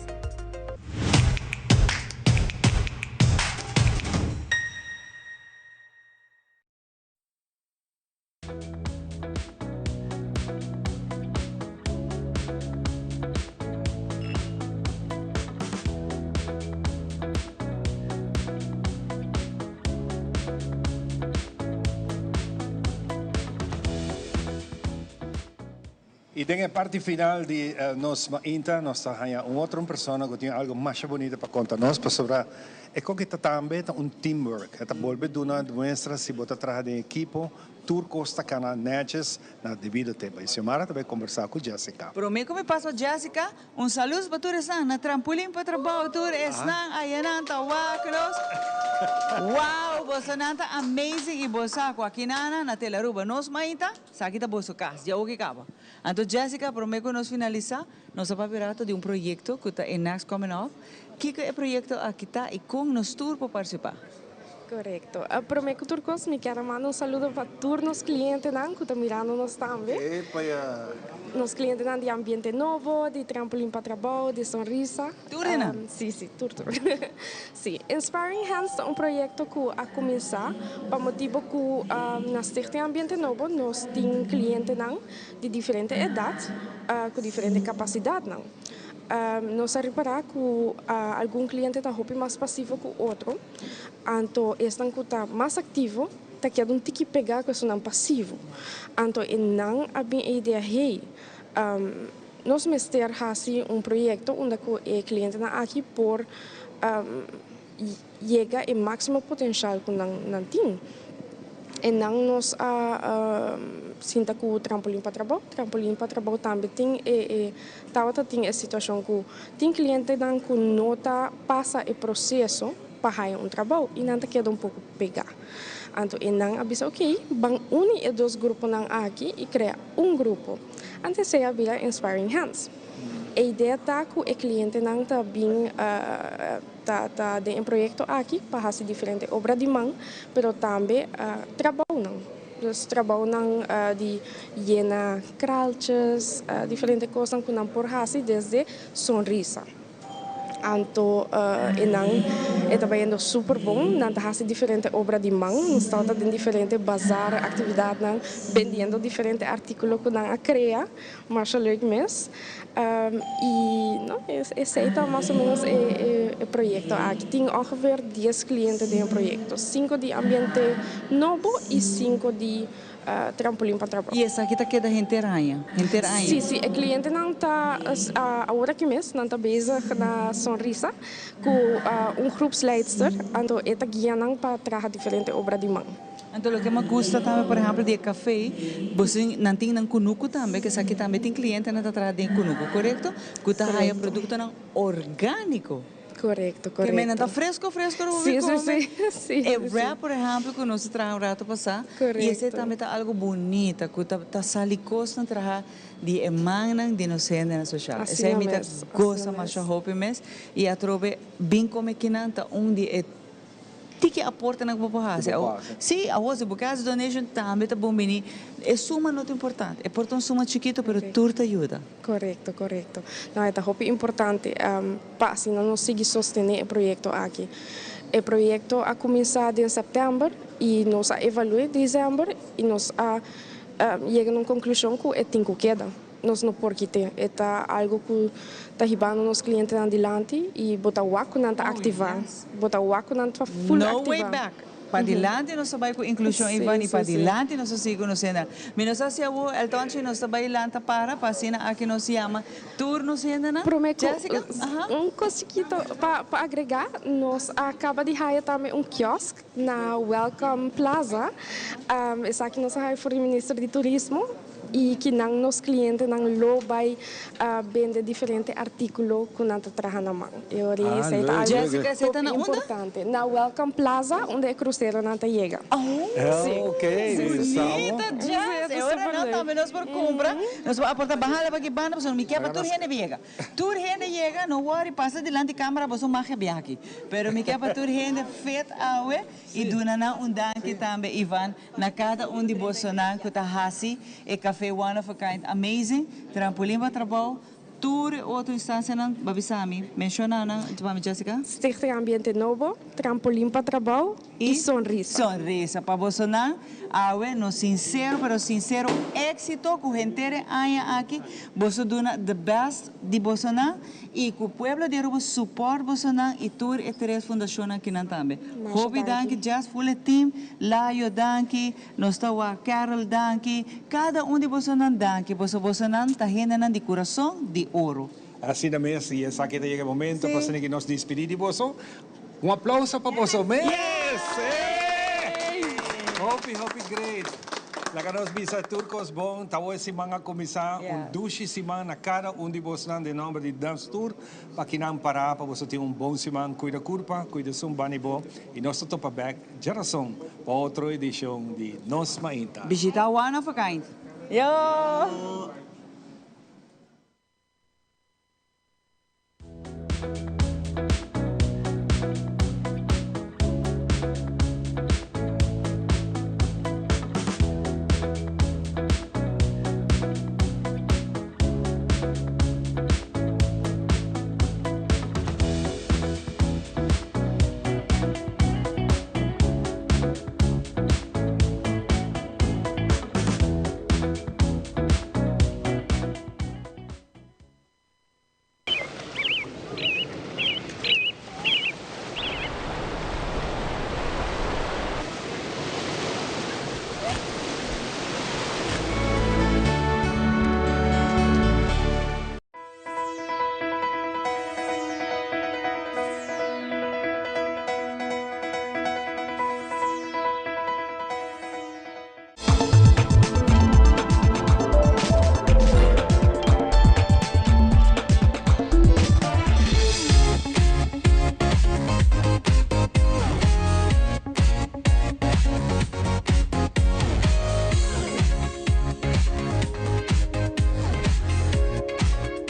E tem a parte final de nós ainda nós temos outra pessoa que tem algo mais bonito para contar nós para sobre é que também um teamwork. Esta volve duna demonstra se bota atrás de equipo turco está cana netes na devido tempo. E Xiomara também conversar com Jessica. Prometo me passo Jessica, saludo para todos na trampolim para trabalho tour esnan ayenan tawaknos. Wow, você nanta amazing e você aqui na telaruba nós mainta, sakita bosso cas, já o que acaba. Então Jessica, prometo nós finalizar nosso papirato de projeto que está em Next Coming Off. Que é o projeto aqui está e como nos tour para participar? Correcto. Prometo turcos, me quero mandar saludo para todos os clientes que estão mirando nós também. Nos clientes de ambiente novo, de trampolim para trabalho, de sonrisa. Turina? Sim, tur. Sim. Inspiring Hands é projeto que a começar para motivo que na Stichting Ambiente Novo nós temos clientes de diferentes idades, com diferentes capacidades. Nós reparar que algum cliente está mais passivo que o outro, então este que está mais ativo está querendo um tique pegar com esse passivo, então não há bem a ideia nós mester assim projeto onde o cliente está aqui por chegar ao máximo potencial que não tem. E não nos sinta que o trampolim para trabalho também tem tem a situação que tem cliente que nota passa o processo para trabalho e não quer pouco pegar. Então, e não avisa, vamos unir dois grupos aqui e criar grupo. Antes se havia Inspiring Hands. A ideia é que o cliente não está bem tá de projeto aqui para fazer diferentes obras de mão, mas também trabalho de llenar cralches, diferentes coisas que não por fazer desde sonrisa. Então, está indo super bom, não está fazendo diferentes obras de mão, está em diferentes bazar, atividades, vendendo diferentes artículos que não cria, mas é leuk mesmo. Esse é mais ou menos o projeto. Aqui tem ongeveer 10 clientes de projeto, 5 de ambiente novo e 5 de trampolim para trabalho. E essa aqui está queda gente ranha? Sim, o cliente não está, agora que mesmo, não está bezig na sonrisa, com groepsleidster, então está guiando para trabalhar diferentes obras de mão. Então, o que me gusta também, por exemplo, de café, você não tem um cunuco também, que aqui também tem cliente que está trabalhando em cunuco, correto? Que está aí produto orgânico. Correto. Que me está fresco, sim. É wrap, por exemplo, que nós trabalhamos rato passar. E esse também está algo bonito, que está salicos na trabalhar de emana de nós na social. Esse é me gosta mais de roupa mesmo e a trobe bem como que não está de que aporta na população. Sim, a voz do caso donation também está bom bem. É suma não importante. É portão suma chiquito, pero tudo ajuda. Correto. Não é roupa importante para assim não seguir sostener o projeto aqui. O projeto a começar em setembro e nós a evaluar em dezembro e nós a chega a uma conclusão que tem que quedar. Nós não porque tem algo que está ribando nos clientes adiante e botar o água não está ativar, botar o água não está full ativar. No way back. Para adiante nós vai com inclusão Ivan e para adiante nós seguimos no cena. Mas nós assim o eltonche nós vai lá para cena aqui nós chama turno cena na. Jessica, cosquito para agregar nós acaba de hire também quiosque na Welcome Plaza. Essa aqui nós hire for o ministro de turismo. E que nos clientes não vai vender diferentes artículos que não trabalham na mão. Jessica, você está na importante. Na Welcome Plaza, onde é cruzeiro não chega. Ok. Bonita, Jessica. Agora não também nós por compra. Nós vamos aportar barra para que banda, você não me quer para tur gente chega. Tur gente chega, não worry, passa delante da câmera, você não vai aqui. Pero me quer para tur gente fet awe e dona na danke também Ivan na cada de Bolsonaro que está hasi e café one of a kind, amazing, trampolim para trabalho, tour outra instância não babisami menciona não vamos Jessica Stichting Ambiente Novo, Trampolim para Trabalho e Sonrisa. Sonrisa para você não awe no sincero pero sincero éxito que gente haya aqui você dona the best de você não e que o pueblo de Aruba support você não e tour e três fundação aqui não também hobby danke just full team Laio danke nós tá o Carol danke cada de você não danke você não tá renda de coração de ouro. Assim também, assim, essa aqui chega o momento para que nós despedir de você. Aplauso para você. Yes! Hope great. Laga nos bisa turcos bom, tawo si mga komisa, dushi si mga na cada de você de nome de Dance Tour, para que não parar, para você ter bom si mga cuida curpa, cuida bani bo, e nós topa back, geração, para outra edição de Nos Mainta. Visita one of a kind. Yo!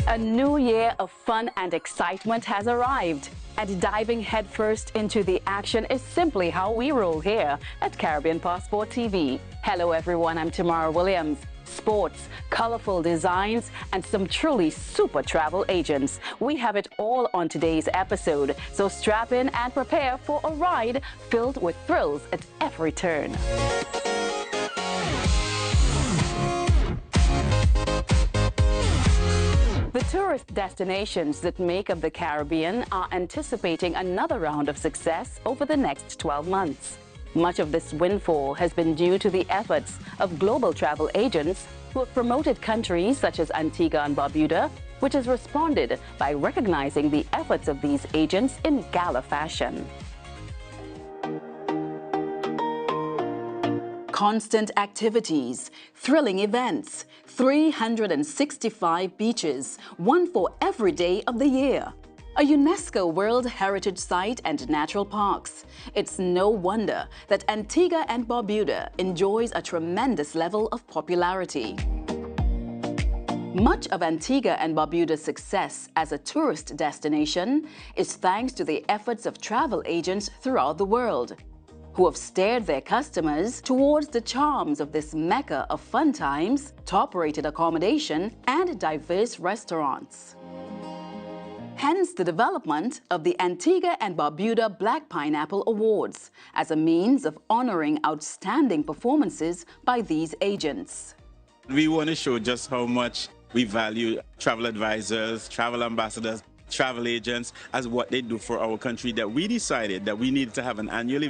A new year of fun and excitement has arrived, and diving headfirst into the action is simply how we roll here at Caribbean Passport TV. Hello everyone, I'm Tamara Williams. Sports, colorful designs, and some truly super travel agents. We have it all on today's episode, so strap in and prepare for a ride filled with thrills at every turn. The tourist destinations that make up the Caribbean are anticipating another round of success over the next 12 months. Much of this windfall has been due to the efforts of global travel agents who have promoted countries such as Antigua and Barbuda, which has responded by recognizing the efforts of these agents in gala fashion. Constant activities, thrilling events, 365 beaches, one for every day of the year. A UNESCO World Heritage Site and natural parks. It's no wonder that Antigua and Barbuda enjoys a tremendous level of popularity. Much of Antigua and Barbuda's success as a tourist destination is thanks to the efforts of travel agents throughout the world, who have steered their customers towards the charms of this mecca of fun times, top-rated accommodation, and diverse restaurants. Hence the development of the Antigua and Barbuda Black Pineapple Awards as a means of honoring outstanding performances by these agents. We want to show just how much we value travel advisors, travel ambassadors, travel agents as what they do for our country, that we decided that we needed to have an annual event